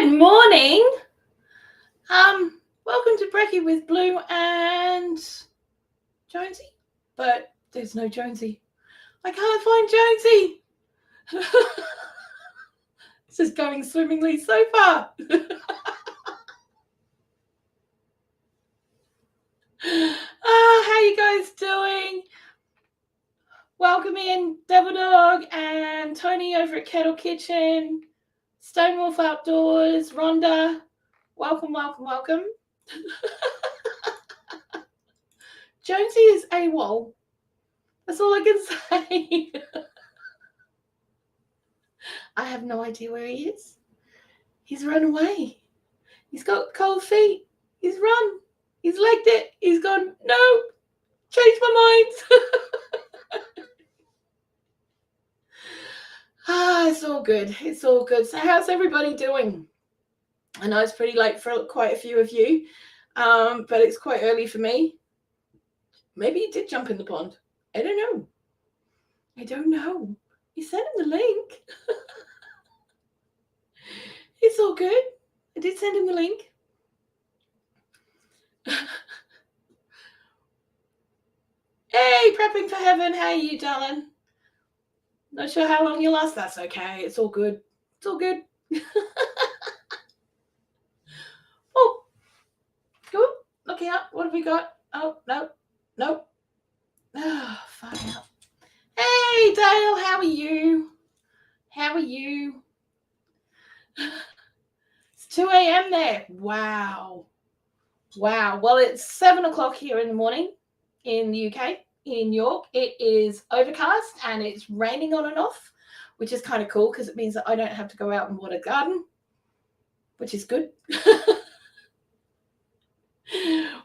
Good morning. Welcome to Brekkie with Blue and Jonesy, but there's no Jonesy. I can't find Jonesy. This is going swimmingly so far. How you guys doing? Welcome in, Devil Dog and Tony over at Kettle Kitchen, Stone Wolf Outdoors, Rhonda. Welcome, welcome, welcome. Jonesy is AWOL. That's all I can say. I have no idea where he is. He's run away. He's got cold feet. He's run. He's legged it. He's gone, no, change my mind. It's all good. It's all good. So how's everybody doing? I know it's pretty late for quite a few of you, but it's quite early for me. Maybe he did jump in the pond. I don't know. I don't know. You sent him the link. It's all good. I did send him the link. Hey, prepping for heaven. How are you, darling? Not sure how long you'll last. That's okay. It's all good. It's all good. Oh, go. Looking up. What have we got? Oh, no. Nope. Oh, far out. Hey, Dale. How are you? How are you? It's 2 a.m. there. Wow. Wow. Well, it's 7 o'clock here in the morning in the UK, in York. It is overcast and it's raining on and off, which is kind of cool because it means that I don't have to go out and water the garden, which is good.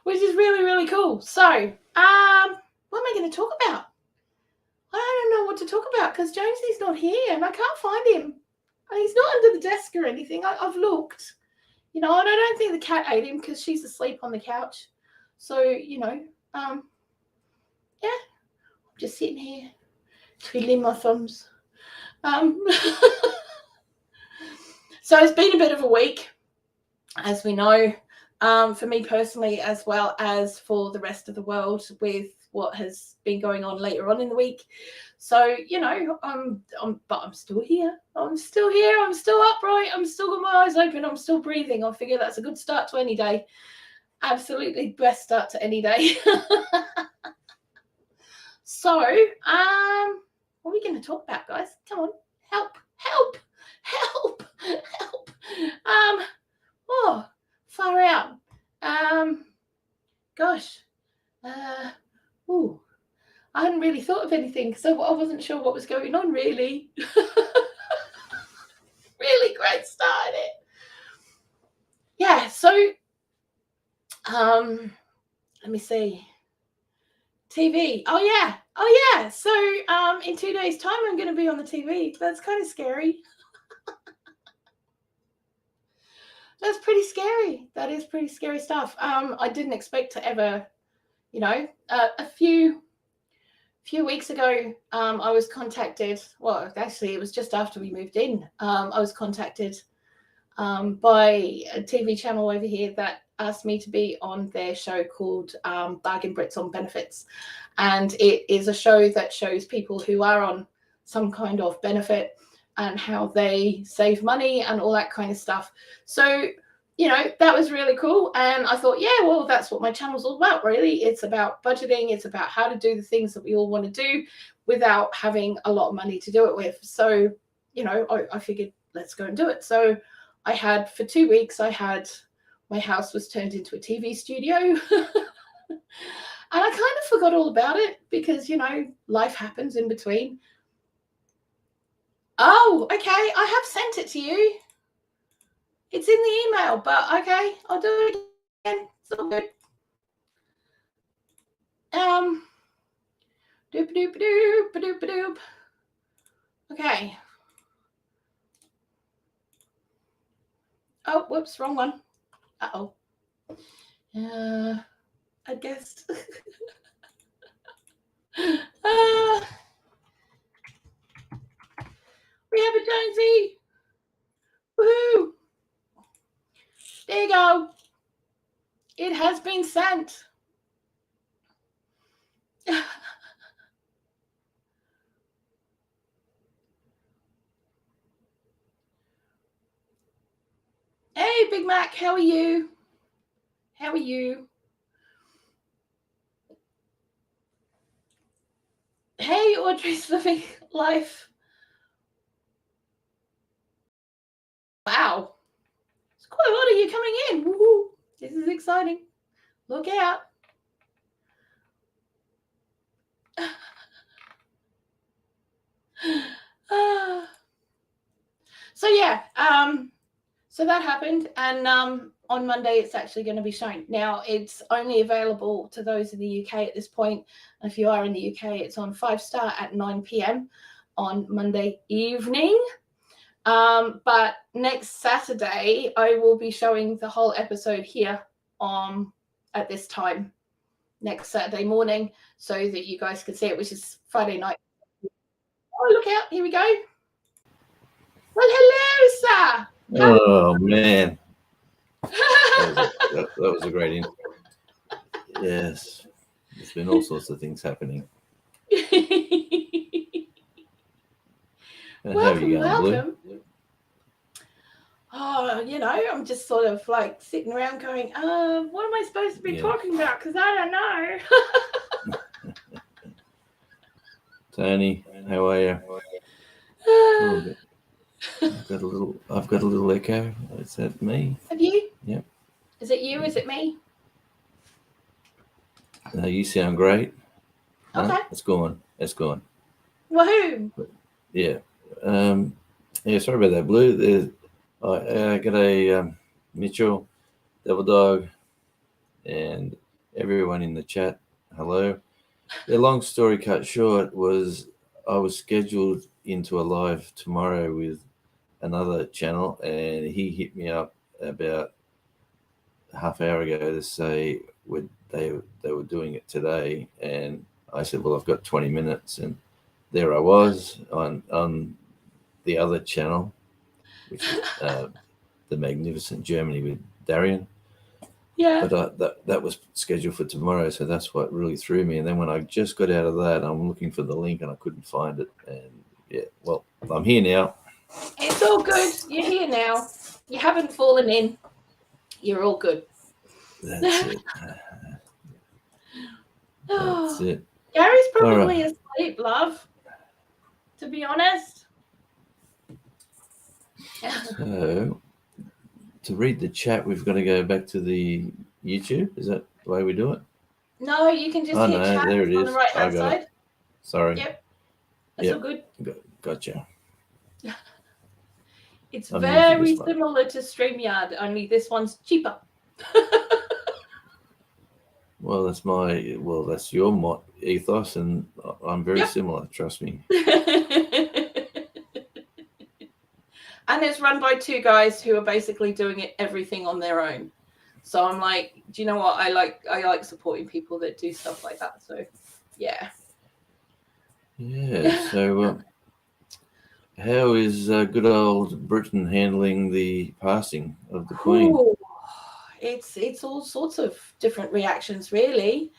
Which is really, really cool. So, what am I going to talk about? I don't know what to talk about because Jonesy's not here and I can't find him. He's not under the desk or anything. I've looked, and I don't think the cat ate him because she's asleep on the couch. So, yeah, I'm just sitting here twiddling my thumbs. So it's been a bit of a week, as we know, for me personally, as well as for the rest of the world with what has been going on later on in the week. So, but I'm still here. I'm still here. I'm still upright. I'm still got my eyes open. I'm still breathing. I figure that's a good start to any day. Absolutely best start to any day. So, what are we going to talk about, guys? Come on, help. Oh, far out. Gosh. I hadn't really thought of anything, so I wasn't sure what was going on, really. Really great start at it. Yeah, so, let me see. TV. Oh, yeah. So, in 2 days' time, I'm going to be on the TV. That's kind of scary. That's pretty scary. That is pretty scary stuff. I didn't expect to ever, a few weeks ago, I was contacted. Well, actually, it was just after we moved in. I was contacted by a TV channel over here that asked me to be on their show called Bargain Brits on Benefits. And it is a show that shows people who are on some kind of benefit and how they save money and all that kind of stuff. So, that was really cool. And I thought, yeah, well, that's what my channel's all about, really. It's about budgeting. It's about how to do the things that we all want to do without having a lot of money to do it with. So, I figured, let's go and do it. So I had, for 2 weeks, my house was turned into a TV studio. And I kind of forgot all about it because, life happens in between. Oh, okay. I have sent it to you. It's in the email, but okay, I'll do it again. It's all good. Doop. Okay. Oh, whoops, wrong one. Uh-oh. I guess. We have a Jonesy. Woohoo. There you go. It has been sent. Hey, Big Mac, how are you? How are you? Hey, Audrey's living life. Wow. There's quite a lot of you coming in. Woo-hoo. This is exciting. Look out. So yeah, so that happened, and on Monday it's actually going to be shown. Now it's only available to those in the UK at this point. If you are in the UK, it's on 5 Star at 9 p.m. on Monday evening. But next Saturday I will be showing the whole episode here at this time next Saturday morning, so that you guys can see it, which is Friday night. Oh, look out, here we go. Well, hello, sir. Oh, man. That was a great intro. Yes. There's been all sorts of things happening. How are you going, Blue? Oh, I'm just sort of like sitting around going, what am I supposed to be talking about? Because I don't know. Tony, how are you? I've got a little echo. Is that me? Have you? Yep. Is it you? Is it me? No, you sound great. Okay. No, it's gone. It's gone. Woohoo! Yeah. Sorry about that, Blue. I got a Mitchell, Devil Dog, and everyone in the chat. Hello. The long story cut short was I was scheduled into a live tomorrow with another channel, and he hit me up about half hour ago to say they were doing it today, and I said, well, I've got 20 minutes, and there I was on the other channel, which is the Magnificent Germany with Darian. Yeah. But that was scheduled for tomorrow, so that's what really threw me. And then when I just got out of that, I'm looking for the link and I couldn't find it. And yeah, well, I'm here now. It's all good. You're here now. You haven't fallen in. You're all good. That's it. That's it. Gary's probably asleep, love. To be honest. So, to read the chat, we've got to go back to the YouTube. Is that the way we do it? No, you can just hit chat there it is. on the right-hand side. Sorry. Yep. That's all good. Gotcha. It's very similar to StreamYard, only this one's cheaper. Well, that's your ethos, and I'm very similar, trust me. And it's run by two guys who are basically doing everything on their own. So I'm like, do you know what? I like supporting people that do stuff like that. So, yeah. Yeah. So, how is good old Britain handling the passing of the Queen? Ooh, it's all sorts of different reactions, really.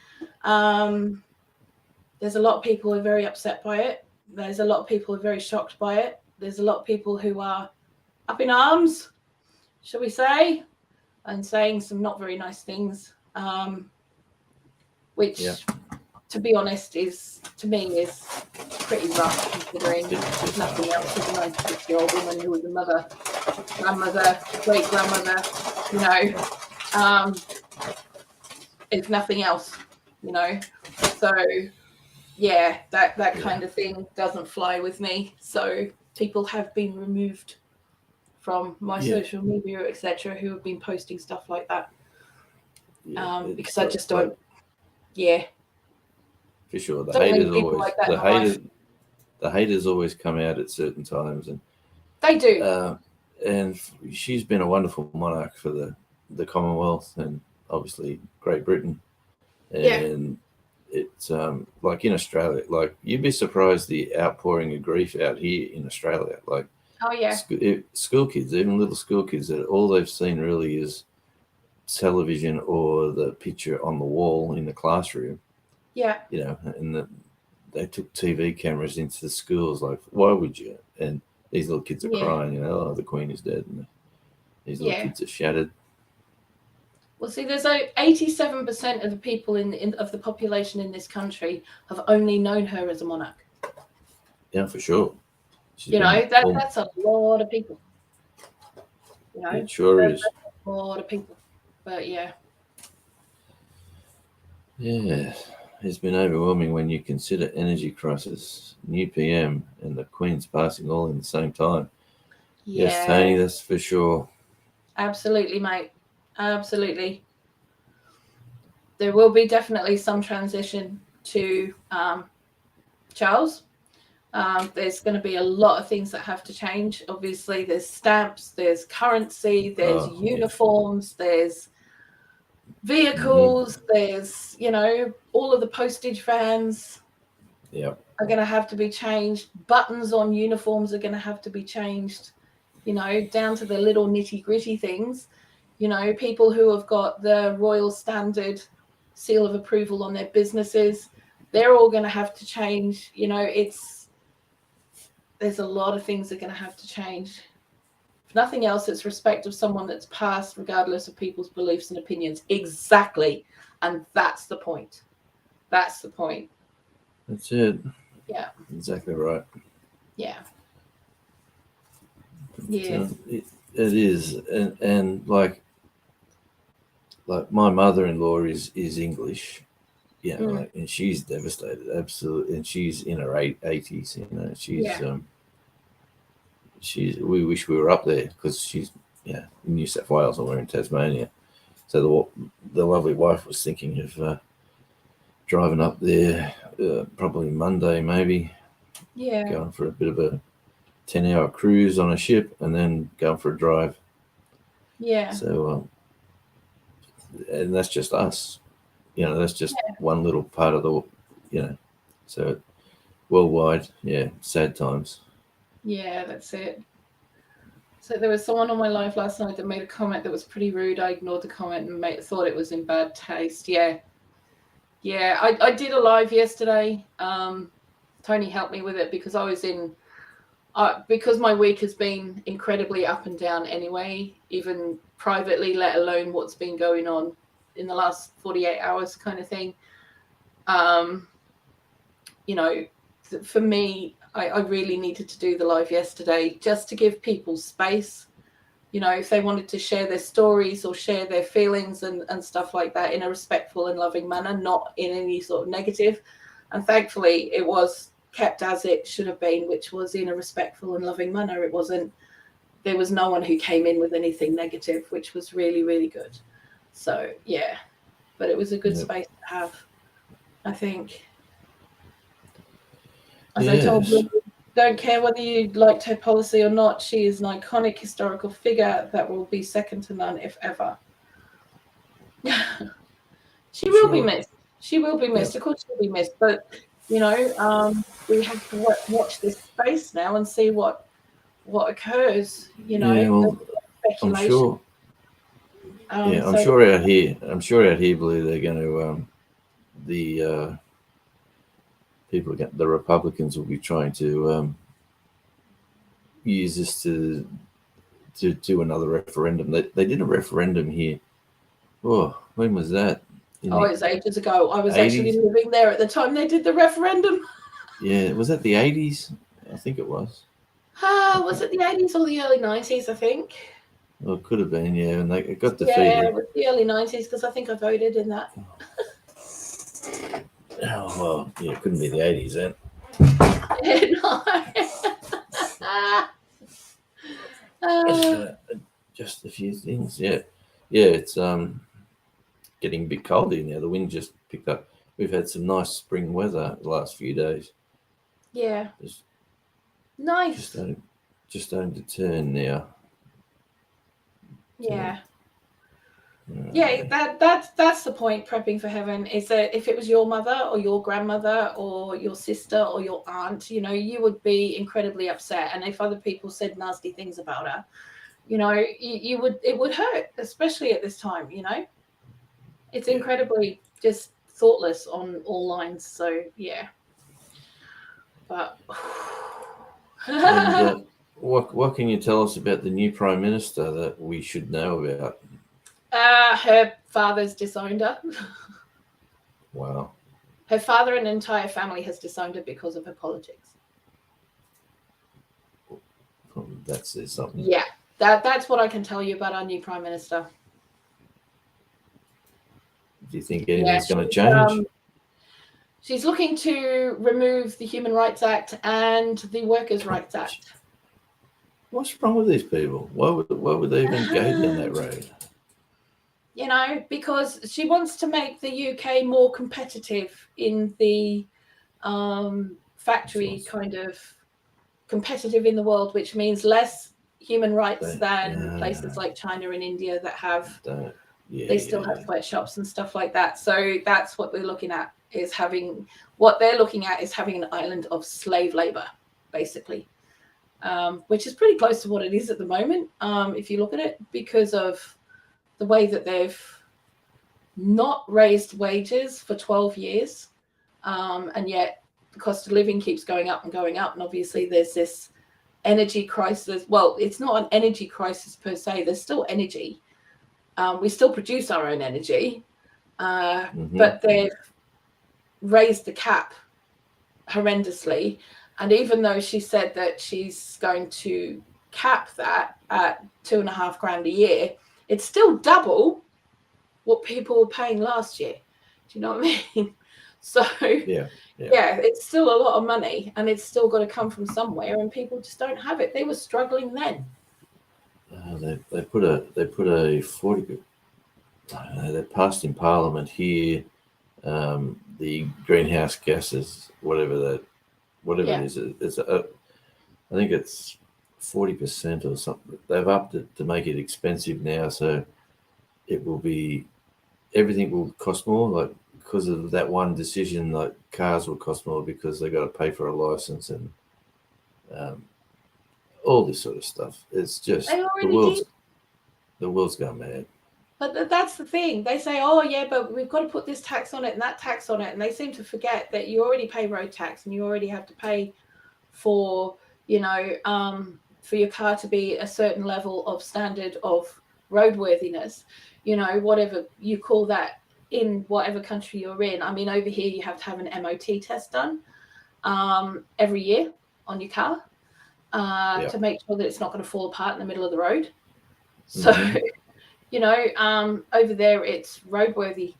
There's a lot of people who are very upset by it. There's a lot of people who are very shocked by it. There's a lot of people who are up in arms, shall we say, and saying some not very nice things, which, to be honest, is pretty rough, considering there's nothing else with a 96-year-old woman who was a mother, grandmother, great-grandmother, if nothing else, So, yeah, that kind of thing doesn't fly with me. So people have been removed from my social media, etc., who have been posting stuff like that. Because I just don't. Yeah. For sure, the haters always come out at certain times, and they do. And she's been a wonderful monarch for the Commonwealth and obviously Great Britain. And it's like in Australia, like you'd be surprised the outpouring of grief out here in Australia. Like, oh yeah, school kids, even little school kids, that all they've seen really is television or the picture on the wall in the classroom, Yeah. and they took TV cameras into the schools. Like, why would you? And these little kids are crying, oh, the Queen is dead. And these little kids are shattered. Well, see, there's 87% of the people of the population in this country have only known her as a monarch. Yeah, for sure. That's a lot of people. It sure is. A lot of people. But yeah. Yeah, it's been overwhelming when you consider energy crisis, new PM, and the Queen's passing all in the same time. Yeah. Yes, Tony, that's for sure. Absolutely, mate. Absolutely. There will be definitely some transition to Charles. There's going to be a lot of things that have to change. Obviously, there's stamps, there's currency, there's uniforms, there's vehicles, there's, all of the postage vans are going to have to be changed. Buttons on uniforms are going to have to be changed, down to the little nitty gritty things. People who have got the Royal Standard seal of approval on their businesses, they're all going to have to change. There's a lot of things that are going to have to change. If nothing else, it's respect of someone that's passed, regardless of people's beliefs and opinions. Exactly. And that's the point. That's the point. That's it. Yeah. Exactly right. Yeah. Yeah. It is. And like my mother-in-law is English. And she's devastated, absolutely. And she's in her 80s, we wish we were up there because she's in New South Wales and we're in Tasmania. So the lovely wife was thinking of driving up there probably Monday, maybe. Yeah. Going for a bit of a 10-hour cruise on a ship and then going for a drive. Yeah. So, and that's just us. That's just one little part of the, so worldwide, sad times. Yeah, that's it. So there was someone on my live last night that made a comment that was pretty rude. I ignored the comment and thought it was in bad taste. Yeah. I did a live yesterday. Tony helped me with it because I was because my week has been incredibly up and down anyway, even privately, let alone what's been going on in the last 48 hours kind of thing. For me, I really needed to do the live yesterday just to give people space, if they wanted to share their stories or share their feelings and stuff like that in a respectful and loving manner, not in any sort of negative. And thankfully it was kept as it should have been, which was in a respectful and loving manner. There was no one who came in with anything negative, which was really, really good. So yeah, but it was a good space to have, I think. As I told you, don't care whether you liked her policy or not, she is an iconic historical figure that will be second to none, if ever. She will be missed. She will be missed. Of course she'll be missed. But, we have to watch this space now and see what occurs, I'm sure. I'm sure out here, Bloo, they're going to, the Republicans will be trying to use this to do another referendum. They did a referendum here. Oh, when was that? It was ages ago. I was 80s? Actually living there at the time they did the referendum. Yeah, was that the 80s? I think it was. Was it the 80s or the early 90s, I think? Well, it could have been, and it got defeated. Yeah, it was the early 90s because I think I voted in that. Oh, well, it couldn't be the 80s then. No. Just a few things, yeah. It's getting a bit cold here now. The wind just picked up. We've had some nice spring weather the last few days. Yeah. Nice. Just starting to turn now. Yeah. That's the point. Prepping for heaven is that if it was your mother or your grandmother or your sister or your aunt, you would be incredibly upset. And if other people said nasty things about her, you know, it would hurt, especially at this time, you know. It's Yeah. incredibly just thoughtless on all lines. So yeah, but And what can you tell us about the new Prime Minister that we should know about? her father's disowned her. Wow. Her father and entire family has disowned her because of her politics. That says something. Yeah, that's what I can tell you about our new Prime Minister. Do you think anything's going to change? She's looking to remove the Human Rights Act and the Workers' Rights Act. What's wrong with these people? Why would they even go down that road? You know, because she wants to make the UK more competitive in the factory kind of competitive in the world, which means less human rights than places like China and India that have they still have sweatshops and stuff like that. So that's what we're looking at, is having an island of slave labor, basically, which is pretty close to what it is at the moment, if you look at it, because of the way that they've not raised wages for 12 years, and yet the cost of living keeps going up and going up. And obviously there's this energy crisis. Well, it's not an energy crisis per se. There's still energy. We still produce our own energy, but they've raised the cap horrendously. And even though she said that she's going to cap that at $2,500 a year, it's still double what people were paying last year. Do you know what I mean? So yeah, it's still a lot of money, and it's still got to come from somewhere, and people just don't have it. They were struggling then. They put a 40. They passed in Parliament here the greenhouse gases, whatever it is. I think it's 40% or something. They've upped it to make it expensive now, so everything will cost more. Like, because of that one decision, like cars will cost more because they got to pay for a license and all this sort of stuff. It's just the world's gone mad. But that's the thing. They say, oh yeah, but we've got to put this tax on it and that tax on it, and they seem to forget that you already pay road tax and you already have to pay for, for your car to be a certain level of standard of roadworthiness, whatever you call that in whatever country you're in. I mean, over here you have to have an MOT test done every year on your car to make sure that it's not going to fall apart in the middle of the road. So, over there it's roadworthy.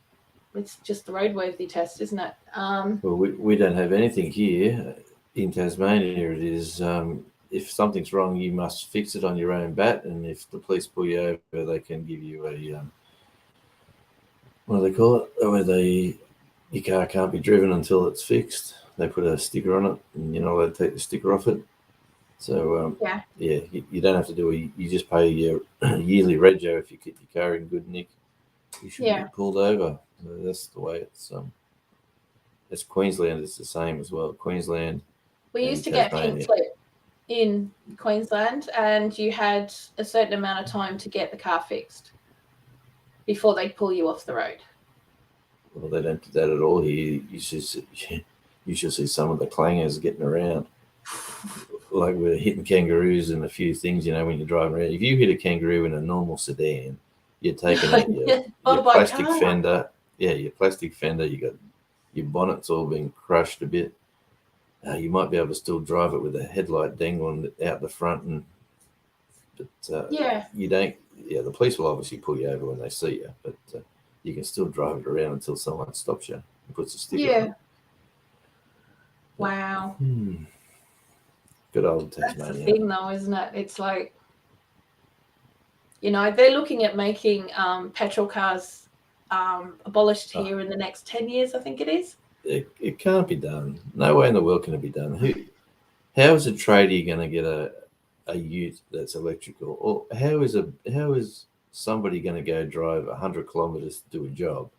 It's just the roadworthy test, isn't it? Well, we don't have anything here in Tasmania. It is if something's wrong, you must fix it on your own bat, and if the police pull you over, they can give you a what do they call it? Where your car can't be driven until it's fixed. They put a sticker on it, and you're not allowed to take the sticker off it. So you don't have to do it. You just pay your yearly rego if you keep your car in good nick. You shouldn't get pulled over. So that's the way it's. It's Queensland. It's the same as well. Queensland. We used to get a pink slip in Queensland, and you had a certain amount of time to get the car fixed before they pull you off the road. Well, they don't do that at all here. You should see some of the clangers getting around. Like we're hitting kangaroos and a few things, when you're driving around. If you hit a kangaroo in a normal sedan, you're taking out your plastic fender. Yeah, your plastic fender. You got your bonnet's all been crushed a bit. You might be able to still drive it with a headlight dangling out the front, but you don't. Yeah, the police will obviously pull you over when they see you, but you can still drive it around until someone stops you and puts a sticker on it. Wow. Good old Tasmania. That's the thing, though, isn't it? It's like, they're looking at making petrol cars abolished here in the next 10 years, I think it is. It can't be done. No way in the world can it be done. How is a tradie going to get a ute that's electrical? Or how is somebody going to go drive 100 kilometres to do a job,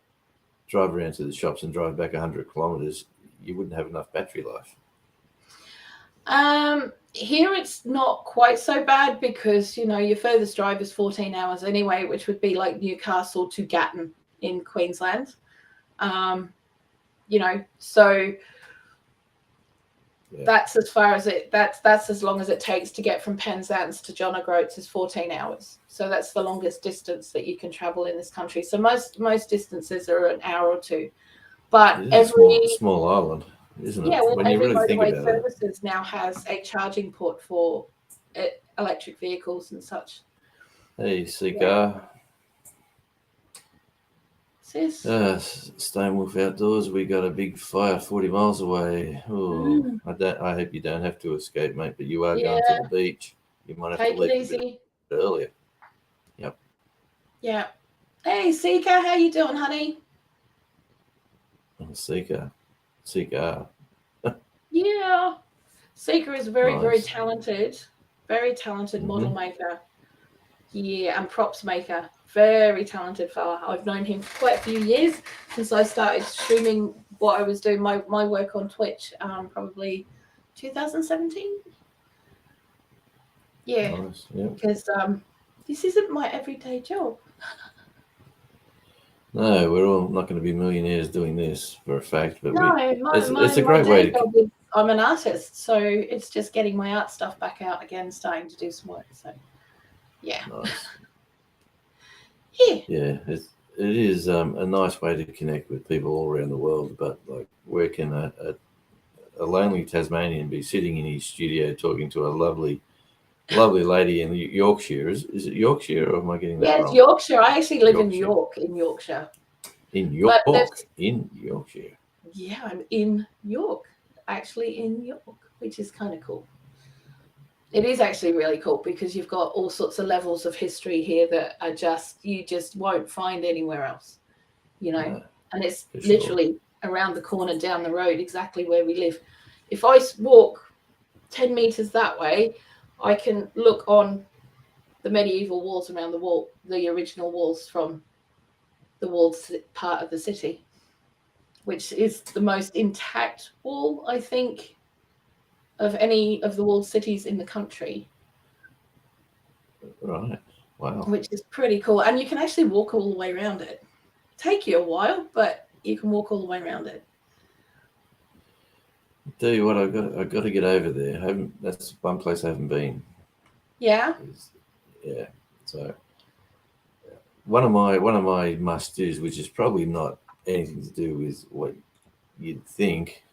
drive around to the shops and drive back 100 kilometres? You wouldn't have enough battery life. Here it's not quite so bad because your furthest drive is 14 hours anyway, which would be like Newcastle to Gatton in Queensland. So that's as far as that's as long as it takes to get from Penzance to John O'Groats is 14 hours. So that's the longest distance that you can travel in this country. So most distances are an hour or two. But it is a small island, isn't it? well, When you every really think motorway about it. services now has a charging port for electric vehicles and such. Hey, Seeker. Sis. Stone Wolf Outdoors. We got a big fire 40 miles away. Oh, I hope you don't have to escape, mate. But you are going to the beach. You might have to leave a bit earlier. Yep. Yeah. Hey, Seeker, how you doing, honey? Seeker. Yeah. Seeker is very talented. Very talented model maker. Yeah, and props maker. Very talented fella. I've known him for quite a few years since I started streaming what I was doing, my work on Twitch, probably 2017. Yeah. Nice. Yeah. Because this isn't my everyday job. No, we're all not going to be millionaires doing this for a fact, but it's a great way to. I'm an artist, so it's just getting my art stuff back out again, starting to do some work. So, yeah. Nice. Yeah, it is a nice way to connect with people all around the world. But like, where can a lonely Tasmanian be sitting in his studio talking to a lovely lady in Yorkshire? Is it Yorkshire, or am I getting that wrong? Yeah, it's Yorkshire. I actually live in Yorkshire. In Yorkshire. Yeah, I'm in York. Actually in York, which is kind of cool. It is actually really cool because you've got all sorts of levels of history here that are you just won't find anywhere else, and it's literally around the corner down the road, exactly where we live. If I walk 10 meters that way, I can look on the medieval walls around the original walls from the walled part of the city, which is the most intact wall, I think, of any of the walled cities in the country. Right. Wow. Which is pretty cool. And you can actually walk all the way around it. Take you a while, but you can walk all the way around it. I'll tell you what, I've got to get over there. That's one place I haven't been. Yeah. Yeah. So one of my must-dos, which is probably not anything to do with what you'd think,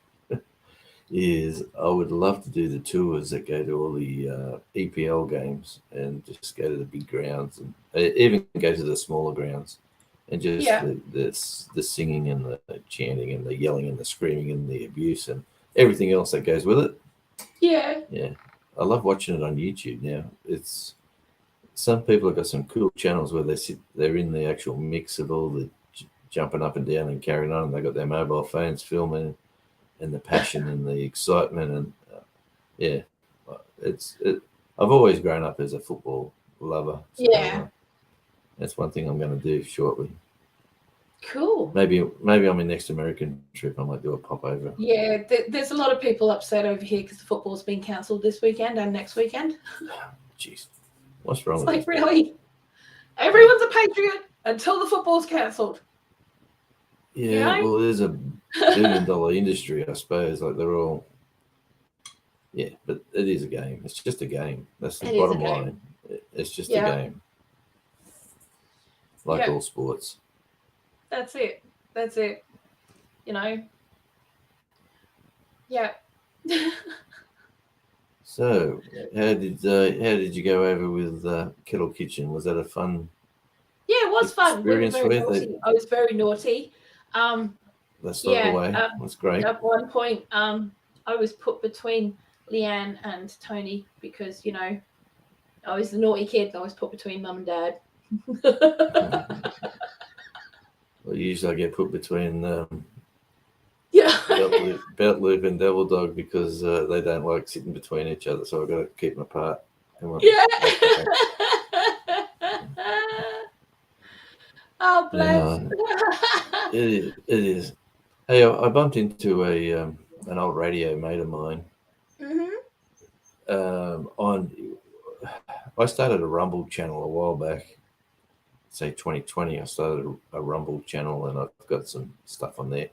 is I would love to do the tours that go to all the EPL games and just go to the big grounds and even go to the smaller grounds and just the singing and the chanting and the yelling and the screaming and the abuse and everything else that goes with it. Yeah. Yeah. I love watching it on YouTube now. Some people have got some cool channels where they're in the actual mix of all the jumping up and down and carrying on. They got their mobile phones filming and the passion and the excitement and I've always grown up as a football lover. So, that's one thing I'm going to do shortly. Cool. Maybe on my next American trip, I might do a pop over. Yeah, there's a lot of people upset over here because the football's been cancelled this weekend and next weekend. Jeez, what's wrong it's with like, really? Everyone's a patriot until the football's cancelled. Yeah, well, there's a $1 billion industry, I suppose. Like they're all, but it is a game. It's just a game. That's the bottom line. It's just a game, like all sports. That's it. Yeah. So, how did you go over with Kettle Kitchen? Was that a fun? Yeah, it was fun. Experience I was very naughty. That's not the way. That's great. At one point, I was put between Leanne and Tony because I was the naughty kid. I was put between Mum and Dad. Well, usually I get put between Yeah. Belt Loop and Devil Dog because they don't like sitting between each other, so I've got to keep them apart. Yeah. Oh, bless. It is. Hey, I bumped into an old radio mate of mine. Mm-hmm. on. I started a Rumble channel a while back, say 2020. I started a Rumble channel, and I've got some stuff on there.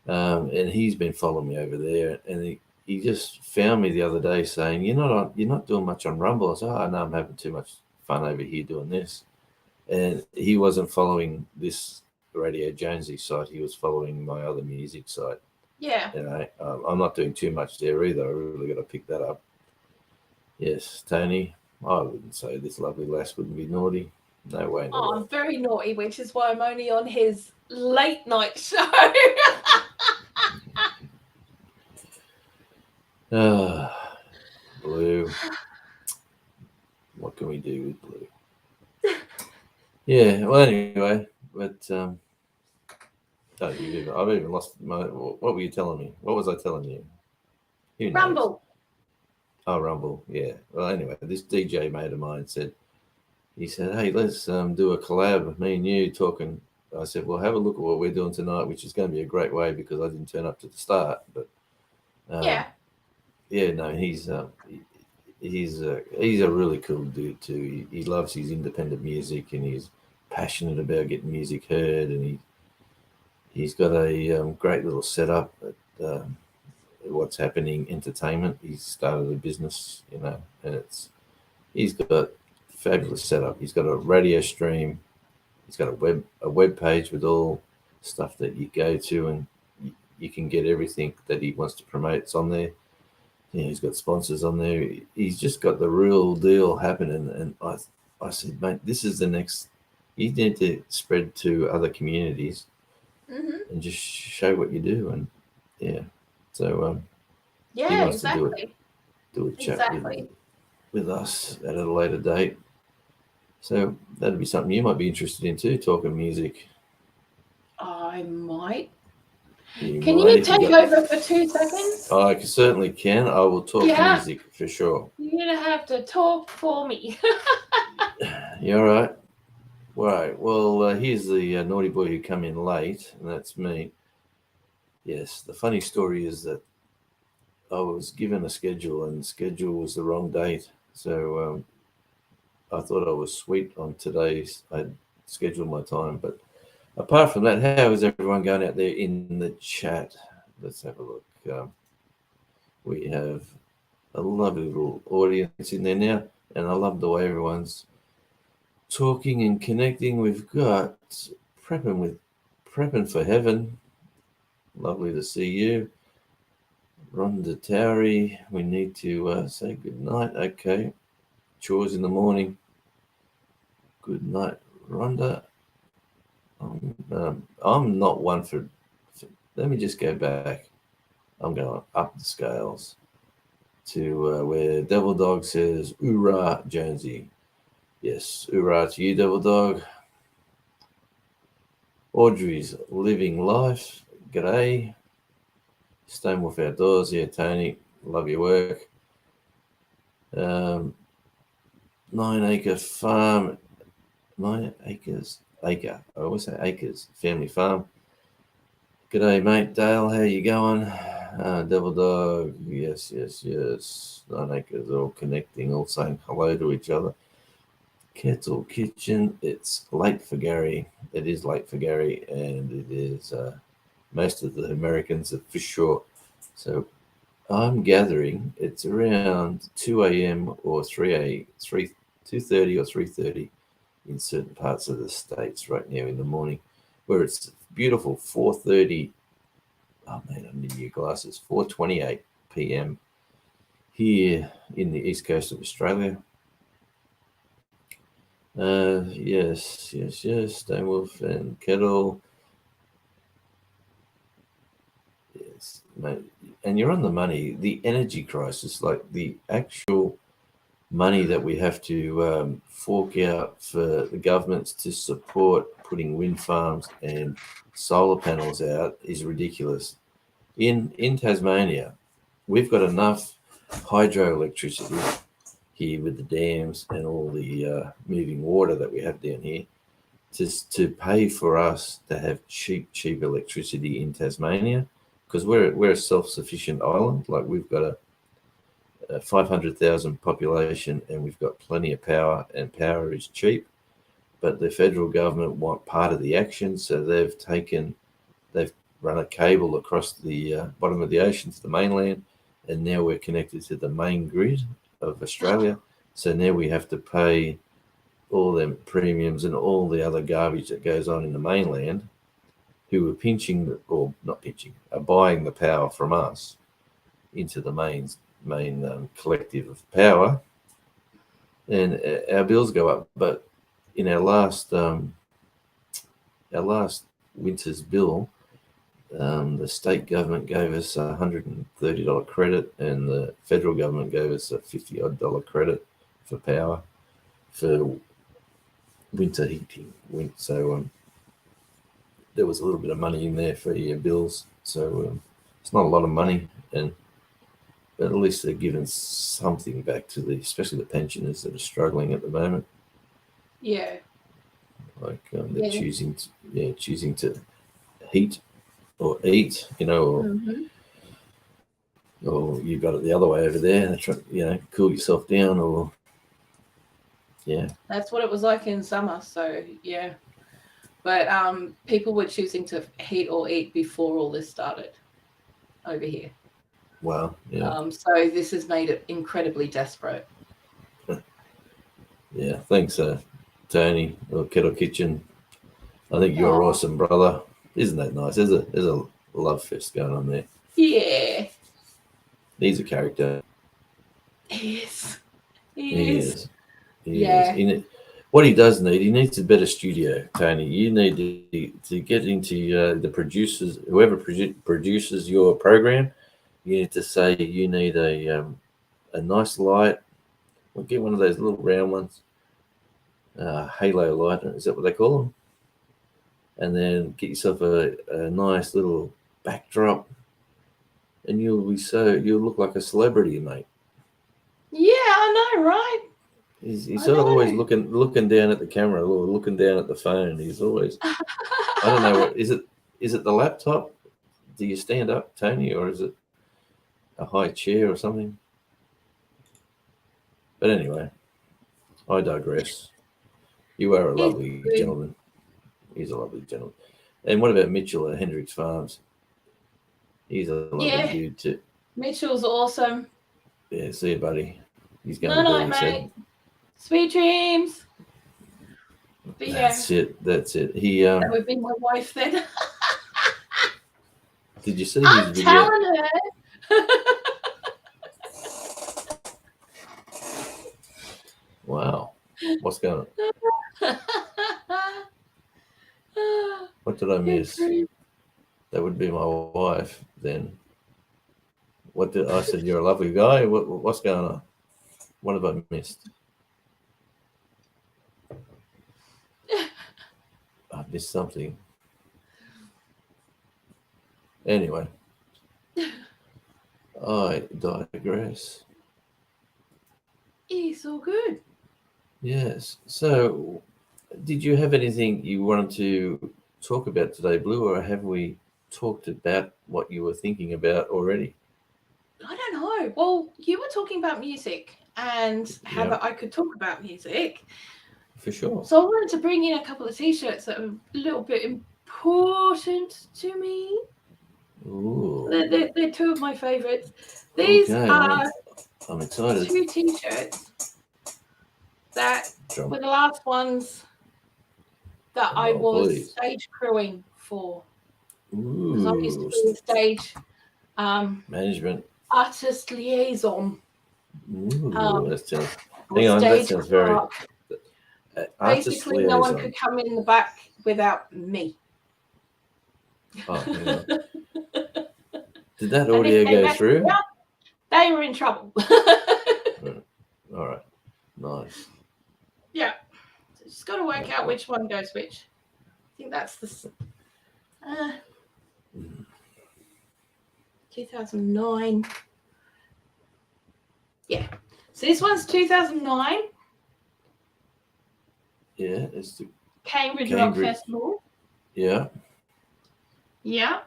And he's been following me over there, and he just found me the other day saying, you're not doing much on Rumble. I said, oh, no, I'm having too much fun over here doing this. And he wasn't following this Radio Jonesy site. He was following my other music site. Yeah. I'm not doing too much there either. I really got to pick that up. Yes, Tony, I wouldn't say this lovely lass wouldn't be naughty. No way. Oh, I'm very naughty, which is why I'm only on his late night show. Blue. What can we do with Blue? Yeah, well, anyway, but I've even lost my. What were you telling me? What was I telling you? Who knows? Rumble. Oh, Rumble. Yeah. Well, anyway, this DJ mate of mine said, hey, let's do a collab, me and you talking. I said, well, have a look at what we're doing tonight, which is going to be a great way because I didn't turn up to the start. But no, he's a really cool dude too. He loves his independent music, and he's passionate about getting music heard, and he's got a great little setup at What's Happening Entertainment. He's started a business, and he's got fabulous setup. He's got a radio stream. He's got a web page with all stuff that you go to, and you can get everything that he wants to promote. It's on there. He's got sponsors on there. He's just got the real deal happening. And I said, mate, this is the next. You need to spread to other communities and just show what you do. And so he wants to do a chat with us at a later date. So that'd be something you might be interested in too, talking music. I might. Can you take over for 2 seconds? I certainly can. I will talk music for sure. You're going to have to talk for me. You all right? Right. Well, here's the naughty boy who come in late, and that's me. Yes, the funny story is that I was given a schedule, and the schedule was the wrong date. So I thought I was sweet on today's. I scheduled my time, but apart from that, how is everyone going out there in the chat? Let's have a look. We have a lovely little audience in there now, and I love the way everyone's talking and connecting. We've got prepping for heaven. Lovely to see you. Rhonda Towery, we need to say good night. Okay. Chores in the morning. Good night, Rhonda. I'm not one for. Let me just go back. I'm going up the scales to where Devil Dog says, "Hoorah, Jonesy." Yes, hoorah to you, Devil Dog. Audrey's living life. G'day. Stonewolf Outdoors. Yeah, Tony. Love your work. 9 acre farm. 9 acres. Acre. I always say acres. Family farm. G'day, mate. Dale, how you going? Devil Dog. Yes. 9 acres. All connecting, all saying hello to each other. Kettle Kitchen. It's late for Gary. It is late for Gary, and it is most of the Americans are for sure. So I'm gathering it's around 2 a.m. or 2:30 or 3:30 in certain parts of the States right now in the morning, where it's beautiful 4:30. Oh man, I need new glasses. 4:28 p.m. here in the east coast of Australia. Yes. Stonewolf and Kettle. Yes, mate. And you're on the money. The energy crisis, like the actual money that we have to fork out for the governments to support putting wind farms and solar panels out is ridiculous. In Tasmania, we've got enough hydroelectricity here with the dams and all the moving water that we have down here to pay for us to have cheap electricity in Tasmania, because we're a self-sufficient island. Like we've got 500,000 population, and we've got plenty of power, and power is cheap. But the federal government want part of the action, so they've run a cable across the bottom of the ocean to the mainland, and now we're connected to the main grid of Australia. So now we have to pay all them premiums and all the other garbage that goes on in the mainland, who are pinching, or not pinching, are buying the power from us into the main collective of power, and our bills go up. But in our last winter's bill, the state government gave us a $130 credit, and the federal government gave us a $50 credit for power for winter heating. So there was a little bit of money in there for your bills. So it's not a lot of money, but at least they're giving something back to especially the pensioners that are struggling at the moment. Yeah. Like they're choosing to heat or eat, or you've got it the other way over there, and try, cool yourself down, or That's what it was like in summer. So yeah, but people were choosing to heat or eat before all this started over here. Wow. Yeah. So this has made it incredibly desperate. Yeah. Thanks, Tony or Kettle Kitchen. I think you're awesome, brother. Isn't that nice? There's a love fest going on there. Yeah. He's a character. He is. He is. Yeah. What he does need, he needs a better studio, Tony. You need to get into the producers, whoever produces your program. You need to say you need a nice light. We'll get one of those little round ones, halo light. Is that what they call them? And then get yourself a nice little backdrop, and you'll look like a celebrity, mate. Yeah, I know, right? He's sort of always looking down at the camera or looking down at the phone. He's always, I don't know, what is it? Is it the laptop? Do you stand up, Tony, or is it a high chair or something? But anyway, I digress. You are a lovely gentleman. He's a lovely gentleman. And what about Mitchell at Hendricks Farms? He's a lovely dude too. Mitchell's awesome. Yeah, see you, buddy. He's going to bed, mate. Sweet dreams. But That's it. He that would be my wife then. Did you see his I'm video? telling her. Wow. What's going on? What did I miss? That would be my wife then. What did I said? You're a lovely guy. What's going on? What have I missed? I missed something. Anyway, I digress. It's all good. Yes. So, did you have anything you wanted to talk about today, Blue, or have we talked about what you were thinking about already? I don't know. Well, you were talking about music and how I could talk about music. For sure. So I wanted to bring in a couple of T-shirts that are a little bit important to me. Ooh. They're two of my favorites. These are I'm excited. 2 T-shirts that were the last ones that I was stage crewing for. Ooh. Because I used to be the stage management artist liaison. Ooh, that sounds. Hang on, that sounds very. Basically, no one could come in the back without me. Oh, hang on. Did that audio go through? They were in trouble. All right. Nice. Yeah. So just got to work out which one goes which. I think that's the 2009. Yeah. So this one's 2009. Yeah, it's the Cambridge Rock Festival. Yeah. Yeah.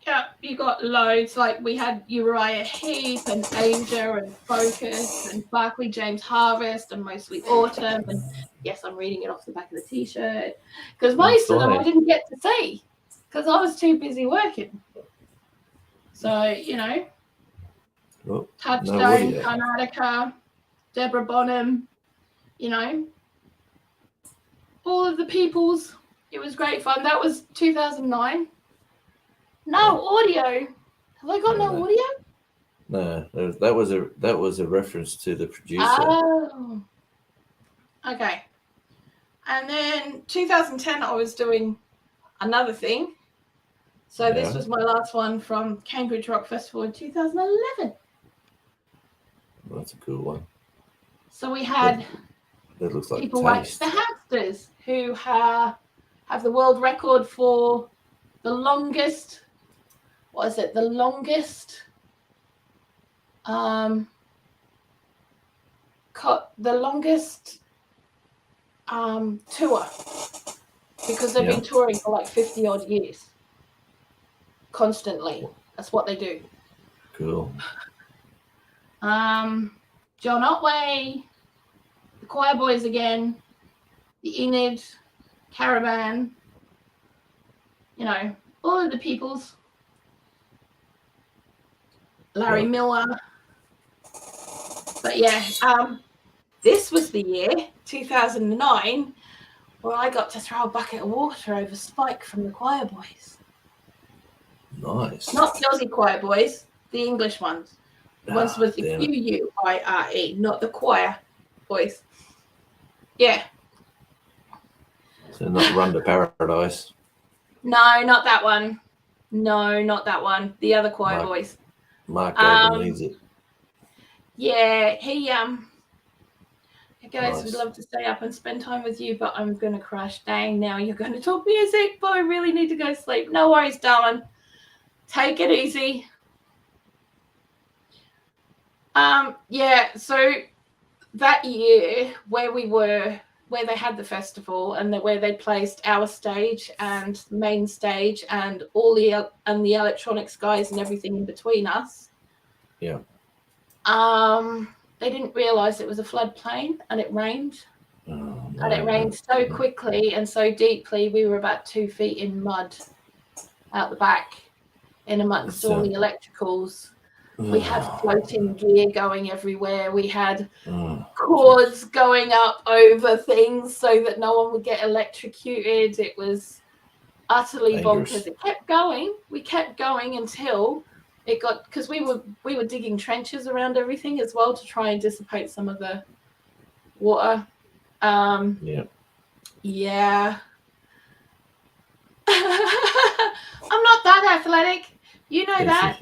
Yeah, you got loads. Like we had Uriah Heep and Asia and Focus and Barclay James Harvest and Mostly Autumn. And yes, I'm reading it off the back of the t-shirt because most of them I didn't get to see because I was too busy working. So, you know, Well, Touchstone, no Karnataka, Deborah Bonham, you know, all of the peoples. It was great fun. That was 2009. No audio. Have I got no audio? No, that was a reference to the producer. Oh, okay. And then 2010, I was doing another thing. So this was my last one from Cambridge Rock Festival in 2011. Well, that's a cool one. So we had that looks like people like the Hamsters who have the world record for the longest. What is it? The longest. The longest tour because they've been touring for like 50 odd years constantly. That's what they do. Cool. John Otway, the Choir Boys again, the Enid, Caravan, you know, all of the peoples. Larry Miller. But yeah, this was the year, 2009, where I got to throw a bucket of water over Spike from the Choir Boys. Nice. Not the Aussie Choir Boys, the English ones. The ones with the Q-U-I-R-E, not the Choir Boys. Yeah. So not Run to Paradise. No, not that one. No, not that one. The other Choir Boys. Mark Gable needs it. Yeah, he guys, we'd love to stay up and spend time with you, but I'm gonna crash. Dang, now you're gonna talk music, but I really need to go sleep. No worries, darling. Take it easy. Yeah, so that year where they had the festival and where they placed our stage and main stage and all the electronics guys and everything in between us. Yeah. They didn't realize it was a floodplain and it rained. And it rained so quickly and so deeply. We were about 2 feet in mud out the back in amongst all the electricals. We had floating gear going everywhere. We had cords going up over things so that no one would get electrocuted. It was utterly bonkers. It kept going. We kept going until it got, because we were digging trenches around everything as well to try and dissipate some of the water. Yeah. I'm not that athletic. You know that.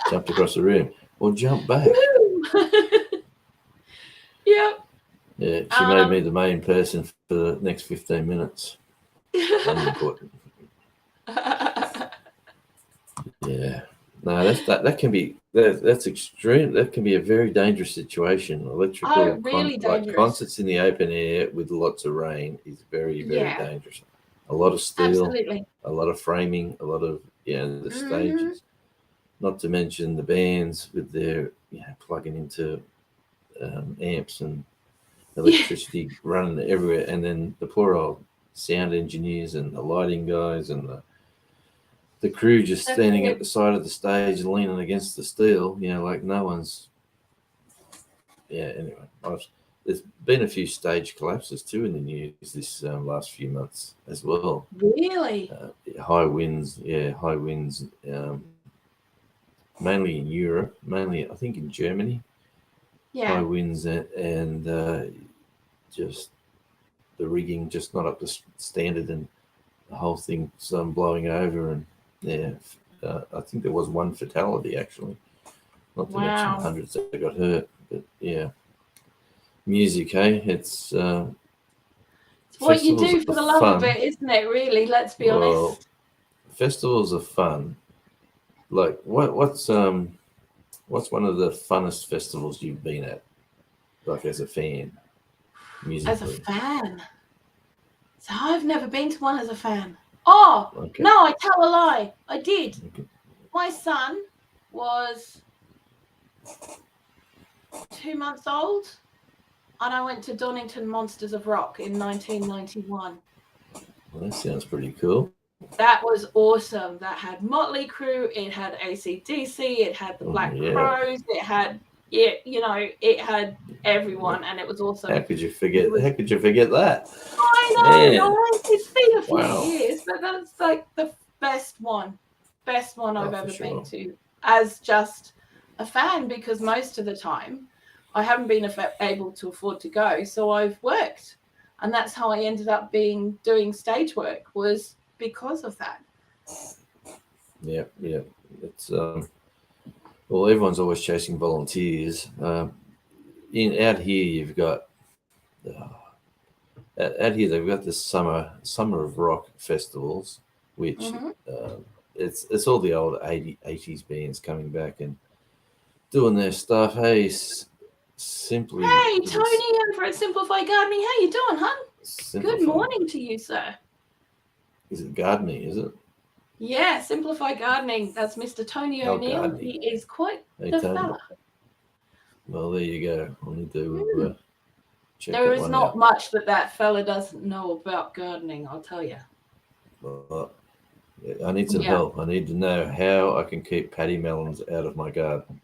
Jumped across the room. Or jump back. Yep. Yeah, she made me the main person for the next 15 minutes. Unimportant. Yeah. No, that can be that's extreme. That can be a very dangerous situation. Electrical really dangerous. concerts in the open air with lots of rain is very, very dangerous. A lot of steel, a lot of framing, a lot of the stages. Not to mention the bands with their plugging into amps and electricity running everywhere, and then the poor old sound engineers and the lighting guys and the crew just standing at the side of the stage and leaning against the steel, like no one's. Yeah, anyway, there's been a few stage collapses too in the news this last few months as well. Really? High winds, mainly in Europe, mainly I think in Germany. Yeah. High winds and just the rigging just not up to standard and the whole thing blowing over and I think there was one fatality actually, not to mention hundreds that got hurt. But music, it's what you do for the love of it, isn't it? Really, let's be honest. Festivals are fun. Like what's one of the funnest festivals you've been at, like as a fan, musically? As a fan, so I've never been to one as a fan. Oh, Okay. no, I tell a lie. I did. Okay. My son was 2 months old, and I went to Donington Monsters of Rock in 1991. Well, that sounds pretty cool. That was awesome. That had Motley Crue, it had AC/DC, it had the Oh, Black yeah. Crows, it had it had everyone, and it was How awesome. could you It forget? was How could you forget that? I know, Man, right? It's been a few wow. years, but that's like the best one Oh, I've for ever been sure. to as just a fan, because most of the time I haven't been able to afford to go, so I've worked, and that's how I ended up doing stage work, was because of that. Yeah, yeah. It's well, everyone's always chasing volunteers. In out here, you've got uh, out here they've got this summer of rock festivals, which Hmm. it's all the old 80s bands coming back and doing their stuff. Hey, simply Hey, little Tony over at Simplify Gardening. How you doing, hun? Good simplify. morning to you, sir. Is it gardening? Is it? Yeah, Simplify Gardening. That's Mr. Tony Oh, O'Neill. gardening. He is quite Hey, the Tony. fella. Well, there you go. I need to Mm. check There that is one not out. much that fella doesn't know about gardening, I'll tell you. Well, I need some Yeah. help. I need to know how I can keep paddy melons out of my garden.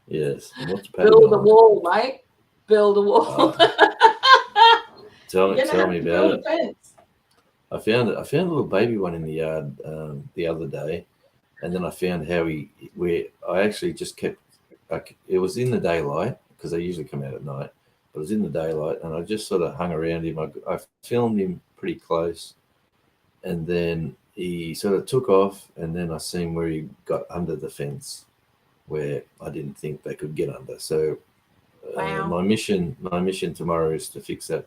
Yes. What's paddy Build a melon? wall, mate. Build a wall. Uh, You're going to tell have me to about build a it. fence. I found a little baby one in the yard the other day, and then I found how where I actually just kept. It was in the daylight because they usually come out at night, but it was in the daylight, and I just sort of hung around him. I filmed him pretty close, and then he sort of took off, and then I seen where he got under the fence, where I didn't think they could get under. So Wow. my mission tomorrow is to fix that.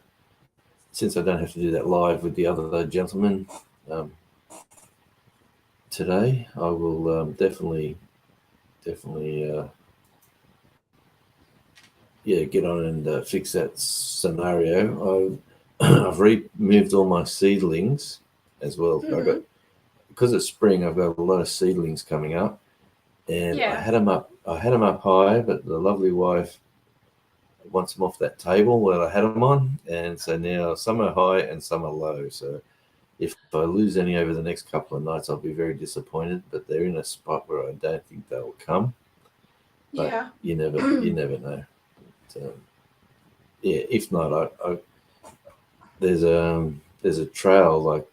Since I don't have to do that live with the other gentleman um, today, I will definitely, yeah, get on and fix that scenario. I've removed all my seedlings as well. I got Hmm. because it's spring. I've got a lot of seedlings coming up, and I Yeah. had them up. I had them up high, but the lovely wife wants them off that table where I had them on, and so now some are high and some are low. So if I lose any over the next couple of nights, I'll be very disappointed. But they're in a spot where I don't think they'll come. But Yeah. you never know. So, yeah, if not, there's a trail like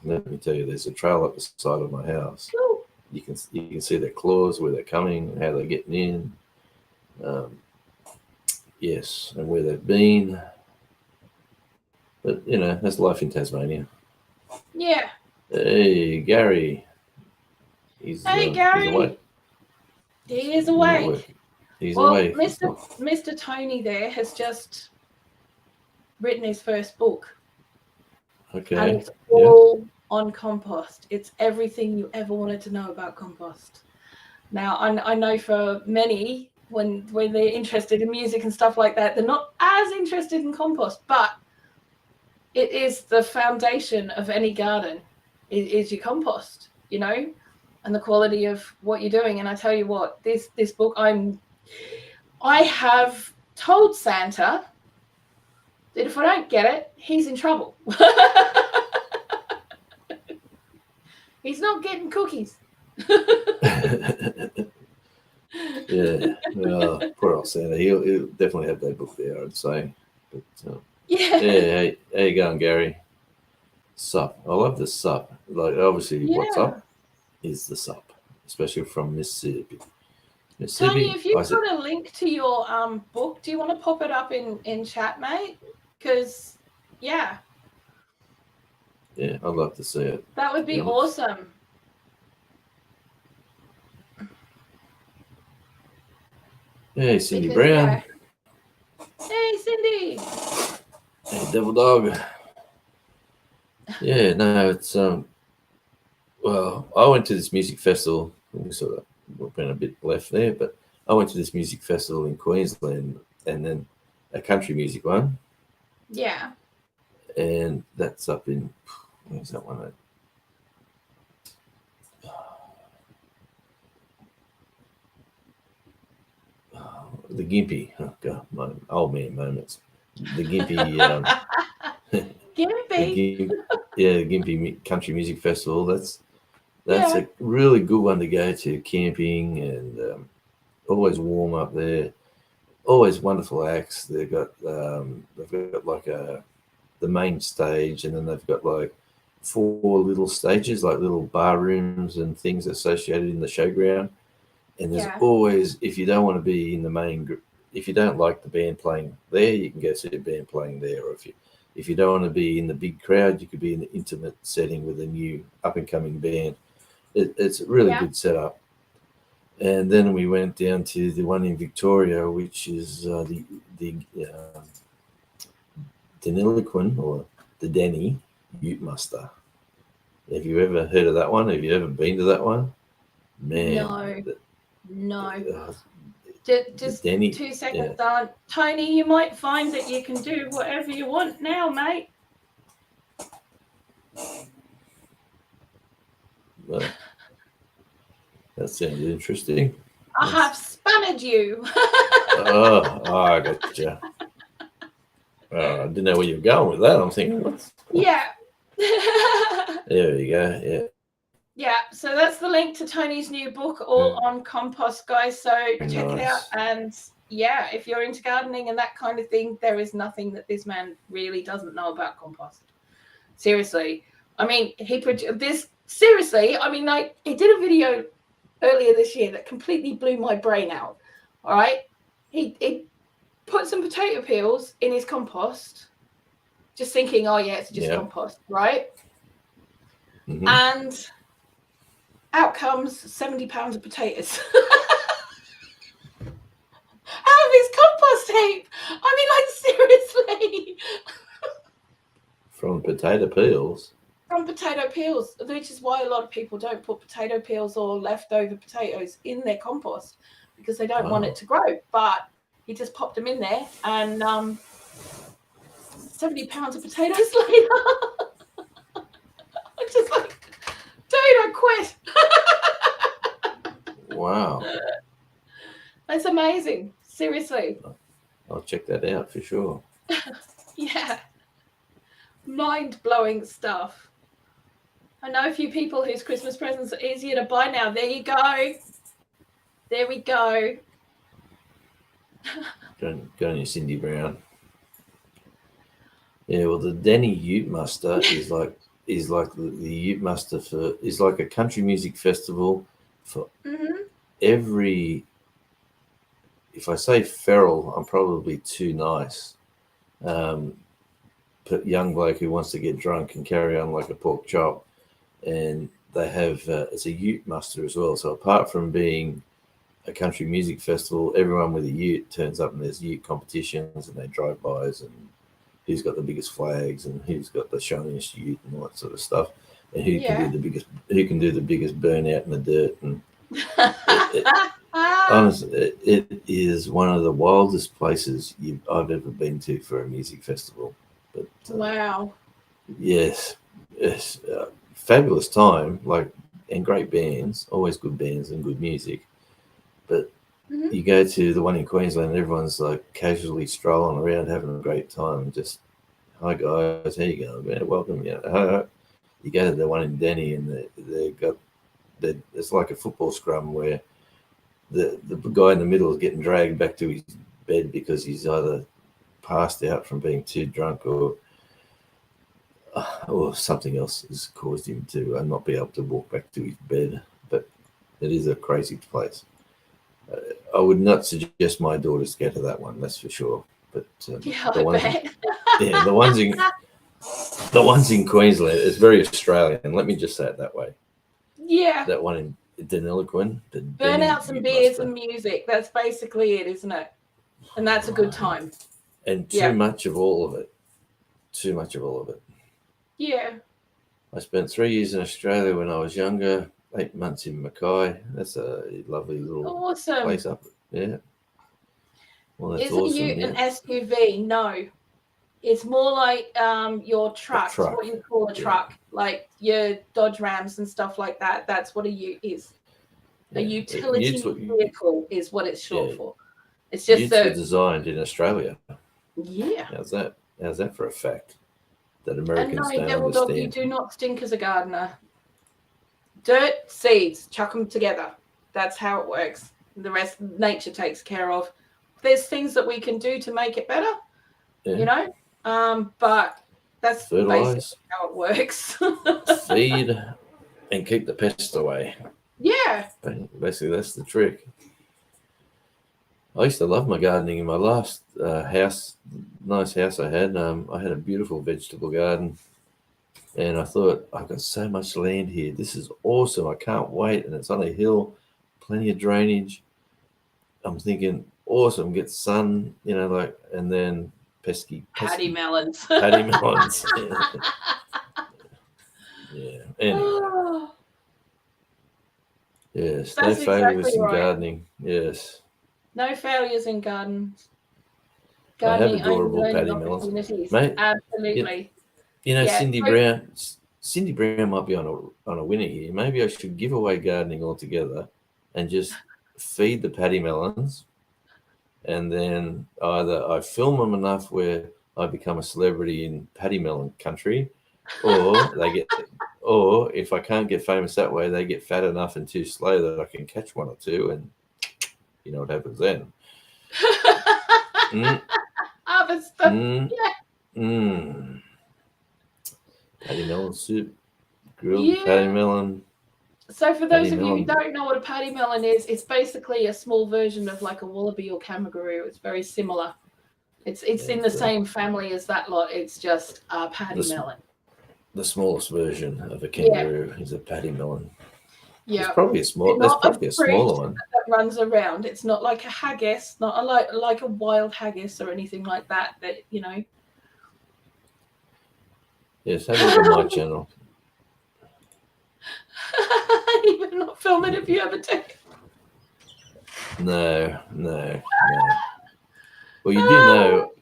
let me tell you, there's a trail up the side of my house. Cool. You can see their claws, where they're coming, how they're getting in. Um, yes, and where they've been. But that's life in Tasmania. Yeah. Hey, Gary, Hey, he's awake. Gary. He is You're not awake. working. He's Well, awake. He's not. Mr. Tony there has just written his first book, and Okay. it's Yeah. all on compost. It's everything you ever wanted to know about compost. Now, I know for many, when they're interested in music and stuff like that, they're not as interested in compost, but it is the foundation of any garden, is your compost, and the quality of what you're doing. And I tell you what, this book, I have told Santa that if I don't get it, he's in trouble. He's not getting cookies. Yeah. Poor old Santa. He'll definitely have that book there, I'd say. But Yeah. yeah, how you going, Gary? Sup. I love the sup. Like obviously, what's Yeah. up is the sup, especially from Mississippi. Tony, Mississippi. if you've I said, got a link to your book, do you want to pop it up in chat, mate? Because yeah, yeah, I'd love to see it. that would be awesome. Hey, Cindy Because Brown. hey, Cindy. Hey, Devil Dog. Yeah, no, it's well, I went to this music festival. We sort of went a bit left there, but I went to this music festival in Queensland, and then a country music one. Yeah. and that's up in, where's that one at? The Gympie. Oh God, my old man moments. The Gympie, the Gimpy. Gympie Country Music Festival. That's Yeah. a really good one to go to, camping, and always warm up there. Always wonderful acts. They've got like the main stage, and then they've got like 4 little stages, like little bar rooms and things associated in the showground. And there's Yeah. always, if you don't want to be in the main group, if you don't like the band playing there, you can go see a band playing there. Or if you don't want to be in the big crowd, you could be in an intimate setting with a new up and coming band. It's a really Yeah. good setup. And then we went down to the one in Victoria, which is the Deniliquin, or the Denny Ute Muster. Have you ever heard of that one? Have you ever been to that one? Man, No. uh, Just Denny, 2 seconds on. Tony, you might find that you can do whatever you want now, mate. Well, that sounds interesting. I have spammed you. I gotcha. I didn't know where you were going with that. I'm thinking, what? Yeah. There you go. Yeah. Yeah, so that's the link to Tony's new book, all on compost, guys. So check it out. And yeah, if you're into gardening and that kind of thing, there is nothing that this man really doesn't know about compost. Seriously. I mean, he produced this. Seriously, I mean, like, he did a video earlier this year that completely blew my brain out. All right. He put some potato peels in his compost, just thinking, oh, yeah, it's just compost, right? Mm-hmm. And out comes 70 pounds of potatoes out of his compost heap. I mean, like, seriously. From potato peels? From potato peels, which is why a lot of people don't put potato peels or leftover potatoes in their compost, because they don't want it to grow. But he just popped them in there, and 70 pounds of potatoes later. I'm just like, dude, I quit. Wow. That's amazing. Seriously. I'll check that out for sure. Yeah. Mind-blowing stuff. I know a few people whose Christmas presents are easier to buy now. There you go. There we go. Go on, you Cindy Brown. Yeah, well, the Denny Ute Muster is like the Ute Muster is like a country music festival for every. If I say feral, I'm probably too nice. But young bloke who wants to get drunk and carry on like a pork chop, and they have it's a Ute Muster as well. So apart from being a country music festival, everyone with a ute turns up, and there's ute competitions, and they drive bys, and who's got the biggest flags, and who's got the shiniest ute, and all that sort of stuff, and who can do the biggest burnout in the dirt. And honestly, it is one of the wildest places I've ever been to for a music festival. But wow. Yes, fabulous time, like, and great bands, always good bands and good music. But you go to the one in Queensland, and everyone's like casually strolling around, having a great time, and just, hi guys, how you going, man? Welcome. You go to the one in Denny, and it's like a football scrum where the guy in the middle is getting dragged back to his bed because he's either passed out from being too drunk, or something else has caused him to not be able to walk back to his bed. But it is a crazy place. I would not suggest my daughters go to that one, that's for sure. But the ones in Queensland, it's very Australian. Let me just say it that way. Yeah. That one in Deniliquin. Burnouts and beers and music. That's basically it, isn't it? And that's a good time. And too much of all of it. Yeah. I spent 3 years in Australia when I was younger. 8 months in Mackay. That's a lovely little place up. Yeah. Well, that's awesome. Is a ute an SUV? No. It's more like your trucks, truck. what you call a truck, like your Dodge Rams and stuff like that. That's what a ute is. A utility vehicle is what it's short for. It's just utes were designed in Australia. Yeah. How's that? How's that for a fact? That Americans and no, don't Devil understand. Dog, you do not stink as a gardener. Dirt, seeds, chuck them together. That's how it works. The rest nature takes care of. There's things that we can do to make it better, you know, but that's basically how it works. Feed and keep the pests away. Yeah. Basically, that's the trick. I used to love my gardening in my last house, nice house I had. I had a beautiful vegetable garden. And I thought, I've got so much land here. This is awesome. I can't wait. And it's on a hill, plenty of drainage. I'm thinking, awesome, get sun, and then pesky Paddy melons. Paddy melons. Yeah. Anyway. Yes. That's no failures in gardening. Yes. No failures in gardens. Gardening, I have adorable paddy melons. Mate, absolutely. Cindy Brown might be on a winner here. Maybe I should give away gardening altogether and just feed the paddy melons, and then either I film them enough where I become a celebrity in paddy melon country, or if I can't get famous that way, they get fat enough and too slow that I can catch one or two, and you know what happens then. Harvest them. Paddy melon soup, grilled paddy melon. So for those of you who don't know what a paddy melon is, it's basically a small version of like a wallaby or kangaroo. It's very similar. It's in the same family as that lot. It's just a paddy melon. The smallest version of a kangaroo is a paddy melon. Yeah, it's probably a smaller one that runs around. It's not like a haggis, not like a wild haggis or anything like that. That Yes, have a look at my channel. You better not film it if you ever do. No. Well, you do know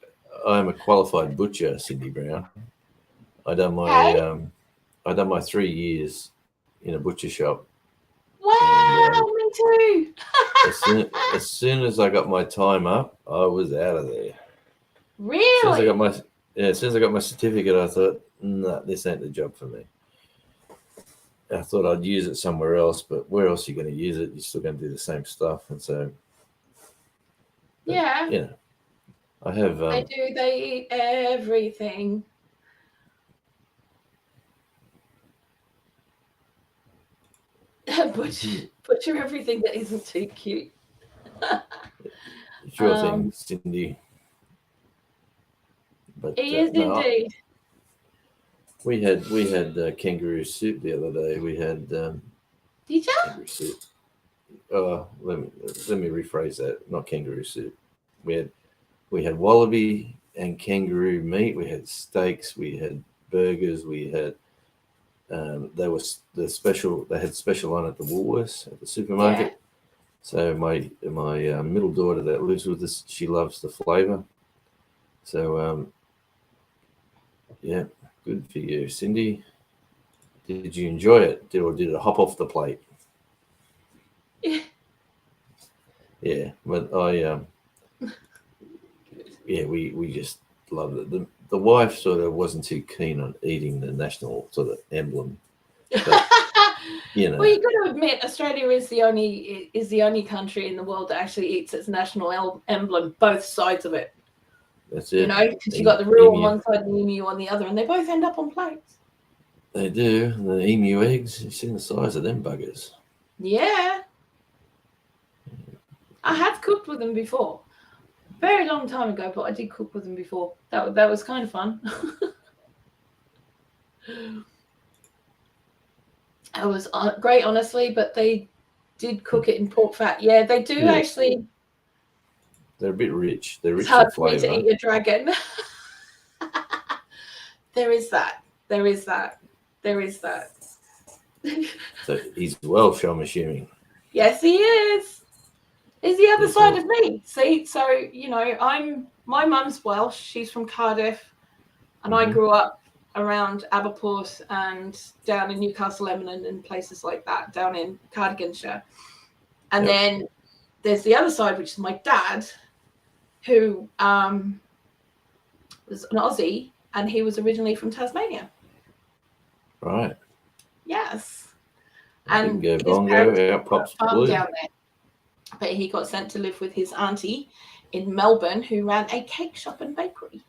I'm a qualified butcher, Cindy Brown. I done my 3 years in a butcher shop. Wow, me too. as soon as I got my time up, I was out of there. Really? As soon as I got my certificate, I thought, no, this ain't the job for me. I thought I'd use it somewhere else, but where else are you going to use it? You're still going to do the same stuff, and so. Yeah. I have. They eat everything. Butcher everything that isn't too cute. Sure thing, Cindy. But, he is indeed. We had kangaroo soup the other day. We had. Did you? Kangaroo soup. Let me rephrase that. Not kangaroo soup. We had wallaby and kangaroo meat. We had steaks. We had burgers. We had. They had special on at the Woolworths at the supermarket. Yeah. So my middle daughter that lives with us, she loves the flavour. So good for you, Cindy. Did you enjoy it? Did it hop off the plate? Yeah. Yeah, but we just loved it. The wife sort of wasn't too keen on eating the national sort of emblem. But, well, you got to admit, Australia is the only country in the world that actually eats its national emblem, both sides of it. That's it. Because you got the roo on one side and the emu on the other, and they both end up on plates. They do. And the emu eggs, you've seen the size of them buggers. Yeah. I have cooked with them before. Very long time ago, but I did cook with them before. That was kind of fun. It was great, honestly, but they did cook it in pork fat. Yeah, they do actually. They're a bit rich. They're rich in flavour. It's hard for me to eat a dragon. There is that. So he's Welsh, I'm assuming. Yes, he is. He's the other side of me. See, so my mum's Welsh. She's from Cardiff. And I grew up around Aberporth and down in Newcastle Emlyn and places like that, down in Cardiganshire. And then there's the other side, which is my dad, who was an Aussie, and he was originally from Tasmania. Right. Yes. And his bongo, parents our got props a farm Blue. down there. But he got sent to live with his auntie in Melbourne, who ran a cake shop and bakery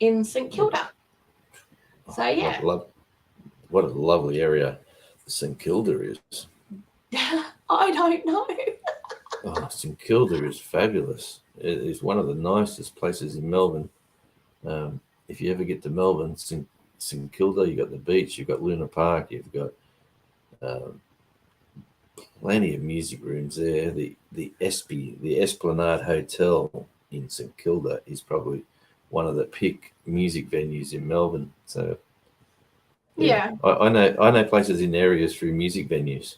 in St Kilda. So yeah. What a lovely area St Kilda is. I don't know. St Kilda is fabulous. It is one of the nicest places in Melbourne. If you ever get to Melbourne, St Kilda, you've got the beach, you've got Luna Park, you've got plenty of music rooms there. The Esplanade Hotel in St Kilda is probably one of the pick music venues in Melbourne. So Yeah. I know places in areas through music venues.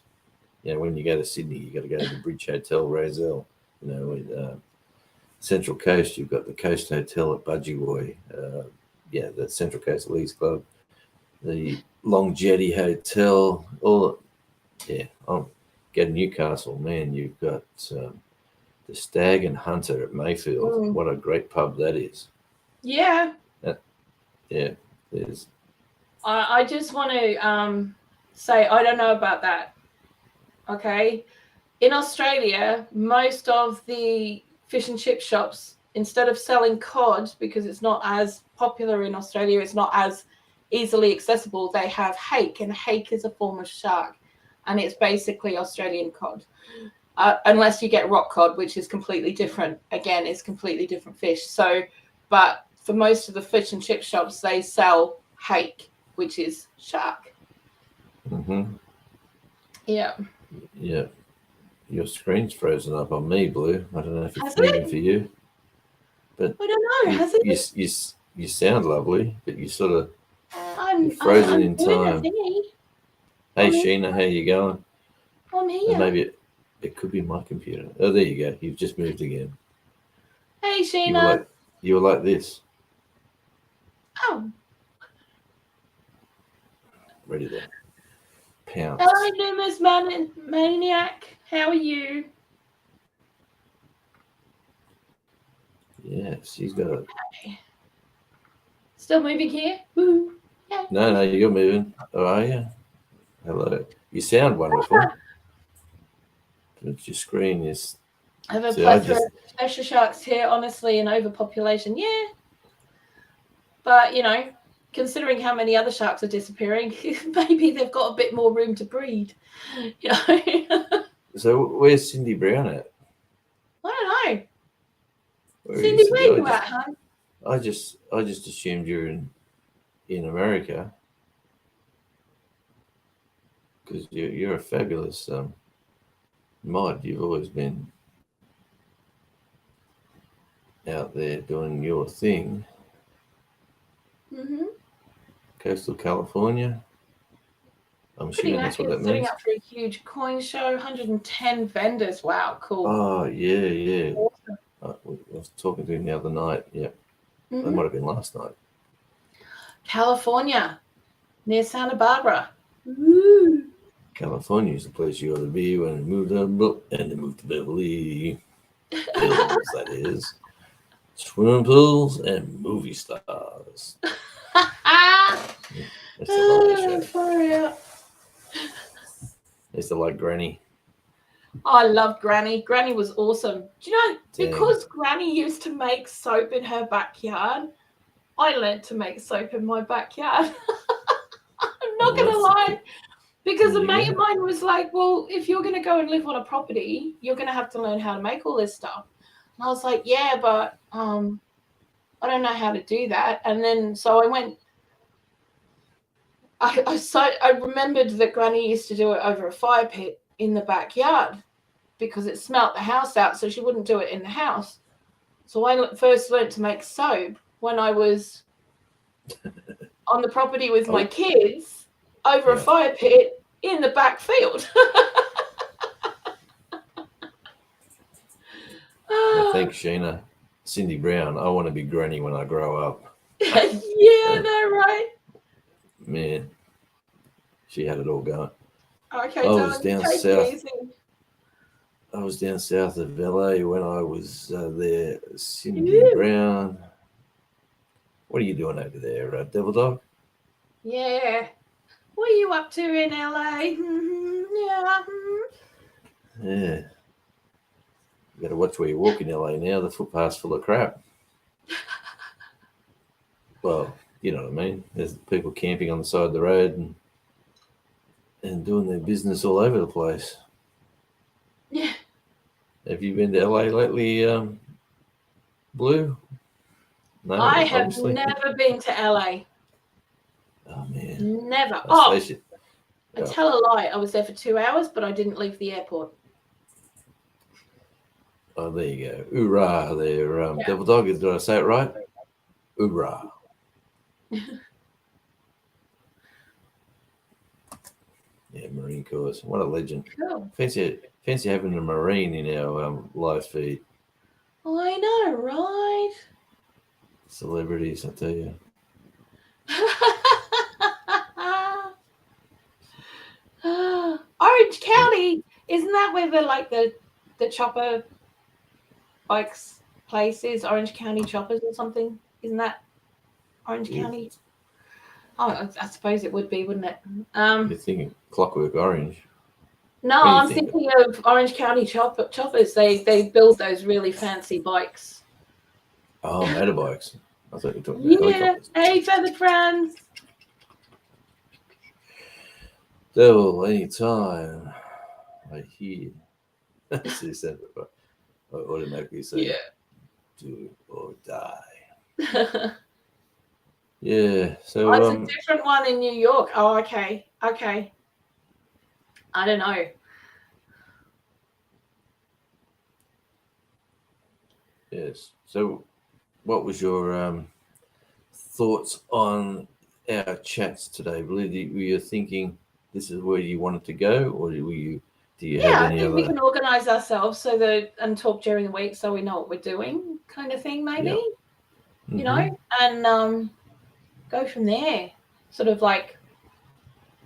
When you go to Sydney, you got to go to the Bridge Hotel, Rozelle. With Central Coast, you've got the Coast Hotel at Budgewoi. The Central Coast Leagues Club, the Long Jetty Hotel. Get Newcastle, man. You've got the Stag and Hunter at Mayfield. What a great pub that is. Yeah. There's. I just want to say I don't know about that. Okay. In Australia, most of the fish and chip shops, instead of selling cod, because it's not as popular in Australia, it's not as easily accessible, they have hake, and hake is a form of shark, and it's basically Australian cod. Unless you get rock cod, which is completely different. Again, it's completely different fish. So, but for most of the fish and chip shops, they sell hake, which is shark. Yeah. Yeah. Your screen's frozen up on me, Blue. I don't know if it's moving for you. But I don't know. Has it? You sound lovely, but you sort of I'm frozen in time. Hey, I'm Sheena, how you going? I'm here. Maybe it could be my computer. Oh, there you go. You've just moved again. Hey, Sheena. You were like this. Oh. Ready to pounce. Hello, Numa's Maniac. How are you? Yeah, she's got a... Still moving here? Woo. Yeah. No, you're moving. Oh, are you? Hello. You sound wonderful. But your screen is... I have a plethora of pleasure sharks here, honestly, in overpopulation. Yeah. But, considering how many other sharks are disappearing, maybe they've got a bit more room to breed. So where's Cindy Brown at? I don't know. Where Cindy, where you at, hon? I just assumed you're in America, because you're a fabulous mod. You've always been out there doing your thing. Coastal California. I'm assuming that's what that means. Setting up for a huge coin show, 110 vendors. Wow, cool. Oh, yeah. Awesome. I was talking to him the other night. Yeah, that might have been last night. California, near Santa Barbara. Woo. California is the place you ought to be when you move to Beverly Hills, that is. Swimming pools and movie stars. That's the show. I used to like Granny. I love Granny. Granny was awesome. Do you know, because Granny used to make soap in her backyard, I learned to make soap in my backyard. I'm not going to lie. Because a mate of mine was like, well, if you're going to go and live on a property, you're going to have to learn how to make all this stuff. And I was like, yeah, but I don't know how to do that. And then so I went. I remembered that Granny used to do it over a fire pit in the backyard because it smelt the house out, so she wouldn't do it in the house. So I first learned to make soap when I was on the property with my kids over a fire pit in the back field. Thanks, Sheena. Cindy Brown, I want to be Granny when I grow up. Yeah, no, right. Man, she had it all going. Okay, I was darling, down take it south. easy. I was down south of LA when I was there. Cindy Ew. Brown. What are you doing over there, Devil Dog? Yeah. What are you up to in LA? Yeah. Yeah. You got to watch where you walk in LA now. The footpath's full of crap. Well, you know what I mean. There's people camping on the side of the road and doing their business all over the place. Yeah. Have you been to LA lately, Blue? No, I have obviously. never been to LA. Oh man, Never. I Oh, station. I Oh, tell a lie. I was there for 2 hours, but I didn't leave the airport. oh, there you go. Hoorah there, Yeah. Devil Dog. Did I say it right? Hoorah. Yeah, Marine Corps. What a legend. Cool. Fancy having a Marine in our live feed. I know, right? Celebrities, I tell you. Orange County, isn't that where the chopper bikes place is? Orange County Choppers or something? Isn't that Orange County? Oh, I suppose it would be, wouldn't it? You're thinking Clockwork Orange. No, What do you I'm think? thinking of Orange County choppers. They build those really fancy bikes. Oh, motorbikes. I thought you were talking about Yeah. helicopters. Hey, feathered friends. Devil, anytime I hear. See, I automatically say, Yeah. do or die. Oh, Yeah. it's So a different one in New York. Oh, okay. Okay. I don't know. yes. So what was your thoughts on our chats today? Were you thinking this is where you wanted to go, or do you have Yeah, I any think we other? can organize ourselves and talk during the week so we know what we're doing, kind of thing, maybe. Yeah. You Mm-hmm. know, and go from there. Sort of like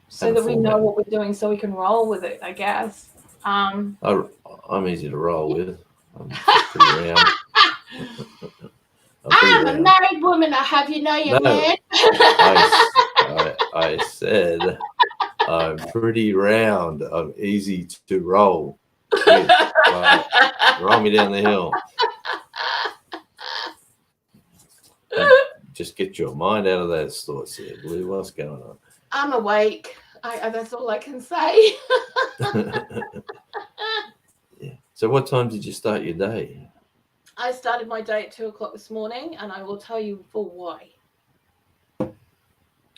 so And a that we know format. what we're doing so we can roll with it, I guess. I'm easy to roll with. I'm pretty round. I'm pretty I'm a round. married woman. I have you know your No, man. I said I'm pretty round. I'm easy to roll with. Like, roll me down the hill and just get your mind out of those thoughts here, Blue. What's going on? I'm awake. That's all I can say. Yeah. So, what time did you start your day? I started my day at 2 o'clock this morning, and I will tell you for why.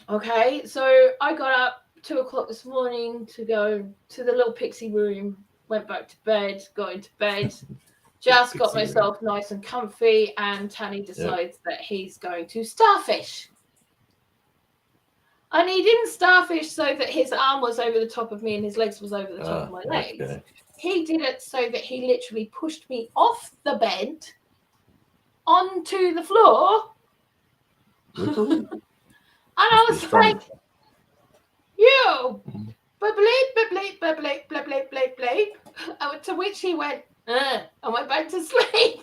Okay, so I got up 2 o'clock this morning to go to the little Pixie room, went back to bed, got into bed, just got Pixie room. myself nice and comfy, and Tanny decides that he's going to starfish. And he didn't starfish so that his arm was over the top of me and his legs was over the top of my legs. Okay. He did it so that he literally pushed me off the bed onto the floor. Literally? And I was like, you, bleep, bleep, bleep, bleep, bleep, bleep, bleep, bleep. To which he went, and went back to sleep.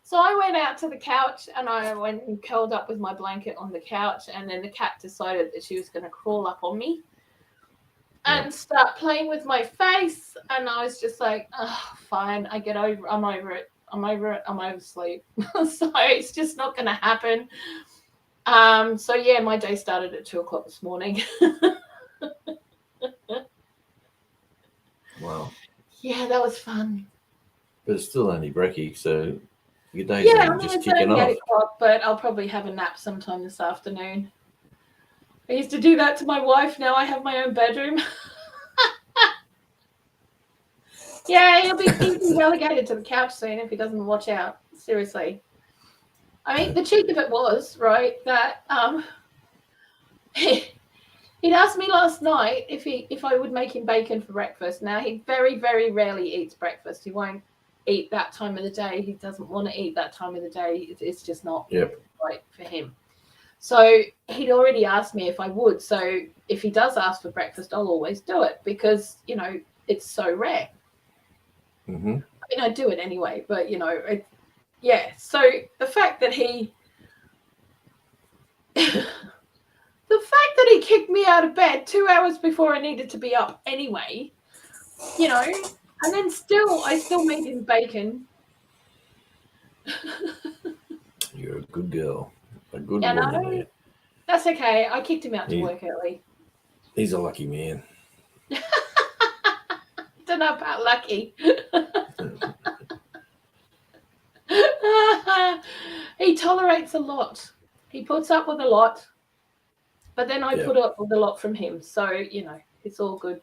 So I went out to the couch and I went and curled up with my blanket on the couch, and then the cat decided that she was going to crawl up on me and start playing with my face, and I was just like, oh, fine, I'm over it. I'm over sleep. So it's just not going to happen. So yeah, my day started at 2 o'clock this morning. Wow. Yeah, that was fun. But it's still only brekkie, so your day's only just It's kicking only off. 8 o'clock, but I'll probably have a nap sometime this afternoon. I used to do that to my wife. Now I have my own bedroom. Yeah, he'll be relegated to the couch soon if he doesn't watch out. Seriously. I mean, the cheek of it was, right, that he'd asked me last night if I would make him bacon for breakfast. Now, he very, very rarely eats breakfast. He won't eat that time of the day. He doesn't want to eat that time of the day. It's just not right for him. So he'd already asked me if I would. So if he does ask for breakfast, I'll always do it because, you know, it's so rare. Mm-hmm. I mean, I do it anyway, but, you know, yeah. So the fact that he kicked me out of bed 2 hours before I needed to be up anyway, you know, and then I still made him bacon. You're a good girl. A good You woman know, there. that's okay. I kicked him out to work early. He's a lucky man. Don't know about lucky. He tolerates a lot. He puts up with a lot. But then I put up with a lot from him. So, you know, it's all good.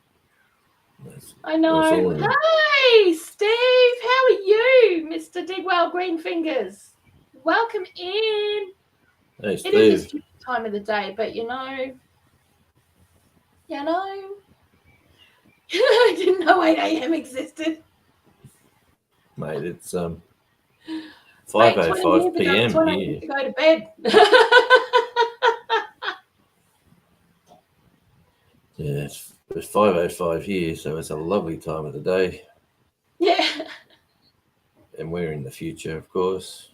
I know. Hey, Steve. How are you, Mr. Digwell Greenfingers? Welcome in. Hey, Steve. It is a stupid time of the day, but you know. I didn't know 8 a.m. existed. Mate, it's 5:05 p.m. That's when I here. need to go to bed. Yeah, it's 5:05 here, so it's a lovely time of the day. Yeah. And we're in the future, of course.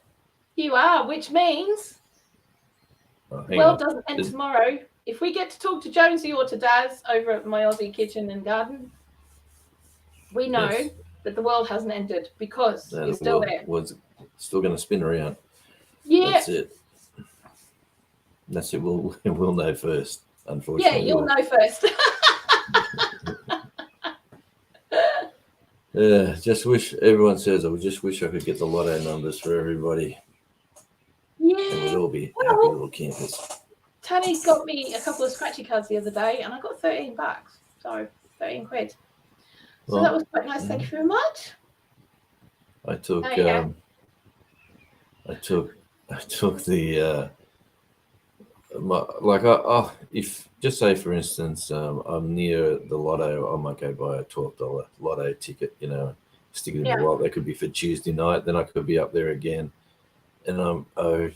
You are, which means the world doesn't end tomorrow. If we get to talk to Jonesy or to Daz over at my Aussie kitchen and garden, we know that the world hasn't ended because you're still there. Was still going to spin around. Yeah. That's it. That's it. We'll know first, unfortunately. Yeah, you'll know first. Just wish, everyone says, I just wish I could get the lotto numbers for everybody. Yeah. And we'd all be happy little campers. Tony got me a couple of scratchy cards the other day and I got $13. So 13 quid. So that was quite nice. Thank you very much. I took the if just say for instance I'm near the lotto, I might go buy a $12 lotto ticket, you know, stick it in the wallet. That could be for Tuesday night, then I could be up there again. And I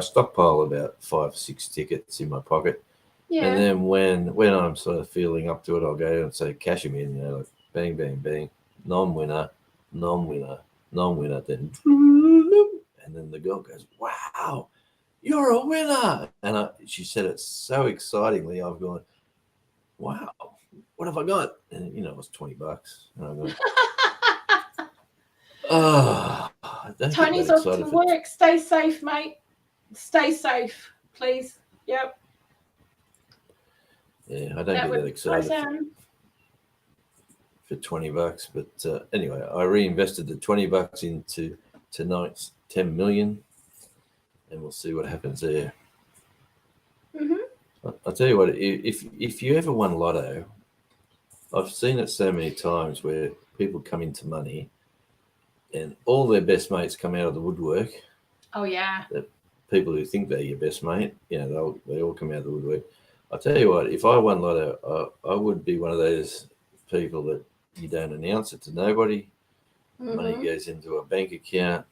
stockpile about 5-6 tickets in my pocket. Yeah. And then when I'm sort of feeling up to it, I'll go and say cash them in, you know, like bang, bang, bang, non-winner, then and then the girl goes, wow, you're a winner. And she said it so excitingly, I've gone, wow, what have I got? And, you know, it was $20. And I go, oh, Tony's off to work. Stay safe, mate. Stay safe, please. Yep. Yeah, I don't get that excited for $20. But anyway, I reinvested the $20 into tonight's 10 million. And we'll see what happens there. Mm-hmm. I'll tell you what, if you ever won lotto, I've seen it so many times where people come into money and all their best mates come out of the woodwork. Oh, yeah. The people who think they're your best mate, you know, they all come out of the woodwork. I'll tell you what, if I won lotto, I would be one of those people that you don't announce it to nobody. Mm-hmm. Money goes into a bank account.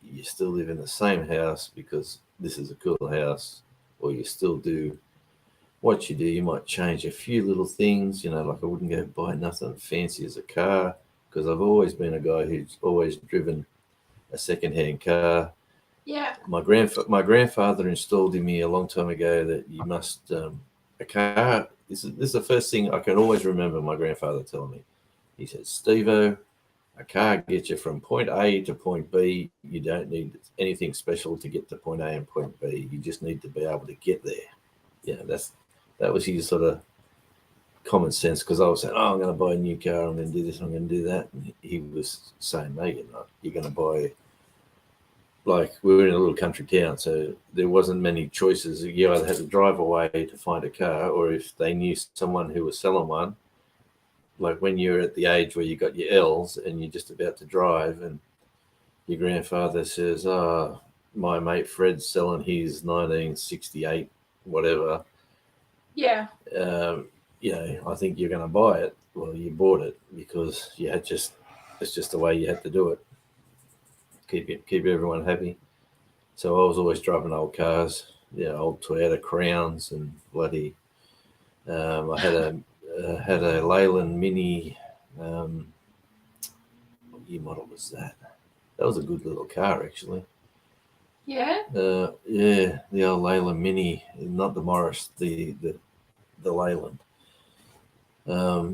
You still live in the same house because this is a cool house, or you still do what you do. You might change a few little things, you know, like I wouldn't go buy nothing fancy as a car because I've always been a guy who's always driven a second-hand car. Yeah. My grandfather installed in me a long time ago that you must a car. This is the first thing I can always remember my grandfather telling me. He said, Steve-o, a car gets you from point A to point B. You don't need anything special to get to point A and point B. You just need to be able to get there. Yeah, that was his sort of common sense, because I was saying, oh, I'm going to buy a new car, I'm going to do this, I'm going to do that. And he was saying, no, you're not. You're going to buy, like, we were in a little country town, so there wasn't many choices. You either had to drive away to find a car, or if they knew someone who was selling one, like when you're at the age where you got your L's and you're just about to drive and your grandfather says, oh, my mate Fred's selling his 1968 whatever. Yeah. You know, I think you're going to buy it. Well, you bought it because you had just it's just the way you had to do it. Keep everyone happy. So I was always driving old cars, old Toyota Crowns and bloody. I had a Leyland Mini. What year model was that? That was a good little car, actually. Yeah. Yeah, the old Leyland Mini, not the Morris, the Leyland. Yeah,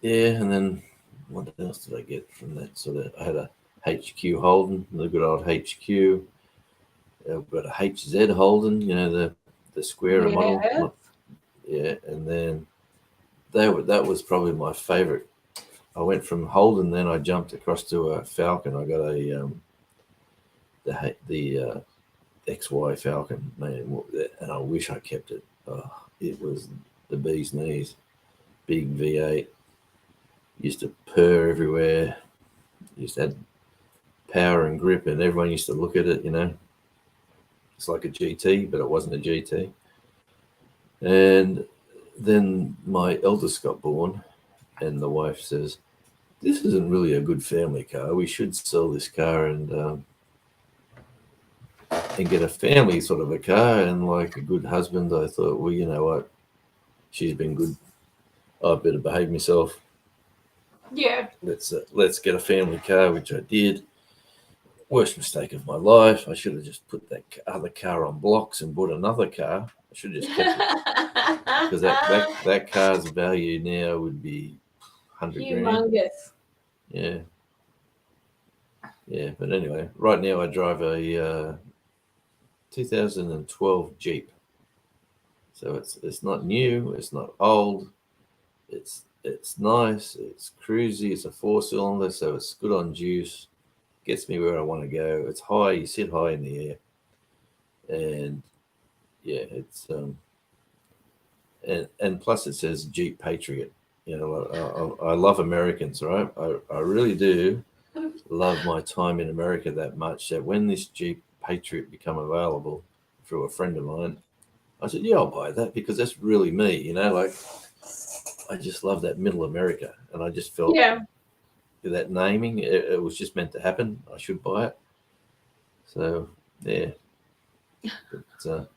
and then what else did I get from that? I had a HQ Holden, the good old HQ. I've got a HZ Holden, the square model. Yes. Yeah, and then that was probably my favorite. I went from Holden, then I jumped across to a Falcon. I got the XY Falcon, man, and I wish I kept it. Oh, it was the bee's knees. Big V8. Used to purr everywhere. Used to have power and grip, and everyone used to look at it. It's like a GT, but it wasn't a GT. And then my eldest got born, and the wife says, "This isn't really a good family car. We should sell this car and get a family sort of a car and like a good husband." I thought, well, you know what? She's been good. I better behave myself. Yeah. Let's get a family car, which I did. Worst mistake of my life. I should have just put that other car on blocks and bought another car. I should have just kept it because that car's value now would be 100 grand. Humongous. Yeah. Yeah, but anyway, right now I drive a 2012 Jeep. So it's not new, it's not old. It's nice, it's cruisy, it's a 4-cylinder, so it's good on juice. Gets me where I want to go. It's high, you sit high in the air. And yeah, it's and plus it says Jeep Patriot. I love Americans, right? I really do love my time in America that much that when this Jeep Patriot become available through a friend of mine, I said, yeah, I'll buy that because that's really me, like I just love that middle America. And I just felt that naming, it was just meant to happen. I should buy it. So, yeah. But,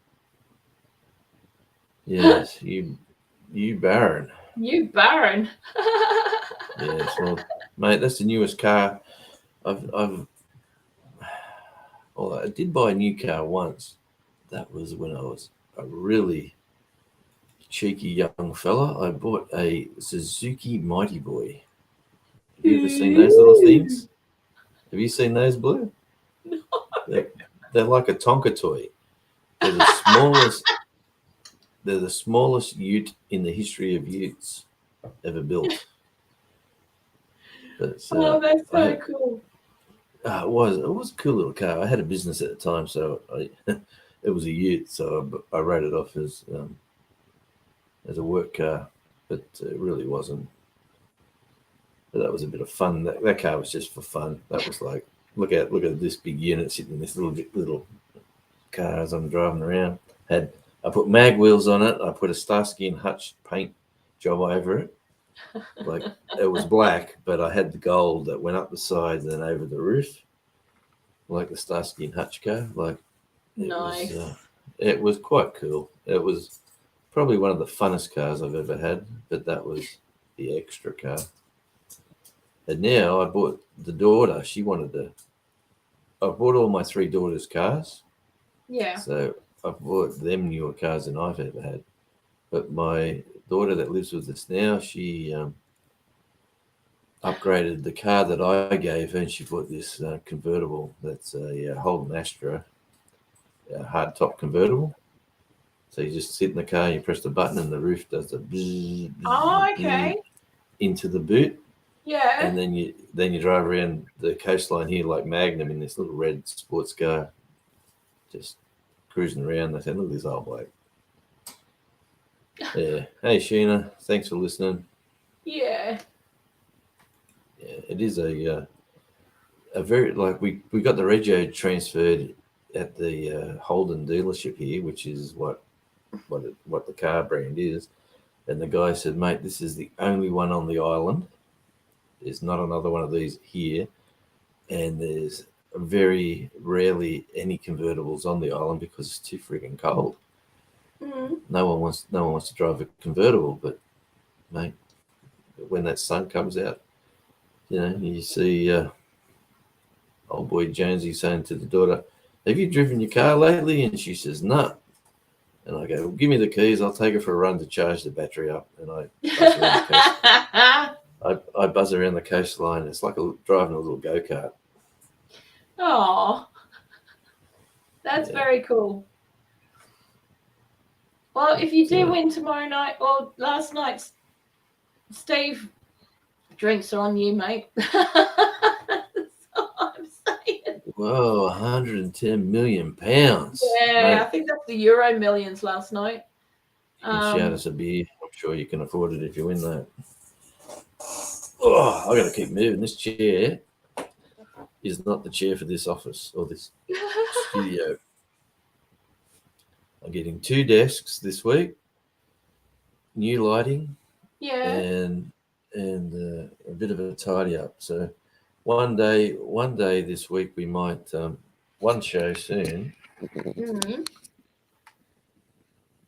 yes, you Baron. You Baron. Yes, well, mate, that's the newest car. Well, I did buy a new car once. That was when I was a really cheeky young fella. I bought a Suzuki Mighty Boy. Have you ever seen those little things? Have you seen those, Blue? No. They're like a Tonka toy. They're the smallest. They're the smallest ute in the history of utes ever built. But, that's so cool. It was a cool little car. I had a business at the time, so it was a ute, so I wrote it off as a work car, but it really wasn't. But that was a bit of fun. That car was just for fun. That was like, look at this big unit sitting in this little car as I'm driving around. I put mag wheels on it. I put a Starsky and Hutch paint job over it. Like it was black, but I had the gold that went up the sides and over the roof, like the Starsky and Hutch car. Like nice. It was quite cool. It was probably one of the funnest cars I've ever had, but that was the extra car. And now I bought the daughter. I bought all my 3 daughters' cars. Yeah. So I bought them newer cars than I've ever had. But my daughter that lives with us now, she upgraded the car that I gave her, and she bought this convertible that's a Holden Astra, a hard top convertible. So you just sit in the car, you press the button, and the roof does the bzz, bzz, okay. Into the boot. Yeah. And then you drive around the coastline here like Magnum in this little red sports car, just cruising around. They said, look at this old bloke. Yeah. Hey, Sheena. Thanks for listening. Yeah. Yeah, it is a very, like, we got the rego transferred at the Holden dealership here, which is what the car brand is. And the guy said, mate, this is the only one on the island. There's not another one of these here, and there's very rarely any convertibles on the island because it's too frigging cold. No one wants to drive a convertible, but mate, when that sun comes out, you see old boy Jonesy saying to the daughter, "Have you driven your car lately?" And she says, "No." And I go, "Well, give me the keys. I'll take her for a run to charge the battery up." And I buzz around the I buzz around the coastline. It's like driving a little go-kart. Oh, that's very cool. Well, if you do win tomorrow night or last night, Steve, drinks are on you, mate. That's all I'm saying. Whoa, 110 million pounds. Yeah, mate. I think that's the Euro Millions last night. You can shout us a beer. I'm sure you can afford it if you win that. Oh, I got to keep moving. This chair is not the chair for this office or this studio. I'm getting 2 desks this week, new lighting, and a bit of a tidy up. So one day this week we might one show soon.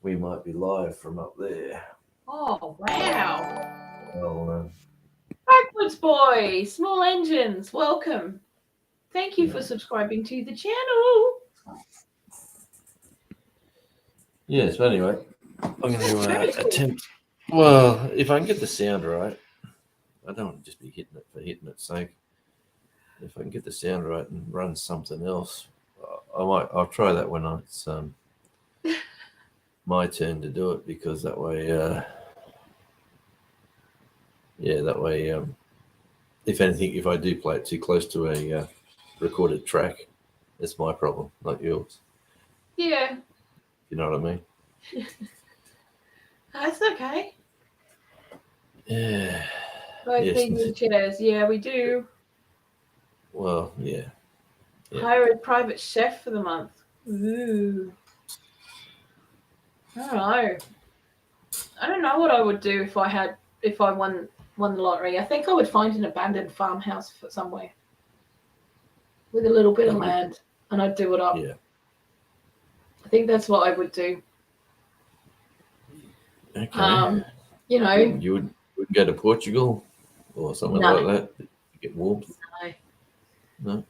We might be live from up there. Oh wow! Well, Backwards boy, small engines, welcome. Thank you for subscribing to the channel. Yes, but anyway, I'm going to attempt. Well, if I can get the sound right, I don't want to just be hitting it for hitting its sake. If I can get the sound right and run something else, I'll try that when it's my turn to do it, because that way, if anything, if I do play it too close to a recorded track, it's my problem, not yours. Yeah. You know what I mean? That's okay. Yeah. Both these chairs. Yeah, we do. Well, yeah. Hire a private chef for the month. Ooh. I don't know what I would do if I won the lottery. I think I would find an abandoned farmhouse somewhere with a little bit of land, and I'd do it up. Yeah. I think that's what I would do. Okay. You wouldn't go to Portugal or something like that to get warmth? No.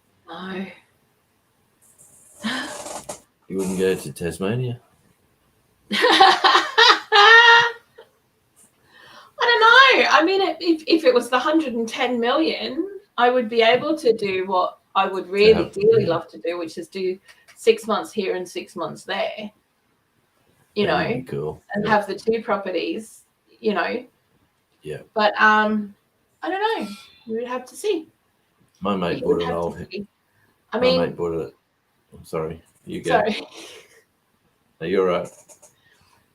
You wouldn't go to Tasmania? I don't know. I mean, if it was the 110 million, I would be able to do what I would really love to do, which is do 6 months here and 6 months there. That'd be cool. And have the 2 properties, Yeah. But I don't know. We would have to see. My mate bought an old. My mate bought it. I'm sorry. You go. Sorry. No, you're right.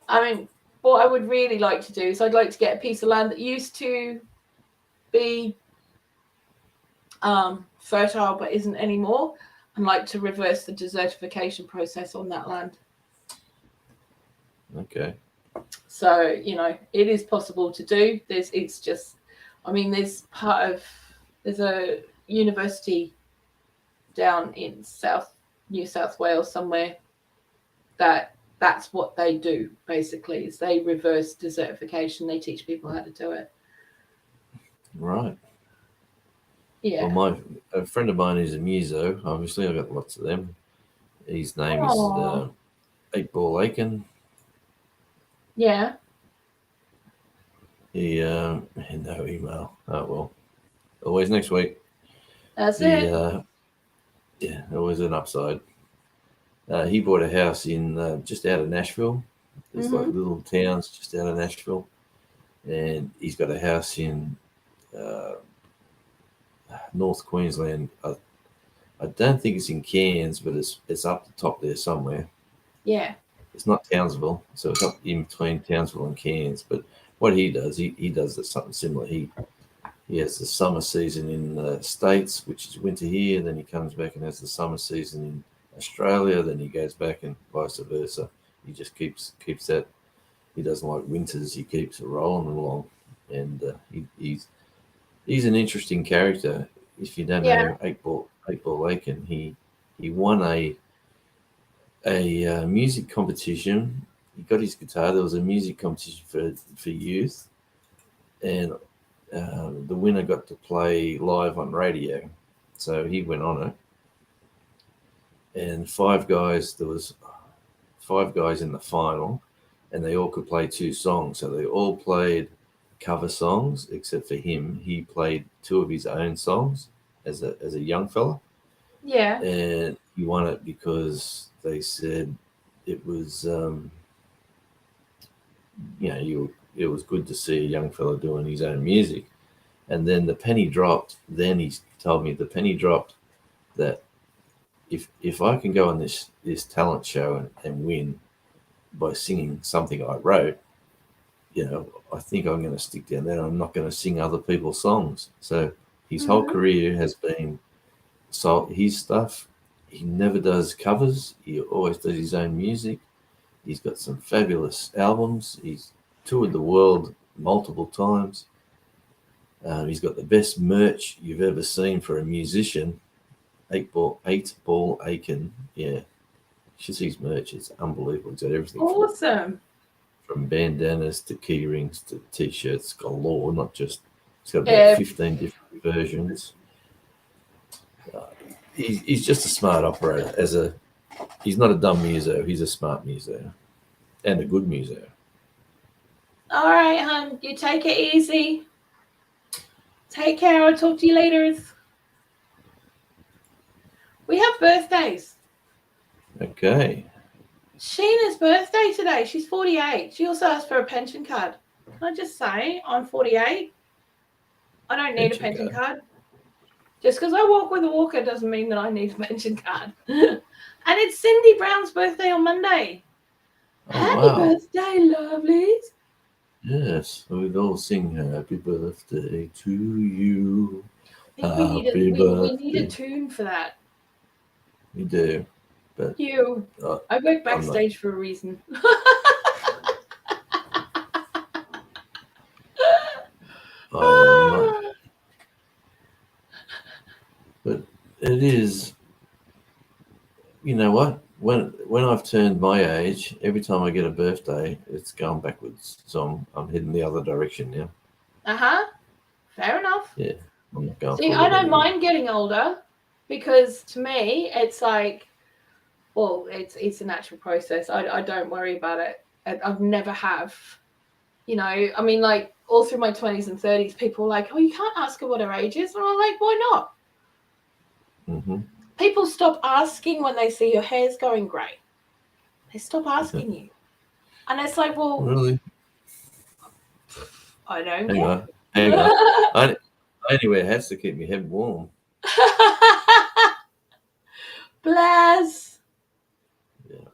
I mean, what I would really like to do is I'd like to get a piece of land that used to be fertile but isn't anymore, and like to reverse the desertification process on that land. Okay. So, it is possible to do. There's a university down in New South Wales somewhere that's what they do, basically, is they reverse desertification. They teach people how to do it. Right. Yeah. Well, a friend of mine is a muso. Obviously, I've got lots of them. His name is 8 Ball Aiken. Yeah. He no email. Oh well. Always next week. That's it. Yeah, always an upside. He bought a house in just out of Nashville. There's like little towns just out of Nashville, and he's got a house in North Queensland. I don't think it's in Cairns, but it's up the top there somewhere. Yeah. It's not Townsville, so it's up in between Townsville and Cairns. But what he does, he does something similar. He has the summer season in the States, which is winter here. Then he comes back and has the summer season in Australia. Then he goes back and vice versa. He just keeps that. He doesn't like winters. He keeps it rolling along, and he he's an interesting character. If you don't Yeah. know Eight Ball Aiken, he won a music competition. He got his guitar. There was a music competition for youth, and the winner got to play live on radio. So he went on it, and there was 5 guys in the final, and they all could play 2 songs. So they all played cover songs, except for him. He played 2 of his own songs as a young fella, Yeah. and he won it because they said it was, it was good to see a young fella doing his own music. And then the penny dropped. Then he told me the penny dropped that if I can go on this talent show and win by singing something I wrote, I think I'm going to stick down there. I'm not going to sing other people's songs. So his whole career has been his stuff. He never does covers. He always does his own music. He's got some fabulous albums. He's toured the world multiple times. He's got the best merch you've ever seen for a musician. Eight Ball Aiken. Yeah. You should see his merch. It's unbelievable. He's got everything. Awesome. From bandanas to key rings to T-shirts galore. Not just, he's got about 15 different versions. He's just a smart operator. He's not a dumb muso. He's a smart muso. And a good muso. All right, hon. You take it easy. Take care. I'll talk to you later. We have birthdays. Okay. Sheena's birthday today. She's 48. She also asked for a pension card. Can I just say, I'm 48. I don't need a pension card. Just because I walk with a walker doesn't mean that I need a pension card. And it's Cindy Brown's birthday on Monday. Oh, Happy birthday, lovelies. Yes, we'd all sing happy birthday to you. I think we need a tune for that. We do. But I work backstage for a reason. But it is, you know what? When I've turned my age, every time I get a birthday, it's going backwards. So I'm heading the other direction now. Fair enough. Yeah. I'm not going. See, I don't mind getting older because to me, it's like, well, it's a natural process. I don't worry about it. I've never have. I mean, like all through my 20s and 30s, people were like, oh, you can't ask her what her age is. And I'm like, why not? Mm-hmm. People stop asking when they see your hair's going grey. They stop asking you. And it's like, well, really? I don't care. Hang on. I only wear hats to keep my head warm. Bless. Yeah.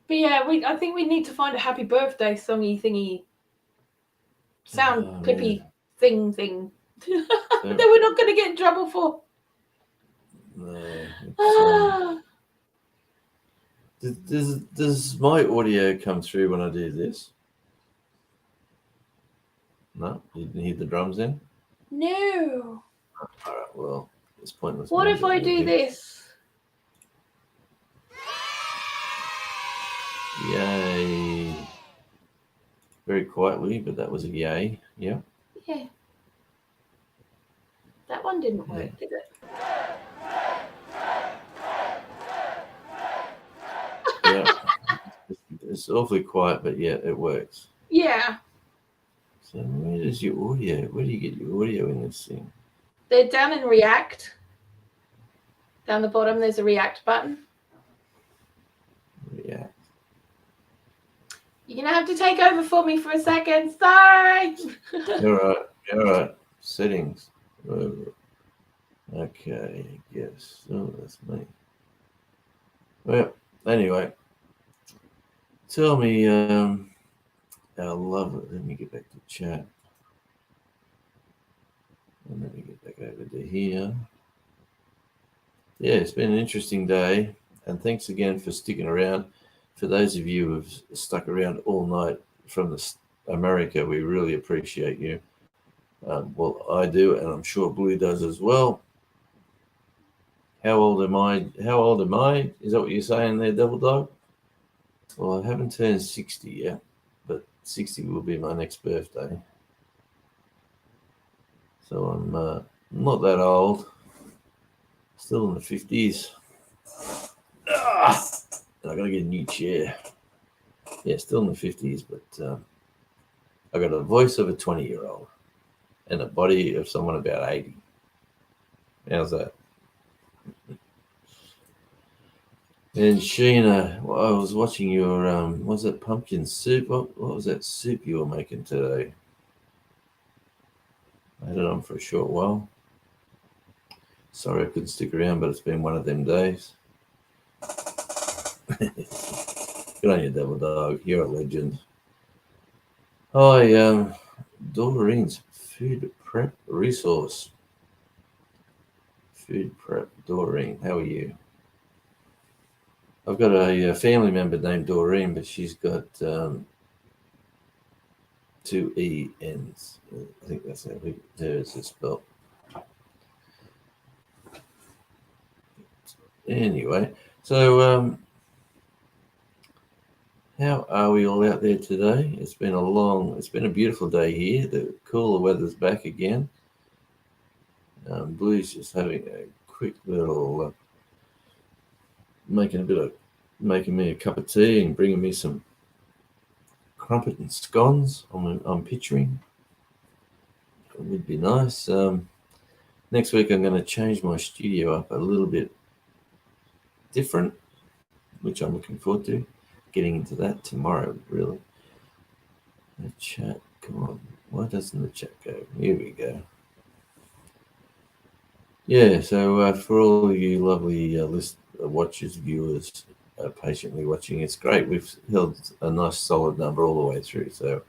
But yeah, I think we need to find a happy birthday songy thingy. Sound clippy thing that we're not going to get in trouble for. No. Does my audio come through when I do this? No? You didn't hear the drums in? No. All right, well, it's pointless. What if I do this? Yay. Very quietly, but that was a yay. Yeah. Yeah. That one didn't work, did it? Yeah. It's awfully quiet, but yeah, it works. Yeah. So where is your audio? Where do you get your audio in this thing? They're down in React. Down the bottom, there's a React button. React. You're going to have to take over for me for a second. Sorry. All right. Settings. Okay, I guess. Oh, that's me. Well, anyway. Tell me, I love it. Let me get back to chat. And let me get back over to here. Yeah, it's been an interesting day. And thanks again for sticking around. For those of you who've stuck around all night from America, we really appreciate you. Well, I do, and I'm sure Blue does as well. How old am I? How old am I? Is that what you're saying there, Devil Dog? Well, I haven't turned 60 yet, but 60 will be my next birthday. So I'm not that old. Still in the 50s. And I got to get a new chair. Yeah, still in the 50s, but I got a voice of a 20-year-old and a body of someone about 80. How's that? And Sheena, I was watching your, was it pumpkin soup? What was that soup you were making today? I had it on for a short while. Sorry I couldn't stick around, but it's been one of them days. Good on you, Devil Dog. You're a legend. Hi, Doreen's food prep resource. Food prep, Doreen. How are you? I've got a family member named Doreen, but she's got 2 E-N's. I think that's how hers is spelled. Anyway, so how are we all out there today? It's been a beautiful day here. The cooler weather's back again. Blue's just having a quick little, making me a cup of tea and bringing me some crumpet and scones. I'm picturing. It would be nice. Next week I'm going to change my studio up a little bit different, which I'm looking forward to. Getting into that tomorrow, really. The chat, come on. Why doesn't the chat go? Here we go. Yeah, so for all of you lovely watchers, viewers, patiently watching, it's great. We've held a nice solid number all the way through, so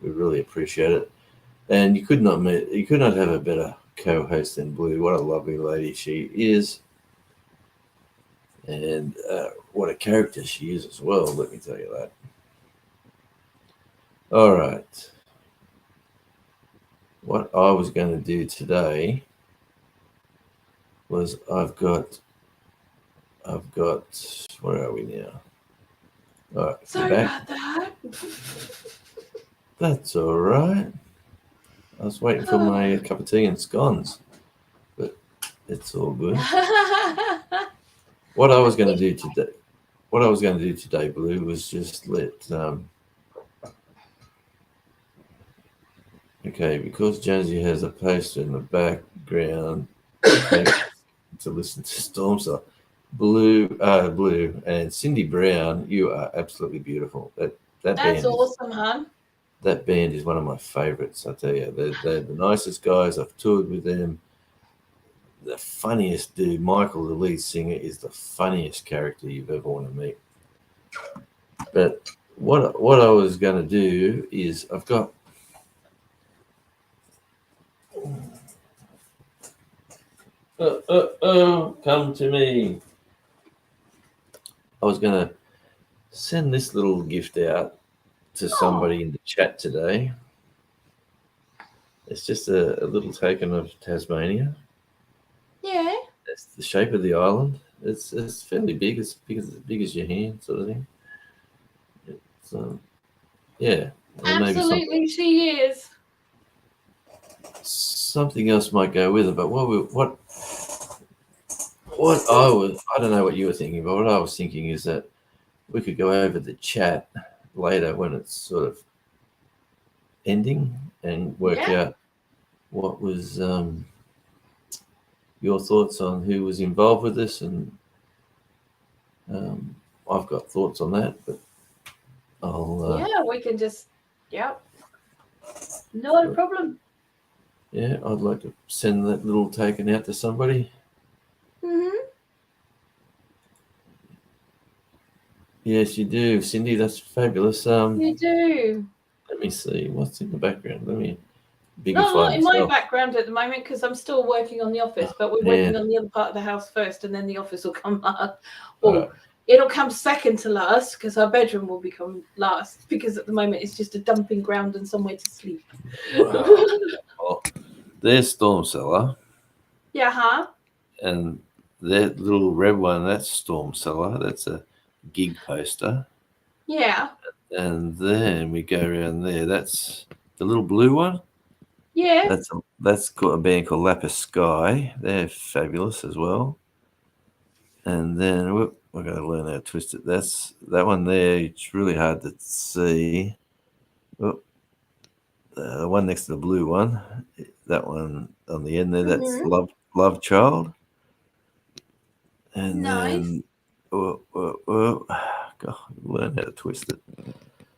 we really appreciate it. And you could not have a better co-host than Blue. What a lovely lady she is, and what a character she is as well. Let me tell you that. All right, what I was going to do today was I've got. Where are we now? All right, Sorry about that. That's all right. I was waiting for my cup of tea and scones, but it's all good. What I was going to do today, Blue, was just let. Okay, because Jonesy has a poster in the background to listen to Stormstar. Blue, and Cindy Brown, you are absolutely beautiful. That's awesome, hon. That band is one of my favorites. I tell you, they're the nicest guys. I've toured with them. The funniest dude, Michael, the lead singer, is the funniest character you've ever want to meet. But what I was going to do is I've got. Come to me. I was going to send this little gift out to somebody in the chat today. It's just a little token of Tasmania. Yeah. It's the shape of the island. It's fairly big. It's big as your hand, sort of thing. It's yeah. Absolutely, she is. Something else might go with it, but I don't know what you were thinking, but what I was thinking is that we could go over the chat later when it's sort of ending and work out what was your thoughts on who was involved with this, and I've got thoughts on that, but I'll we can just not a problem. Yeah, I'd like to send that little token out to somebody. Mm-hmm. Yes, you do, Cindy. That's fabulous. You do. Let me see what's in the background. Let me bigify not in my myself. background at the moment because I'm still working on the office, but we're working on the other part of the house first, and then the office will come up. It'll come second to last because our bedroom will become last because at the moment it's just a dumping ground and somewhere to sleep. There's Storm Cellar, Yeah, huh? and that little red one, that's Storm Cellar. That's a gig poster. Yeah. And then we go around there. That's the little blue one. Yeah. That's got a band called Lapis Sky. They're fabulous as well. And then we're going to learn how to twist it. That's that one there. It's really hard to see. Oh, the one next to the blue one, that one on the end there. That's Mhm. Love Child. And Nice. then, God, learn how to twist it.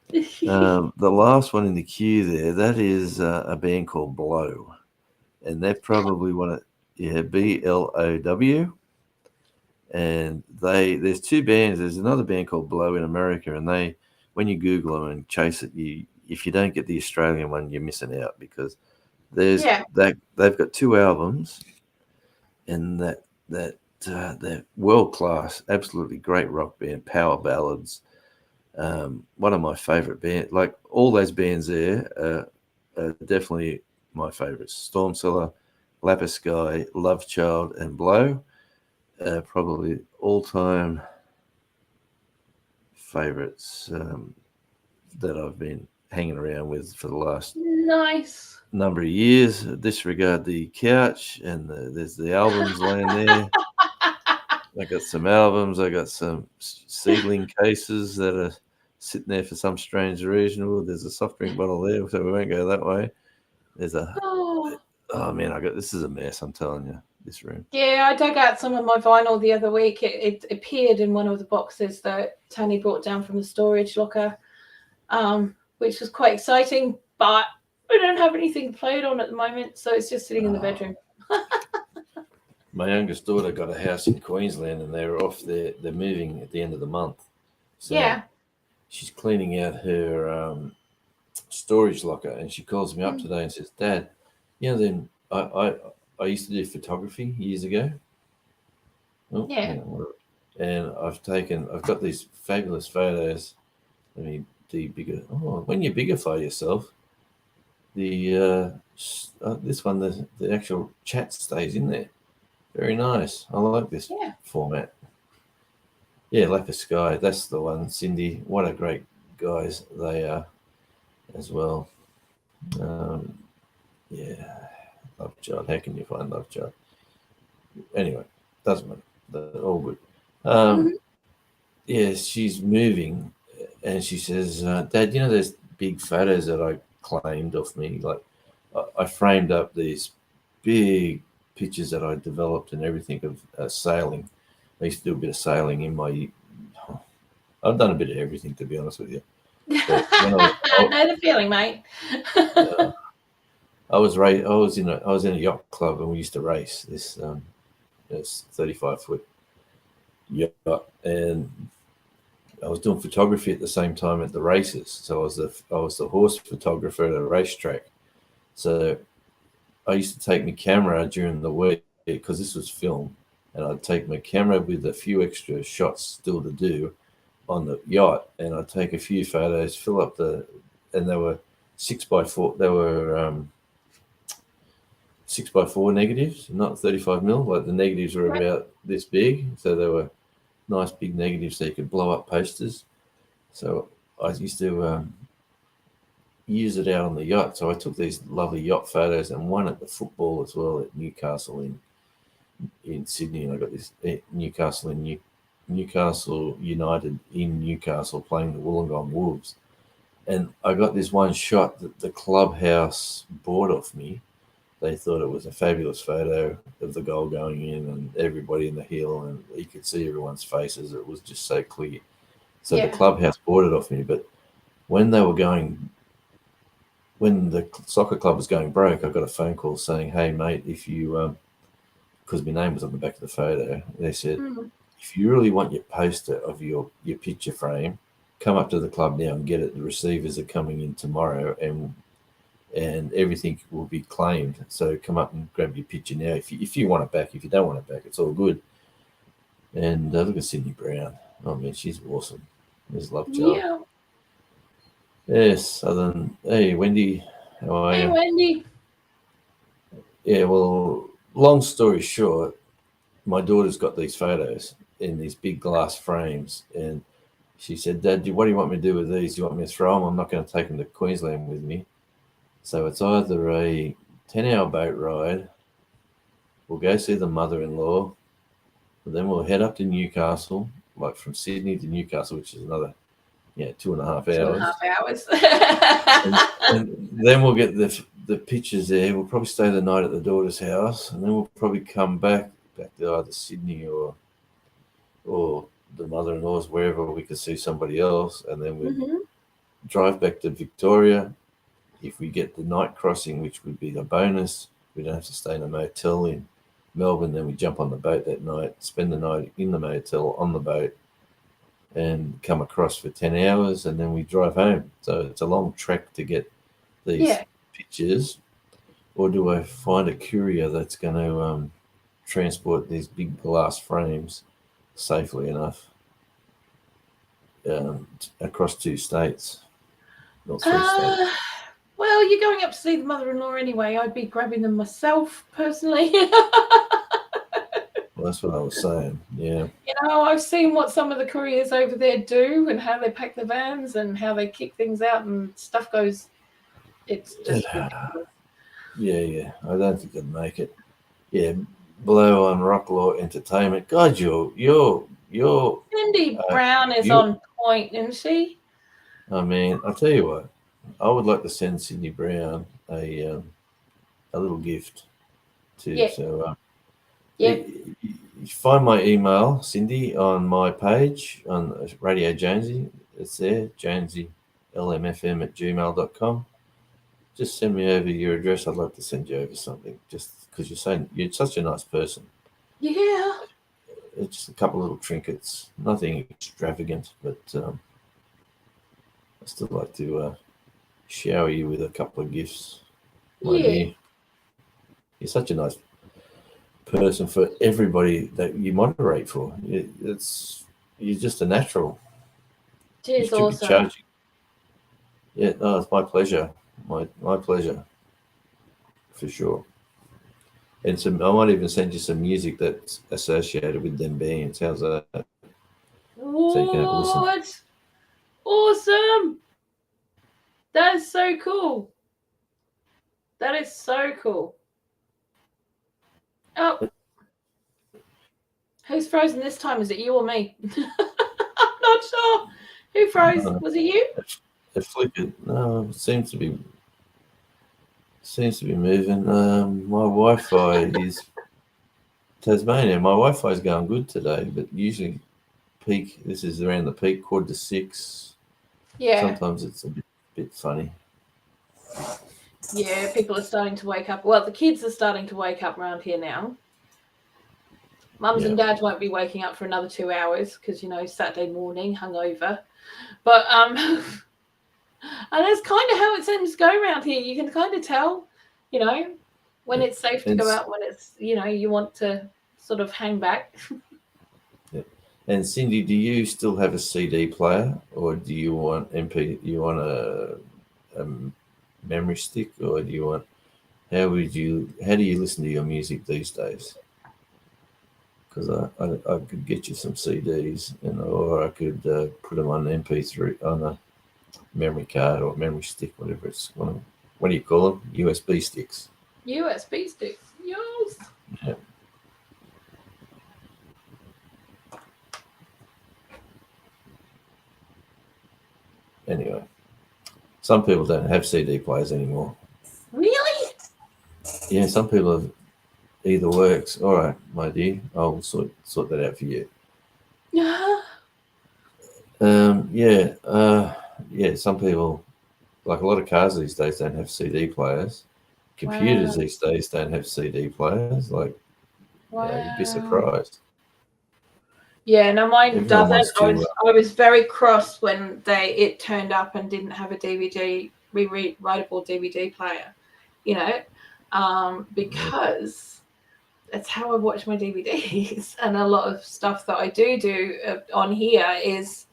The last one in the queue there, that is a band called Blow, and they probably want to, yeah, Blow. And there's two bands. There's another band called Blow in America, and they, when you Google them and chase it, if you don't get the Australian one, you're missing out because there's Yeah. that they've got two albums, and they're world class, absolutely great rock band, power ballads. One of my favorite bands, like all those bands there, are definitely my favorites. Storm Cellar, Lapis Sky, Love Child, and Blow. Probably all-time favorites that I've been hanging around with for the last Nice. number of years. Disregard the couch, and there's the albums laying there. I got some albums. I got some seedling cases that are sitting there for some strange reason. Oh, there's a soft drink bottle there, so we won't go that way. There's a Oh. oh man, this is a mess. I'm telling you, this room. Yeah, I dug out some of my vinyl the other week. It appeared in one of the boxes that Tony brought down from the storage locker, which was quite exciting. But we don't have anything played on at the moment, so it's just sitting in the bedroom. My youngest daughter got a house in Queensland, and they're off there. They're moving at the end of the month, so Yeah. she's cleaning out her storage locker, and she calls me up today and says, "Dad, then I used to do photography years ago. Oh, Yeah. and I've got these fabulous photos. Let me do bigger. Oh, when you bigify yourself, the this one, the actual chat stays in there. Very nice. I like this format. Yeah, Lapis Sky. That's the one, Cindy. What a great guys they are as well. Yeah, Love Child. How can you find Love Child? Anyway, doesn't matter. They're all good. Yeah, she's moving, and she says, "Dad, those big photos that I claimed off me. Like, I framed up these big pictures that I developed and everything of sailing. I used to do a bit of sailing in my. I've done a bit of everything, to be honest with you. But I know the feeling, mate. I was in a yacht club, and we used to race this 35-foot yacht, and I was doing photography at the same time at the races. So I was the horse photographer at a racetrack. So I used to take my camera during the week because this was film, and I'd take my camera with a few extra shots still to do on the yacht, and I'd take a few photos, fill up and they were 6x4. They were 6x4 negatives, not 35mm. Like the negatives were about this big, so they were nice big negatives, so you could blow up posters. So I used to use it out on the yacht. So I took these lovely yacht photos, and one at the football as well at Newcastle in Sydney. And I got this Newcastle United in Newcastle playing the Wollongong Wolves. And I got this one shot that the clubhouse bought off me. They thought it was a fabulous photo of the goal going in and everybody in the hill, and you could see everyone's faces. It was just so clear. So the clubhouse bought it off me. But when the soccer club was going broke, I got a phone call saying, "Hey, mate, if you, because my name was on the back of the photo, they said, if you really want your poster of your picture frame, come up to the club now and get it. The receivers are coming in tomorrow, and everything will be claimed. So come up and grab your picture now. If you want it back, if you don't want it back, it's all good." And look at Sydney Brown. Oh man, she's awesome. There's Love Child. Yeah. Yes, Southern. Hey, Wendy, how are you? Hey, Wendy. Yeah, well, long story short, my daughter's got these photos in these big glass frames, and she said, "Dad, what do you want me to do with these? Do you want me to throw them? I'm not going to take them to Queensland with me." So it's either a 10-hour boat ride, we'll go see the mother-in-law, then we'll head up to Newcastle, like from Sydney to Newcastle, which is another 2.5 hours. 2.5 hours. And then we'll get the pictures there. We'll probably stay the night at the daughter's house, and then we'll probably come back to either Sydney or the mother-in-law's, wherever we could see somebody else, and then we'd drive back to Victoria. If we get the night crossing, which would be a bonus, we don't have to stay in a motel in Melbourne. Then we jump on the boat that night, spend the night in the motel on the boat, and come across for 10 hours, and then we drive home. So it's a long trek to get these pictures. Or do I find a courier that's going to transport these big glass frames safely enough across 2 states, not 3 states? Well, you're going up to see the mother-in-law anyway. I'd be grabbing them myself, personally. Well, that's what I was saying, yeah. I've seen what some of the couriers over there do and how they pack the vans and how they kick things out and stuff goes. It's just ridiculous. Yeah. I don't think I'd make it. Yeah, Bloo on Rocklaw Entertainment. God, you're Cindy Brown is on point, isn't she? I mean, I'll tell you what. I would like to send Cindy Brown a little gift too. Yeah. So you find my email, Cindy, on my page on Radio Jonesy. It's there, jonesylmfm@gmail.com. Just send me over your address. I'd like to send you over something, just because you're such a nice person. Yeah. It's just a couple little trinkets, nothing extravagant, but I still like to shower you with a couple of gifts, my dear. You're such a nice person for everybody that you moderate for. You're just a natural. Cheers, awesome. Yeah, no, it's my pleasure. My pleasure, for sure. And I might even send you some music that's associated with them bands. How's that? What? So you can have a listen. Awesome! That is so cool. That is so cool. Oh, who's frozen this time? Is it you or me? I'm not sure. Who froze? Was it you? It flickered. No, it seems to be moving. My Wi-Fi is Tasmania. My Wi-Fi is going good today, but usually peak. This is around the peak, 5:45. Yeah. Sometimes it's a bit funny. Yeah, people are starting to wake up. Well, the kids are starting to wake up around here now. Mums and dads won't be waking up for another 2 hours because, Saturday morning, hungover. But, and that's kind of how it seems to go around here. You can kind of tell, when it's safe to go out, when it's, you want to sort of hang back. Yeah. And Cindy, do you still have a CD player, or do you want You want a memory stick, or do you want? How do you listen to your music these days? Because I could get you some CDs, or I could put them on MP3 on a memory card or memory stick, whatever it's. What do you call them? USB sticks. USB sticks. Yes. Yeah. Anyway, some people don't have CD players anymore. Really? Yeah, some people have. Either works. All right, my dear. I'll sort that out for you. Yeah. Some people, like a lot of cars these days, don't have CD players. Computers these days don't have CD players. Like, you'd be surprised. Yeah, no, mine doesn't. I was very cross when it turned up and didn't have a DVD, rewritable DVD player, because that's how I watch my DVDs. And a lot of stuff that I do on here is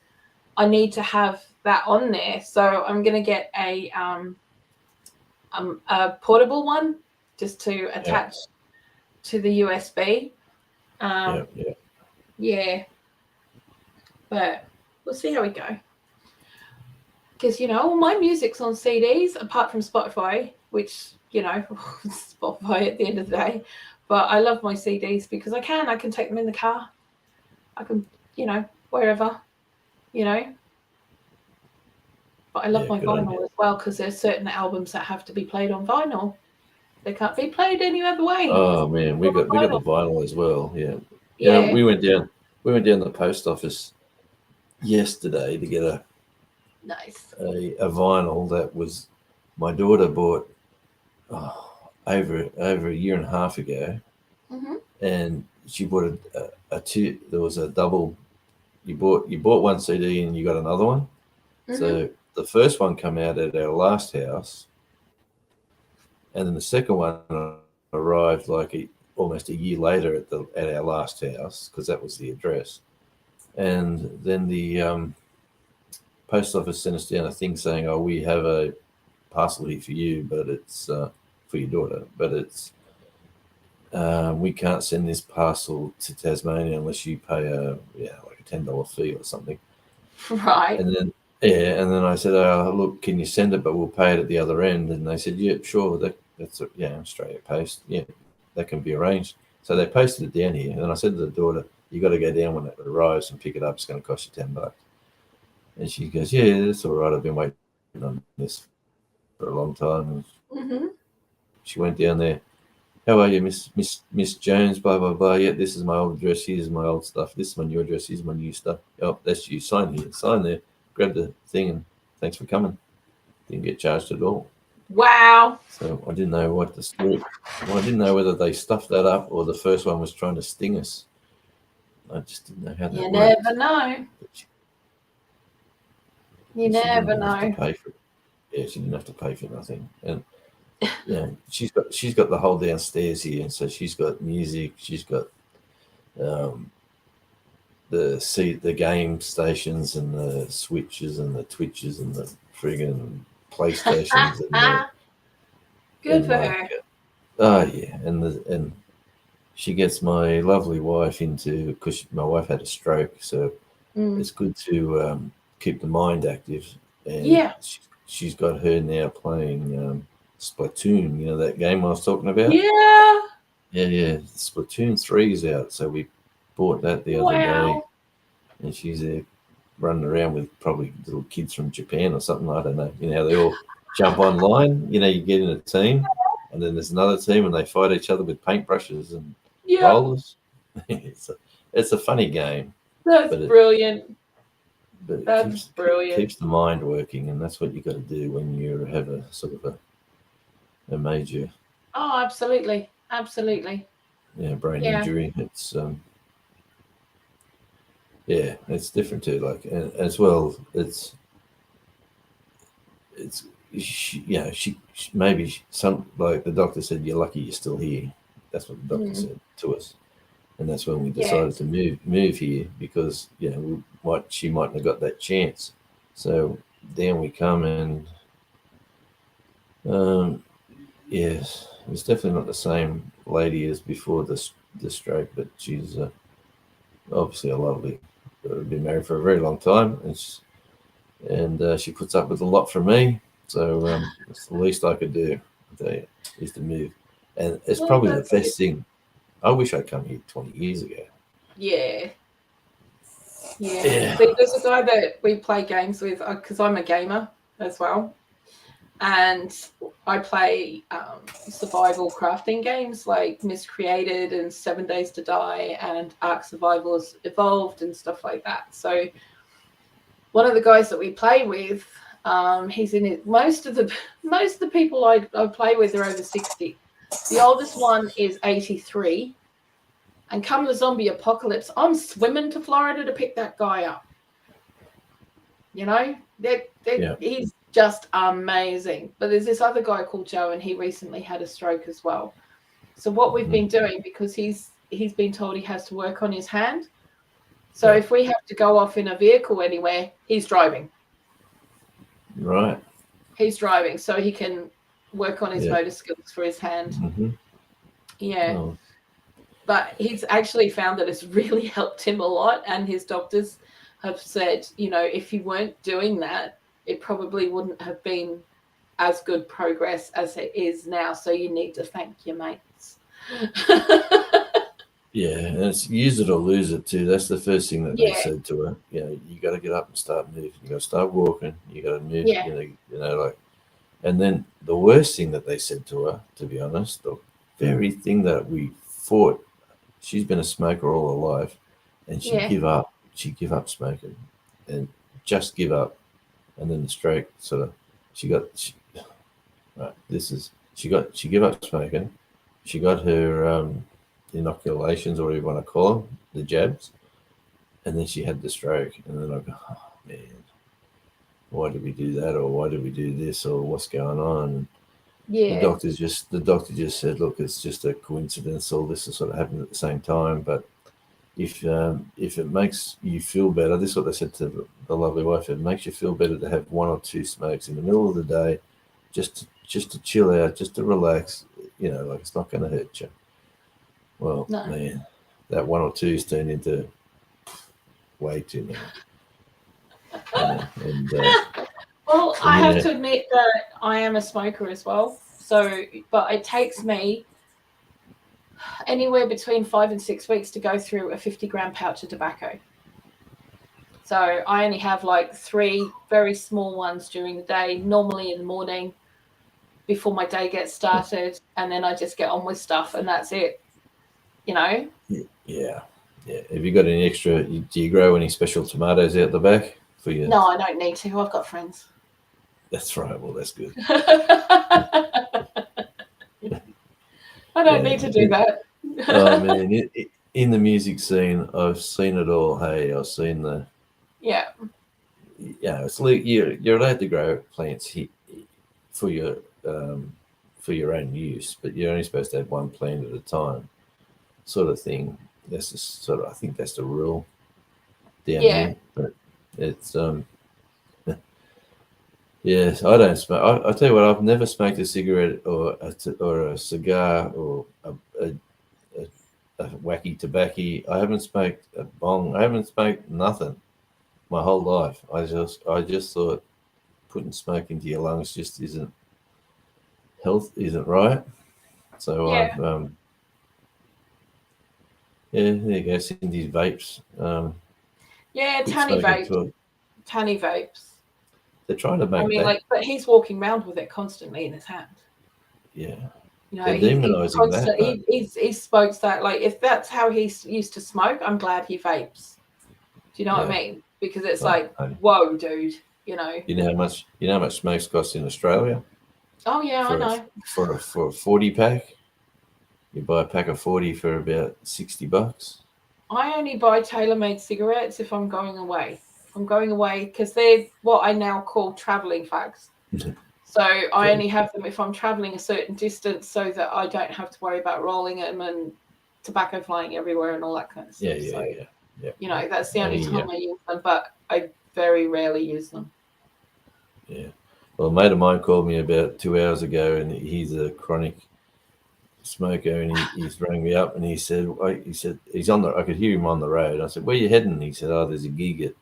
I need to have that on there. So I'm going to get a portable one just to attach to the USB. Yeah, but we'll see how we go. Because, all my music's on CDs, apart from Spotify, which, Spotify at the end of the day. But I love my CDs because I can take them in the car. I can, wherever, But I love my vinyl as well because there's certain albums that have to be played on vinyl. They can't be played any other way. Oh man, we got the vinyl as well. Yeah. Yeah. We went down to the post office yesterday to get a vinyl that was my daughter bought over a year and a half ago, and she bought a two. There was a double. You bought one CD and you got another one. So the first one came out at our last house, and then the second one arrived like almost a year later at our last house because that was the address. And then the post office sent us down a thing saying, "Oh, we have a parcel here for you, but it's for your daughter, but it's we can't send this parcel to Tasmania unless you pay like a $10 fee or something." Right. And then I said, "Oh, look, can you send it? But we'll pay it at the other end." And they said, "Yeah, sure. That's Australia Post. Yeah, that can be arranged." So they posted it down here, and then I said to the daughter, "You got to go down when it arrives and pick it up. It's going to cost you $10." And she goes, "Yeah, that's all right. I've been waiting on this for a long time." And she went down there. "How are you, Miss Jones? Blah blah blah. Yeah, this is my old address. Here's my old stuff. This is my new address. Here's my new stuff. Oh, that's you. Sign here. Sign there. Grab the thing and thanks for coming." Didn't get charged at all. Wow. So I didn't know what to do. Well, I didn't know whether they stuffed that up or the first one was trying to sting us. I just didn't know how that worked. You never know. You never know. Have to pay for it. Yeah, she didn't have to pay for nothing. And she's got the whole downstairs here, and so she's got music. She's got the game stations and the switches and the twitches and the friggin' PlayStations. Good for her. Oh yeah, and she gets my lovely wife into, because my wife had a stroke, so it's good to keep the mind active. And she's got her now playing Splatoon. That game I was talking about. Yeah. Splatoon 3 is out, so we bought that the other day, and she's there running around with probably little kids from Japan or something. I don't know. They all jump online. You get in a team, and then there's another team, and they fight each other with paintbrushes and rollers. It's a funny game. That's brilliant. But it keeps the mind working, and that's what you got to do when you have a sort of a major. Oh, absolutely. Brain injury. It's it's different too. Like, and as well, it's she maybe some, like the doctor said, "You're lucky you're still here." That's what the doctor said to us, and that's when we decided to move here, because she mightn't have got that chance. So down we come, and yes, it's definitely not the same lady as before the stroke, but she's obviously a lovely. We've been married for a very long time, and she puts up with a lot from me. So it's the least I could do, is to move, and it's probably the best thing. I wish I'd come here 20 years ago. Yeah. See, there's a guy that we play games with, because I'm a gamer as well, and I play survival crafting games like Miscreated and 7 Days to Die and Ark Survival's Evolved and stuff like that. So one of the guys that we play with, he's in it. Most of the people I play with are over 60. The oldest one is 83. And come the zombie apocalypse, I'm swimming to Florida to pick that guy up. He's just amazing. But there's this other guy called Joe, and he recently had a stroke as well. So what we've been doing, because he's been told he has to work on his hand. So if we have to go off in a vehicle anywhere, he's driving. Right. He's driving, so he can work on his Yeah. motor skills for his hand. Mm-hmm. Yeah. Oh, But he's actually found that it's really helped him a lot. And his doctors have said, you know, if he weren't doing that, it probably wouldn't have been as good progress as it is now. So you need to thank your mates. yeah, and it's use it or lose it too. That's the first thing that they Yeah. said to her. You know, you got to get up and start moving. You got to start walking. You got to move. Yeah. Like. And then the worst thing that they said to her, to be honest, the very thing that we fought. She's been a smoker all her life, and she'd Yeah. give up. She'd give up smoking, and just give up. And then the stroke sort of. Right. She gave up smoking. She got her inoculations, or whatever you want to call them, the jabs, and then she had the stroke. And then I go, oh man, why did we do that, or why did we do this, or what's going on? Yeah. The doctor just said, look, it's just a coincidence. All this has sort of happened at the same time. But if it makes you feel better, this is what they said to the lovely wife. It makes you feel better to have one or two smokes in the middle of the day, just to chill out, just to relax. You know, like it's not going to hurt you. Well, No. man, that one or two's turned into way too many. Well, And I have yeah, to admit that I am a smoker as well. So, but it takes me anywhere between 5 and 6 weeks to go through a 50-gram pouch of tobacco. So I only have like 3 very small ones during the day, normally in the morning before my day gets started. And then I just get on with stuff and that's it, you know? yeah. Have you got any extra? Do you grow any special tomatoes out the back for you? No, I don't need to. I've got friends. That's right. Well, that's good. I don't need to do that. Oh man, in the music scene, I've seen it all. Hey, I've seen the. Yeah. Yeah, it's like you're allowed to grow plants for your for your own use, but you're only supposed to have one plant at a time, sort of thing. That's just sort of, I think that's the rule down Yeah. here. But it's yes, I don't smoke. I tell you what, I've never smoked a cigarette or a cigar or a wacky tobacco. I haven't smoked a bong. I haven't smoked nothing my whole life. I just thought putting smoke into your lungs just isn't right. So Yeah. I've yeah, there you go. Cindy's vapes. Yeah, Quit Tanny smoking vapes. Tanny vapes. They're trying to I make mean, that. but he's walking around with it constantly in his hand. Yeah, You know, they're he's demonising that. constant. He smokes that. Like, if that's how he's used to smoke, I'm glad he vapes. Do you know what I mean? Because it's like, whoa, dude. You know. You know how much smokes cost in Australia Oh yeah, I know. for a 40 pack. You buy a pack of 40 for about $60. I only buy tailor-made cigarettes if I'm going away. If I'm going away, because they're what I now call traveling fags. So I only have them if I'm traveling a certain distance, so that I don't have to worry about rolling them and tobacco flying everywhere and all that kind of stuff. Yeah. You know, that's the only time I use them, but I very rarely use them. Yeah. Well, a mate of mine called me about 2 hours ago, and he's a chronic smoker, and he's rang me up, and he said he's on the. I could hear him on the road. I said, "Where you heading?" He said, "Oh, there's a gig at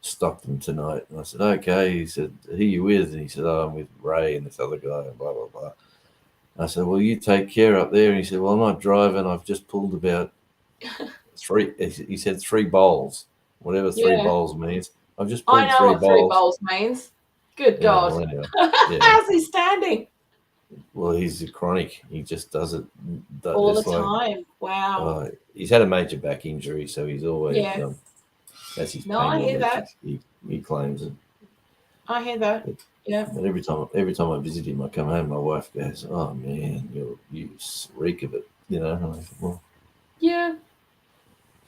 Stockton tonight." And I said, "Okay." He said, "Who you with?" And he said, "Oh, I'm with Ray and this other guy," and blah blah blah. I said, "Well, you take care up there." And he said, "Well, I'm not driving. I've just pulled about 3." He said 3 bowls, whatever 3 bowls means. I've just pulled I know 3 what 3 bowls. bowls means. Good God. Well, anyway, How's he standing? Well, he's a chronic. He just does it all the time. Wow. He's had a major back injury, so he's always that's his pain. I hear that. He claims it. I hear that. But every time I visit him, I come home. My wife goes, "Oh man, you reek of it," you know. And I said, well, yeah.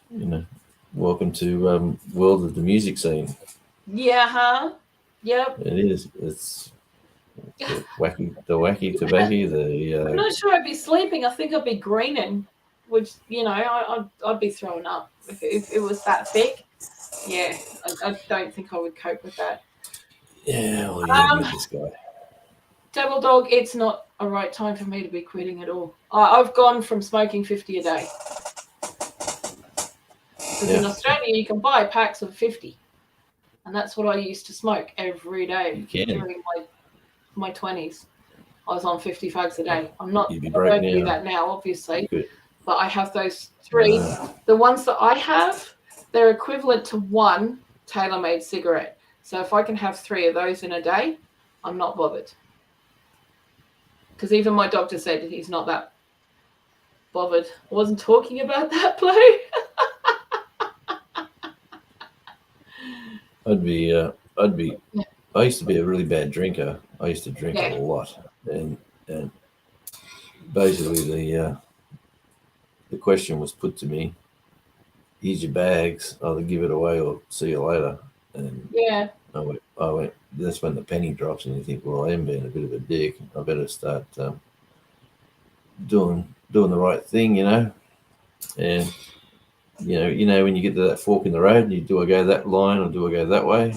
You know, welcome to world of the music scene. Yeah. Huh. Yep. It is. It's the wacky tobacco. I'm not sure I'd be sleeping. I think I'd be greening, which I'd be throwing up if it was that thick. Yeah, I don't think I would cope with that. Yeah, well, you met this guy. Devil dog, it's not a right time for me to be quitting at all. I've gone from smoking 50 a day. Because in Australia, you can buy packs of 50. And that's what I used to smoke every day during my 20s. I was on 50 fags a day. I don't do that now, obviously. But I have those 3. The ones that I have, they're equivalent to 1 tailor-made cigarette. So if I can have 3 of those in a day, I'm not bothered. Because even my doctor said he's not that bothered. I wasn't talking about that, Bloo. I used to be a really bad drinker. I used to drink a lot, and basically the question was put to me: "Here's your bags. Either give it away or see you later." And I went. That's when the penny drops, and you think, "Well, I am being a bit of a dick. I better start doing the right thing," And when you get to that fork in the road, do I go that line or do I go that way?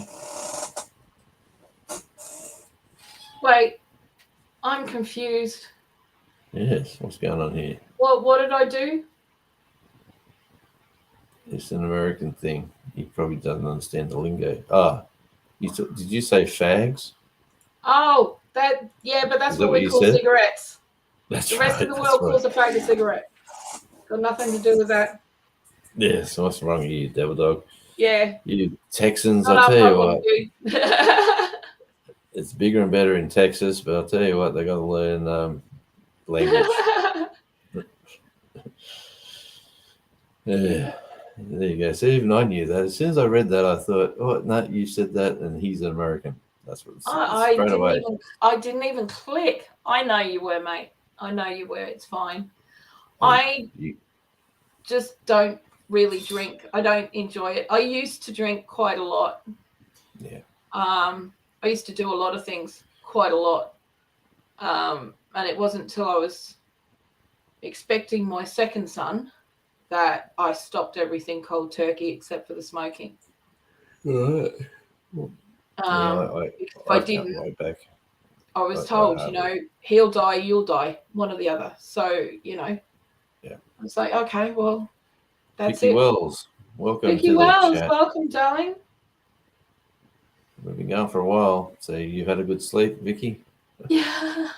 Wait, I'm confused. Yes, what's going on here? What did I do? It's an American thing. He probably doesn't understand the lingo. Did you say fags? Oh, but that's what we call cigarettes. That's the rest of the world calls a fag a cigarette. Got nothing to do with that. Yeah, so what's wrong with you, devil dog? Yeah. You Texans, I tell you what. It's bigger and better in Texas, but I'll tell you what, they got to learn language. Yeah, there you go. So even I knew that. As soon as I read that, I thought, "Oh no, you said that, and he's an American." That's what straight away. I didn't even click. I know you were, mate. I know you were. It's fine. I just don't really drink. I don't enjoy it. I used to drink quite a lot. Yeah. I used to do a lot of things quite a lot. And it wasn't until I was expecting my second son that I stopped everything cold turkey except for the smoking. Right. If I didn't, way back. I was told, he'll die, you'll die, one or the other. So, Yeah. I was like, okay, well, that's Vicky it. Wells, welcome Vicky to Wells, the chat. welcome, darling. We've been going for a while, so you've had a good sleep, Vicky? Yeah.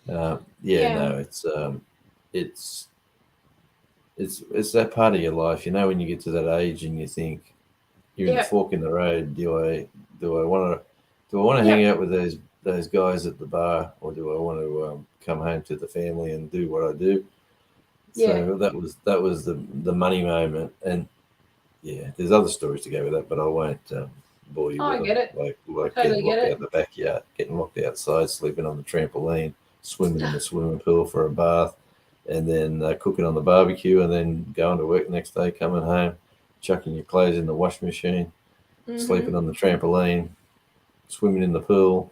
No, it's that part of your life, when you get to that age and you think you're in the fork in the road. Do I want to hang out with those guys at the bar, or do I want to come home to the family and do what I do? So that was the money moment, and there's other stories to go with that, but I won't bore you with I get them. it. Like getting locked out in the backyard, getting locked outside, sleeping on the trampoline, swimming in the swimming pool for a bath, and then cooking on the barbecue, and then going to work the next day, coming home, chucking your clothes in the washing machine, sleeping on the trampoline, swimming in the pool.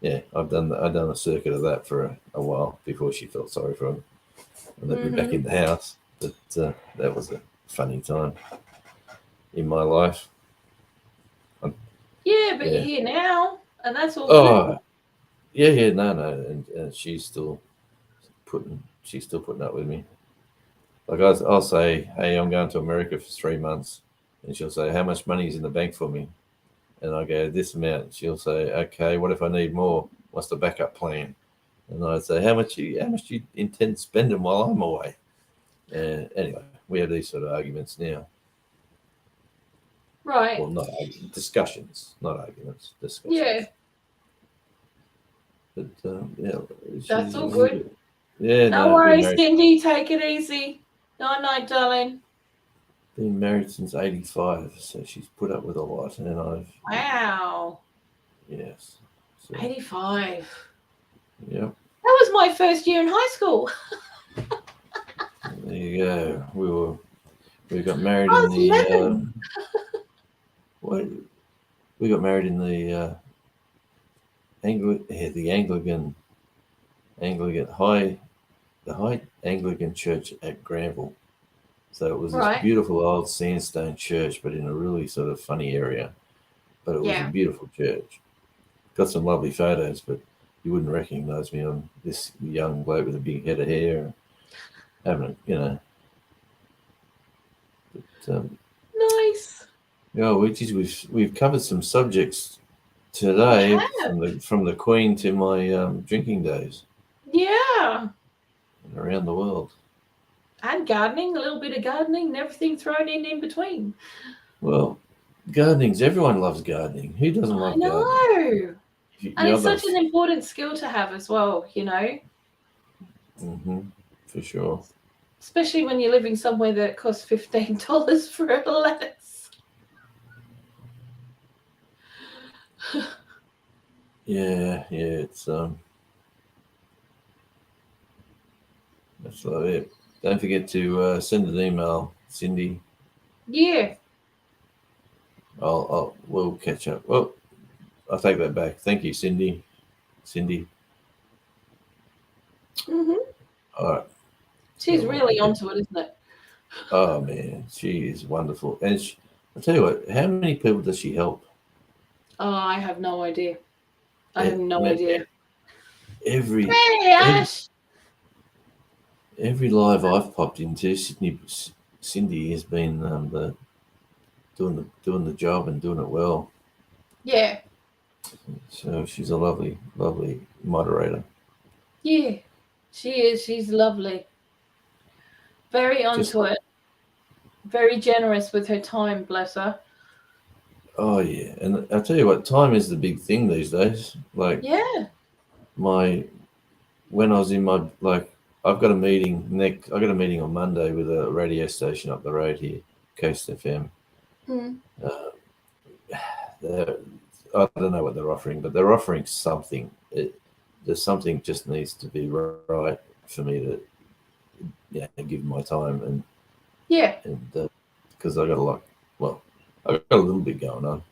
Yeah, I've done a circuit of that for a while before she felt sorry for me and let me back in the house. But that was a funny time in my life. But you're here now, and that's all good. No, and she's still putting up with me. Like I'll say, "Hey, I'm going to America for 3 months," and she'll say, "How much money is in the bank for me?" And I go, "This amount." She'll say, "Okay, what if I need more? What's the backup plan?" And I'd say, "How much do you intend spending while I'm away?" Anyway, we have these sort of arguments now. Right. Well, not discussions, not arguments. Discussions. Yeah. But that's all good. Yeah. No worries, Cindy. Take it easy. Night, darling. Been married since '85, so she's put up with a lot, and I've. Wow. Yes. So, 85. Yep. That was my first year in high school. There you go. We got married in the. We got married in the High Anglican Church at Granville. So it was this beautiful old sandstone church, but in a really sort of funny area. But it was a beautiful church. got some lovely photos, but you wouldn't recognise me on this young bloke with a big head of hair, having, But, Nice. yeah, we've covered some subjects We today have. from the Queen to my drinking days Yeah. and around the world. And gardening, a little bit of gardening, and everything thrown in between. Well, gardening's everyone loves gardening. Who doesn't I love gardening? know. And You're it's the such an important skill to have as well, for sure. especially when you're living somewhere that costs $15 for a lettuce. Yeah, it's that's about it. Don't forget to send an email, Cindy. Yeah. We'll catch up. Well, I'll take that back. Thank you, Cindy. Cindy. Hmm. All right. She's really onto it, isn't it? Oh man, she is wonderful. And I'll tell you what. How many people does she help? Oh, I have no idea. I have no Man, idea. Every Hey, every Ash. every live I've popped into, Cindy has been doing the job and doing it well. Yeah. So she's a lovely, lovely moderator. Yeah. She is. She's lovely. Very Just onto it. Very generous with her time, bless her. Oh yeah, and I'll tell you what, time is the big thing these days. Like Yeah. when I was in my I've got a meeting I got a meeting on Monday with a radio station up the road here, Coast FM. Hmm. Uh, I don't know what they're offering, but they're offering something. There's something just needs to be right for me to give my time and Yeah. because I got a lot. Well, I've got a little bit going on,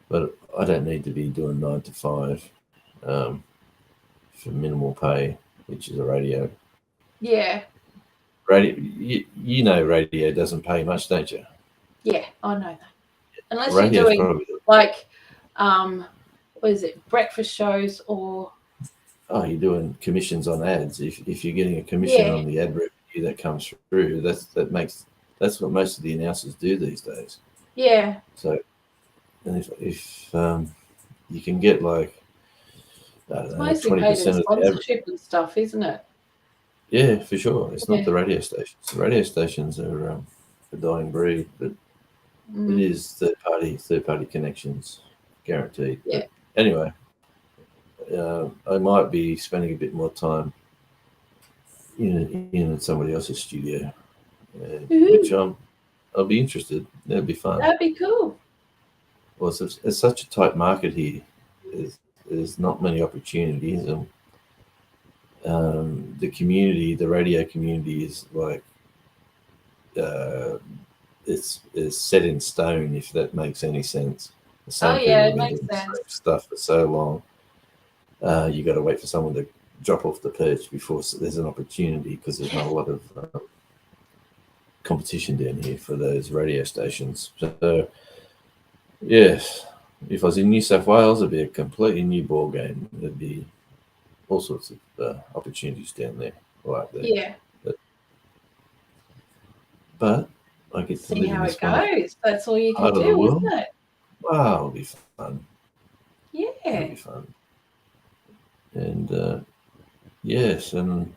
but I don't need to be doing 9 to 5 um, for minimal pay, which is a radio. Yeah. Radio, you know, radio doesn't pay much, don't you? Yeah. I know that. Unless you're Radio's doing probably like, what is it, breakfast shows or. you're doing commissions on ads. If you're getting a commission Yeah. on the ad revenue that comes through, that's what most of the announcers do these days. Yeah. So, and if you can get like I It's don't know, mostly paid in 20% of the average. sponsorship and stuff, isn't it? Yeah, for sure. It's Yeah. not the radio stations. The radio stations are a dying breed, but it is third party connections, guaranteed. Yeah. But anyway, I might be spending a bit more time in somebody else's studio, which I'll be interested. That'd be fun. That'd be cool. Well, it's such a tight market here. There's not many opportunities, and the radio community is like it's set in stone, if that makes any sense. The same people Yeah, have it been makes doing the sense. same stuff for so long. You got to wait for someone to drop off the perch before there's an opportunity, because there's not a lot of competition down here for those radio stations. So, yes, if I was in New South Wales, it'd be a completely new ball game. There'd be all sorts of opportunities down there, right there. Yeah. But I get to See live in how this it wonderful goes. That's all you can part of the do, world. isn't it? Wow, it'll be fun. Yeah. It'll be fun. And yes, and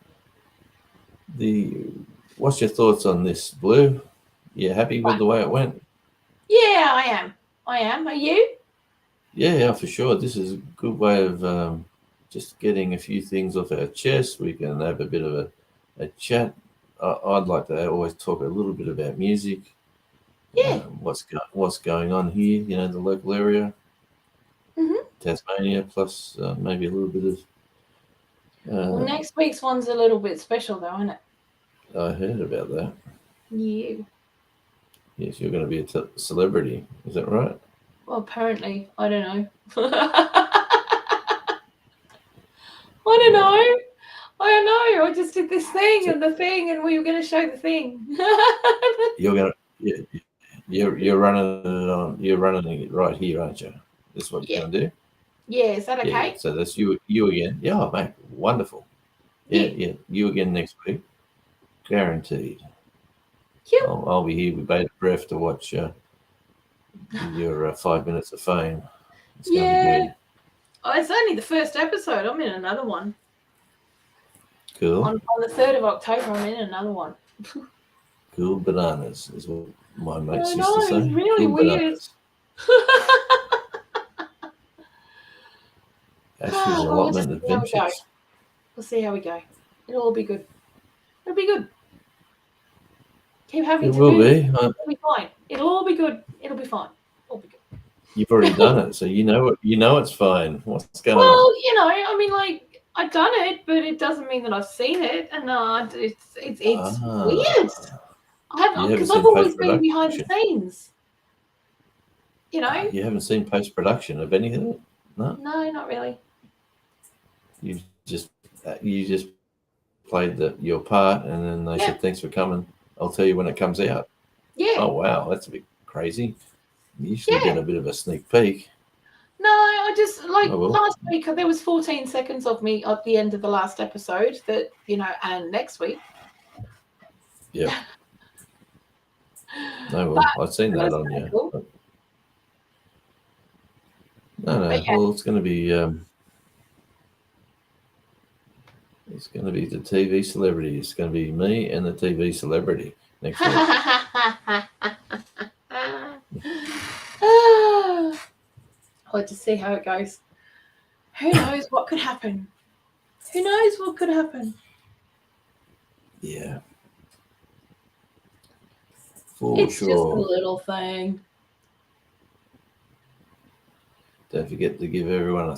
what's your thoughts on this, Blue? You happy with the way it went? Yeah, I am. I am. Are you? Yeah, for sure. This is a good way of just getting a few things off our chest. We can have a bit of a chat. I'd like to always talk a little bit about music. Yeah. What's going on here? The local area, Tasmania, plus maybe a little bit of. Well, next week's one's a little bit special, though, isn't it? I heard about that. Yeah. Yes, you're going to be a celebrity. Is that right? Well, apparently, I don't know. I don't know. I just did this thing and the thing, and we were going to show the thing. You're running it right here, aren't you? That's what you're going to do. Yeah, is that Yeah, okay? so that's you again. Yeah, mate, wonderful. Yeah, you again next week, guaranteed. Cute. I'll be here with bated breath to watch your 5 minutes of fame. It's going to be Yeah. good. Oh, it's only the first episode. I'm in another one. Cool. On the 3rd of October, I'm in another one. Cool bananas is what my mates I used to know, it's say. really Cool weird. bananas. Ash's We'll just allotment see how we go. adventures. We'll see how we go. It'll all be good. It'll be good. Keep having It to will do this. be. It'll be fine. It'll all be good. It'll be fine. It'll be good. You've already done it, so you know it. You know it's fine. What's going on? Well, you know, I mean, like, I've done it, but it doesn't mean that I've seen it, and it's weird. I haven't, because I've always been behind the scenes. You know. You haven't seen post-production of anything? No, not really. you just played your part, and then they said thanks for coming. I'll tell you when it comes out. Yeah. Oh wow, that's a bit crazy. You usually get a bit of a sneak peek. No, I just last week there was 14 seconds of me at the end of the last episode that, you know, and next week. Yeah. No, well, I've seen that on you. Cool. No. Well, it's going to be the TV celebrity. It's going to be me and the TV celebrity next week. I'll just see how it goes. Who knows what could happen? Who knows what could happen? Yeah. It's just a little thing. Don't forget to give everyone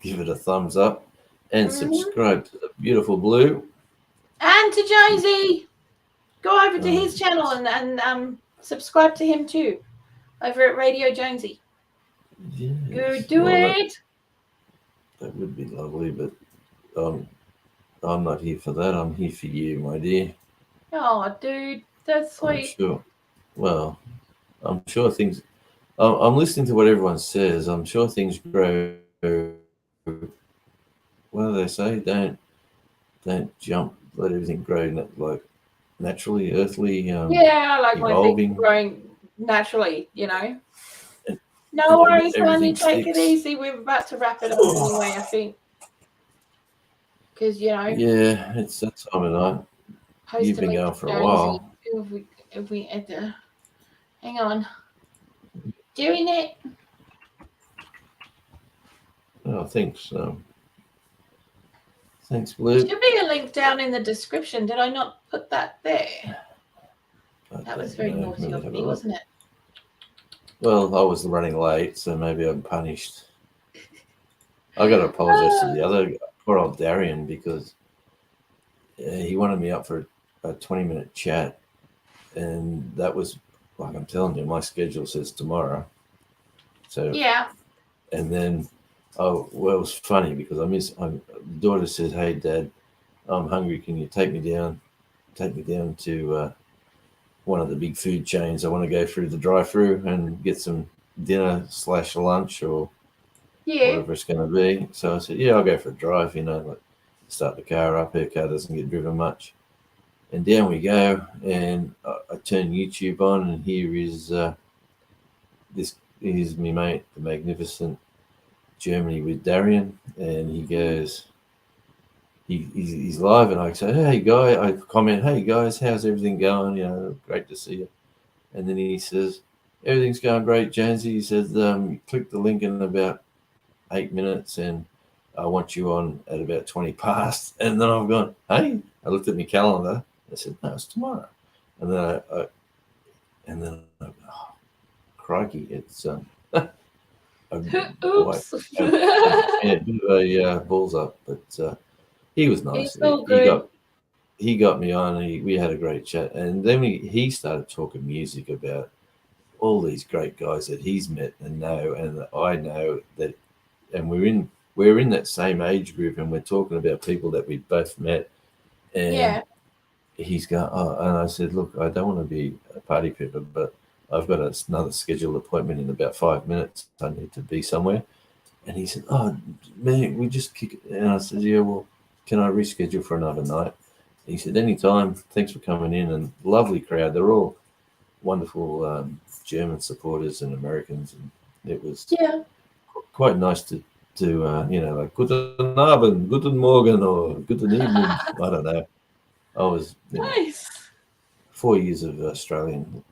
give it a thumbs up, and subscribe to the beautiful Bloo. And to Jonesy. Go over to his channel and subscribe to him too, over at Radio Jonesy. Yes. Go do it. That would be lovely, but I'm not here for that. I'm here for you, my dear. Oh, dude, that's sweet. I'm sure. Well, I'm sure things. I'm listening to what everyone says. I'm sure things grow. What do they say? Don't jump. Let everything grow like naturally, earthly. Like evolving. when things growing naturally, you know. No worries, honey. Take it easy. We're about to wrap it up anyway, I think. Because, you know. Yeah, it's that time of night. You've been going for a while. If we hang on. Doing it. Oh, thanks. Thanks, Blue. There should be a link down in the description. Did I not put that there? That was very naughty of me, wasn't it? Well, I was running late, so maybe I'm punished. I got to apologize to the other poor old Darian because he wanted me up for a 20-minute chat, and that was, like I'm telling you, my schedule says tomorrow. So yeah. And then, it was funny because the daughter says, "Hey, Dad, I'm hungry. Can you take me down to one of the big food chains? I want to go through the drive-through and get some dinner/lunch or whatever it's going to be." So I said, "Yeah, I'll go for a drive. You know, like start the car up. Her car doesn't get driven much." And down we go, and I turn YouTube on, and here is here's me mate, the magnificent Germany with Darian, and he goes, he's live, and I say, I comment, "Hey guys, how's everything going? You know, great to see you." And then he says, "Everything's going great, Jonesy." He says, "Click the link in about 8 minutes, and I want you on at about 20 past." And then I've gone, "Hey," I looked at my calendar. I said, "No, it's tomorrow." And then I oh, crikey, it's Oops. a bit of a balls up, but he was nice. So good. He got me on. We had a great chat, and then he started talking music about all these great guys that he's met and know, and that I know that, and we're in that same age group, and we're talking about people that we both met, and he's going, and I said, "Look, I don't want to be a party pooper, but I've got another scheduled appointment in about 5 minutes. I need to be somewhere." And he said, "Oh, man, we just kick it." And I said, "Yeah, well, can I reschedule for another night?" He said, "Anytime. Thanks for coming in." And lovely crowd. They're all wonderful German supporters and Americans, and it was Yeah. quite nice to like Guten Abend, Guten Morgen, or Guten Evening. I don't know. I was Nice. 4 years of Australian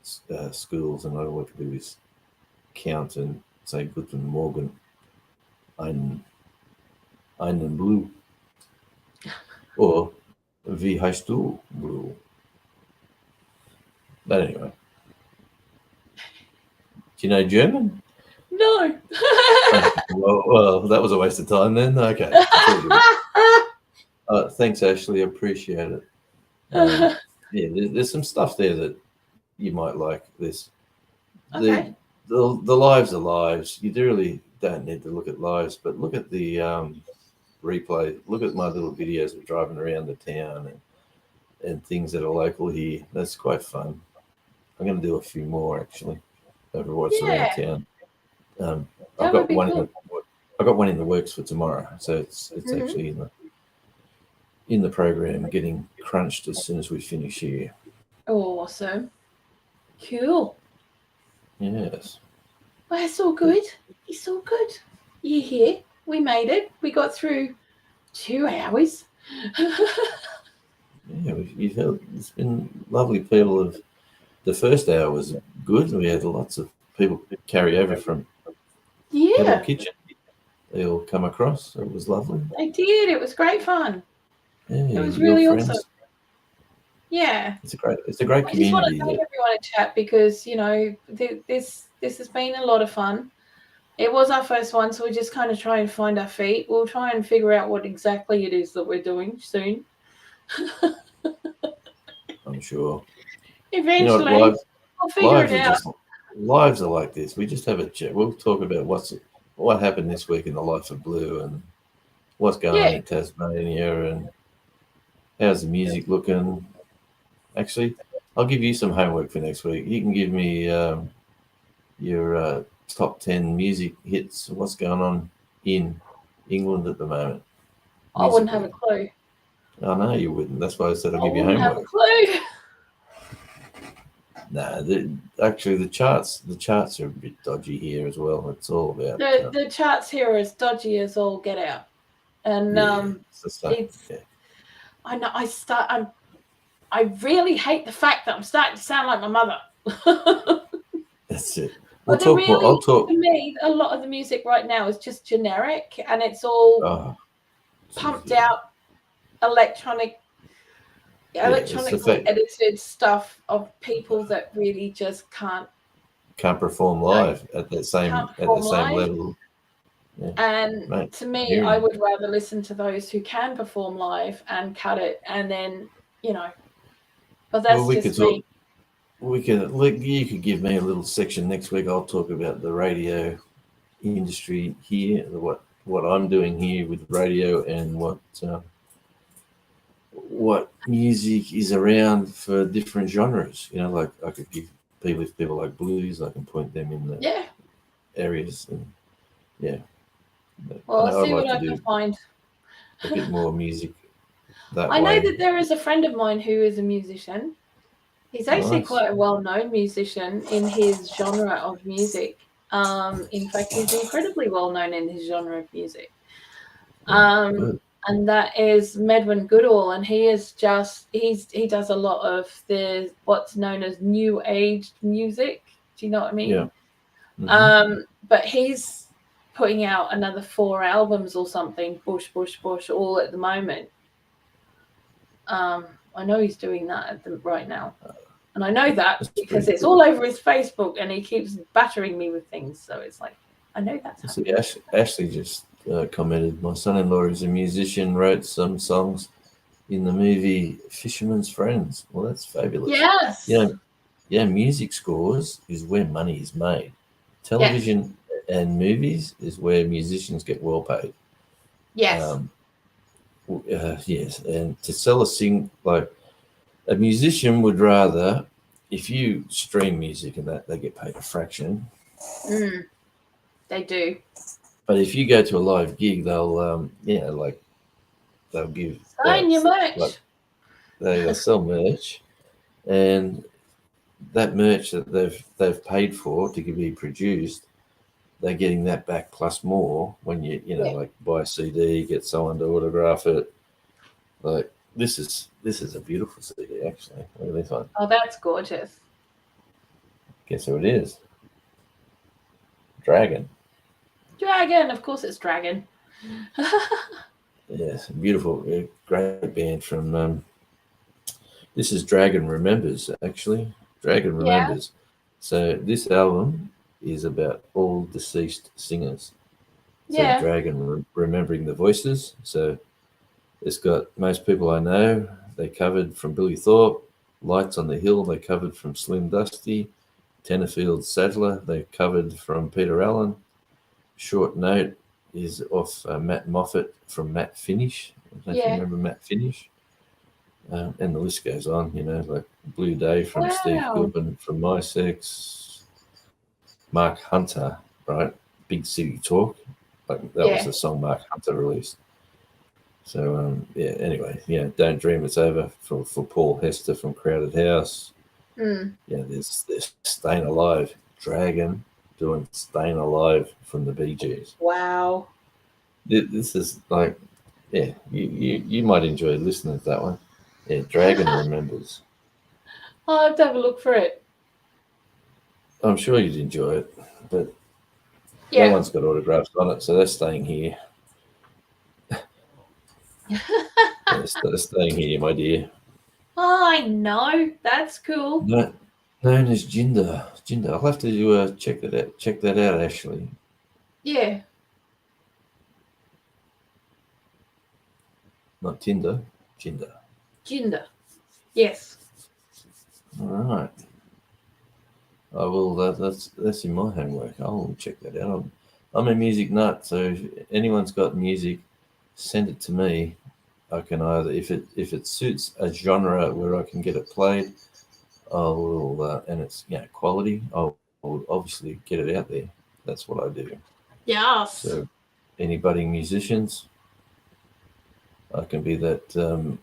schools, and all I could do is count and say Guten Morgen, einen Blue, or Wie heißt du, Blue? But anyway, do you know German? No. Well, that was a waste of time then. Okay. Thanks, Ashley. I appreciate it. Yeah, there's some stuff there that you might like. This Okay. the lives are lives. You really don't need to look at lives, but look at the replay. Look at my little videos of driving around the town and things that are local here. That's quite fun. I'm going to do a few more actually over what's around town. I've That would got be one cool. I've got one in the works for tomorrow, so it's Mhm. actually in the program, getting crunched as soon as we finish here. Awesome. Cool. Yes. Well, it's all good. It's all good. You're here. We made it. We got through 2 hours. Yeah, you've had, it's been lovely. People of the first hour was good. We had lots of people carry over from Kettle Yeah, Kitchen. They all come across. It was lovely. I did. It was great fun. Yeah, It was your really friends. awesome. Yeah. It's a great I just want to community. thank everyone in chat because, you know, this has been a lot of fun. It was our first one, so we just kind of try and find our feet. We'll try and figure out what exactly it is that we're doing soon. I'm sure. Eventually, I'll figure lives it are out. just lives are like this. We just have a chat. We'll talk about what happened this week in the life of Blue and what's going on in Tasmania and how's the music looking. Actually, I'll give you some homework for next week. You can give me your top 10 music hits. What's going on in England at the moment? I wouldn't have a clue. I know you wouldn't. That's why I said I'll give you wouldn't have a homework. clue. Actually, the charts are a bit dodgy here as well. It's all about The charts here are as dodgy as all get out, and it's. Yeah. I know. I really hate the fact that I'm starting to sound like my mother. That's it. But To me, a lot of the music right now is just generic, and it's all pumped out electronically edited stuff of people that really just can't perform live at the same level. Yeah. And to me, I would rather listen to those who can perform live and cut it, and then But that's just me. You could give me a little section next week. I'll talk about the radio industry here, what I'm doing here with radio, and what music is around for different genres. Like I could give people like blues, I can point them in the areas, and Well, I'll see what I can find. A bit more music. I know that there is a friend of mine who is a musician. He's actually quite a well-known musician in his genre of music. In fact, he's incredibly well-known in his genre of music. And that is Medwin Goodall, and he does a lot of what's known as new age music. Do you know what I mean? Yeah. Mm-hmm. But he's putting out another 4 albums or something, bush, all at the moment. I know he's doing that right now. And I know that because it's all over his Facebook and he keeps battering me with things. So it's like, I know that's happening. Ashley just commented, my son-in-law is a musician, wrote some songs in the movie Fisherman's Friends. Well, that's fabulous. Yes. Music scores is where money is made. Television and movies is where musicians get well paid. Yes. Yes. And to sell a musician would rather, if you stream music and that, they get paid a fraction. They do. But if you go to a live gig, they'll like they'll give Sign out your like merch. they'll sell merch, and that merch that they've paid for to be produced, they're getting that back plus more when Yeah. like buy a CD, get someone to autograph it. Like this is a beautiful CD actually. Look at this one. Oh, that's gorgeous. Guess who it is? Dragon. Dragon, of course it's Dragon. Yes, beautiful, great band from. This is Dragon Remembers actually. Dragon Yeah, Remembers. So this album is about all deceased singers. So yeah, Dragon remembering the voices. So it's got Most People I Know. They covered from Billy Thorpe. Lights on the Hill. They covered from Slim Dusty. Tenterfield Saddler. They covered from Peter Allen. Short Note is off Matt Moffat from Matt Finish. I don't know if you yeah. remember Matt Finish. And the list goes on, like Blue Day from Steve Wow. Goodman from My Sex. Mark Hunter, right? Big City Talk. Like that was Yeah. the song Mark Hunter released. So anyway, Don't Dream It's Over for Paul Hester from Crowded House. Mm. Yeah, there's Staying Alive, Dragon doing Staying Alive from the Bee Gees. Wow. This is like, you might enjoy listening to that one. Yeah, Dragon Remembers. I'll have to have a look for it. I'm sure you'd enjoy it, but no Yeah. one's got autographs on it, so they're staying here. They're staying here, my dear. Oh, I know. That's cool. No, known as Jinder. Jinder. I'll have to check that out. Check that out, Ashley. Yeah. Not Tinder, Jinder. Jinder. Yes. All right. I will. That's in my homework. I'll check that out. I'm a music nut, so if anyone's got music, send it to me. I can either, if it suits a genre where I can get it played, I will, and it's quality. I'll obviously get it out there. That's what I do. Yes. So, any budding musicians, I can be that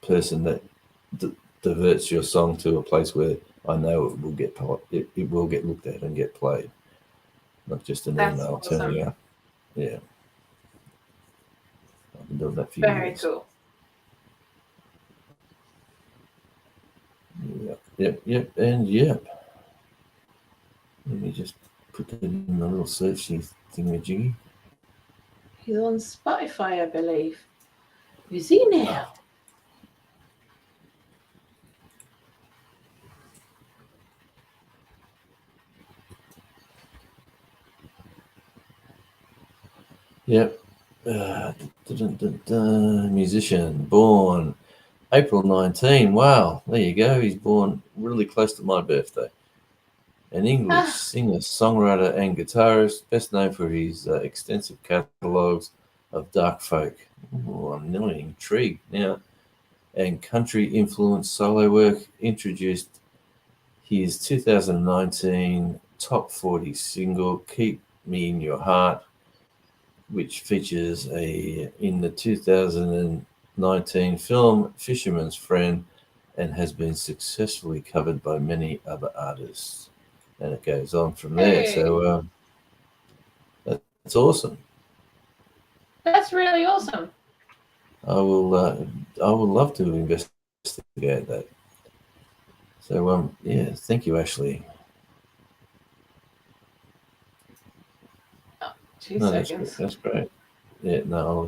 person that diverts your song to a place where I know it will get looked at and get played, not just an That's email awesome. turning up. Yeah, I've been doing that for Very years. cool. Yep, and yep. Let me just put that in the little searchy thingamajiggy. He's on Spotify, I believe. Is he now? Yep. Musician, born April 19. Wow, there you go. He's born really close to my birthday. An English singer, songwriter, and guitarist, best known for his extensive catalogues of dark folk. Ooh, I'm now intrigued now. And country-influenced solo work. Introduced his 2019 top 40 single, "Keep Me in Your Heart," which features in the 2019 film Fisherman's Friend, and has been successfully covered by many other artists. And it goes on from there. Hey. So that's awesome. That's really awesome. I will love to investigate that. So thank you, Ashley. Oh, 2 No, seconds. that's great. Yeah, no,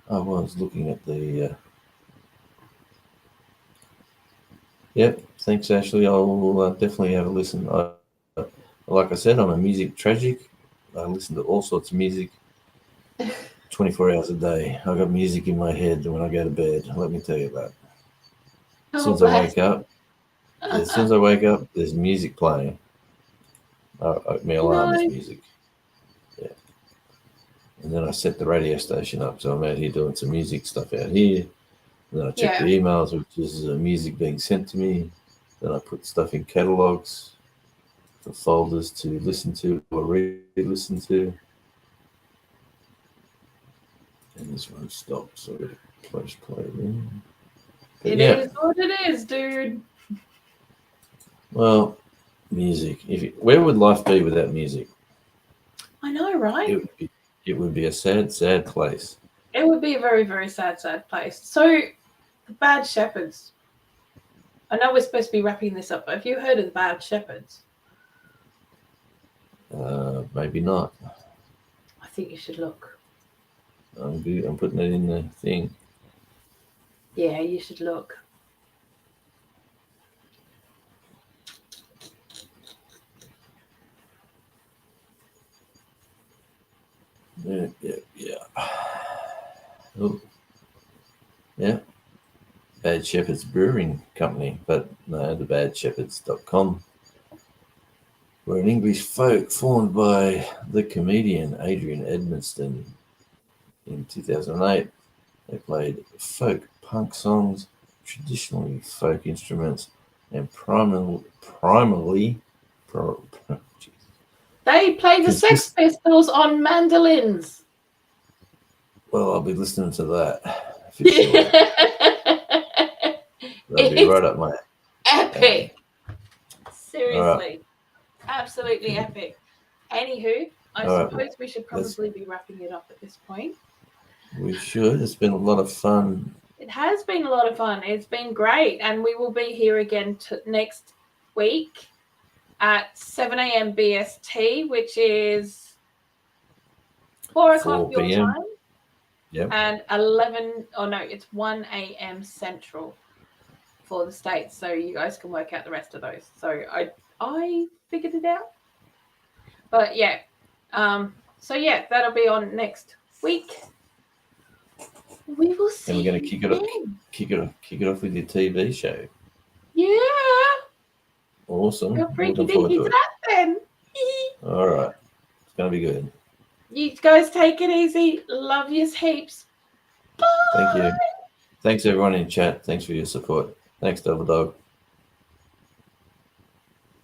I was looking at the. Yep, thanks, Ashley. I will definitely have a listen. Like I said, I'm a music tragic. I listen to all sorts of music 24 hours a day. I got music in my head when I go to bed. Let me tell you that. As soon as I wake up, there's music playing. My alarm is music. Yeah. And then I set the radio station up. So I'm out here doing some music stuff out here. And then I check the emails, which is music being sent to me. Then I put stuff in catalogs for folders to listen to or re-listen to. And this one stopped, so close play there. But It is what it is, dude. Well, music. Where would life be without music? I know, right? It would be a sad, sad place. It would be a very, very sad, sad place. So, the Bad Shepherds. I know we're supposed to be wrapping this up, but have you heard of the Bad Shepherds? Maybe not. I think you should look. I'm putting it in the thing. Yeah, you should look. Yeah. Oh, yeah. Bad Shepherds Brewing Company, but no, thebadshepherds.com. We're an English folk formed by the comedian Adrian Edmonston in 2008. They played folk punk songs, traditionally folk instruments, and primarily They play the Sex Pistols on mandolins. Well, I'll be listening to that for sure. That'll be right up my epic. Seriously. Absolutely epic. Anywho, I suppose we should probably be wrapping it up at this point. We should. It's been a lot of fun. It has been a lot of fun. It's been great. And we will be here again next week at 7 a.m. BST, which is 4 o'clock your time. Yep. And it's 1 a.m. Central for the States. So you guys can work out the rest of those. So I figured it out. But yeah. That'll be on next week. We will see. And we're going to kick it off with your TV show. Yeah. Awesome. You're freaky dinky that then. All right. It's going to be good. You guys take it easy. Love yous heaps. Bye. Thank you. Thanks everyone in chat. Thanks for your support. Thanks, Double Dog.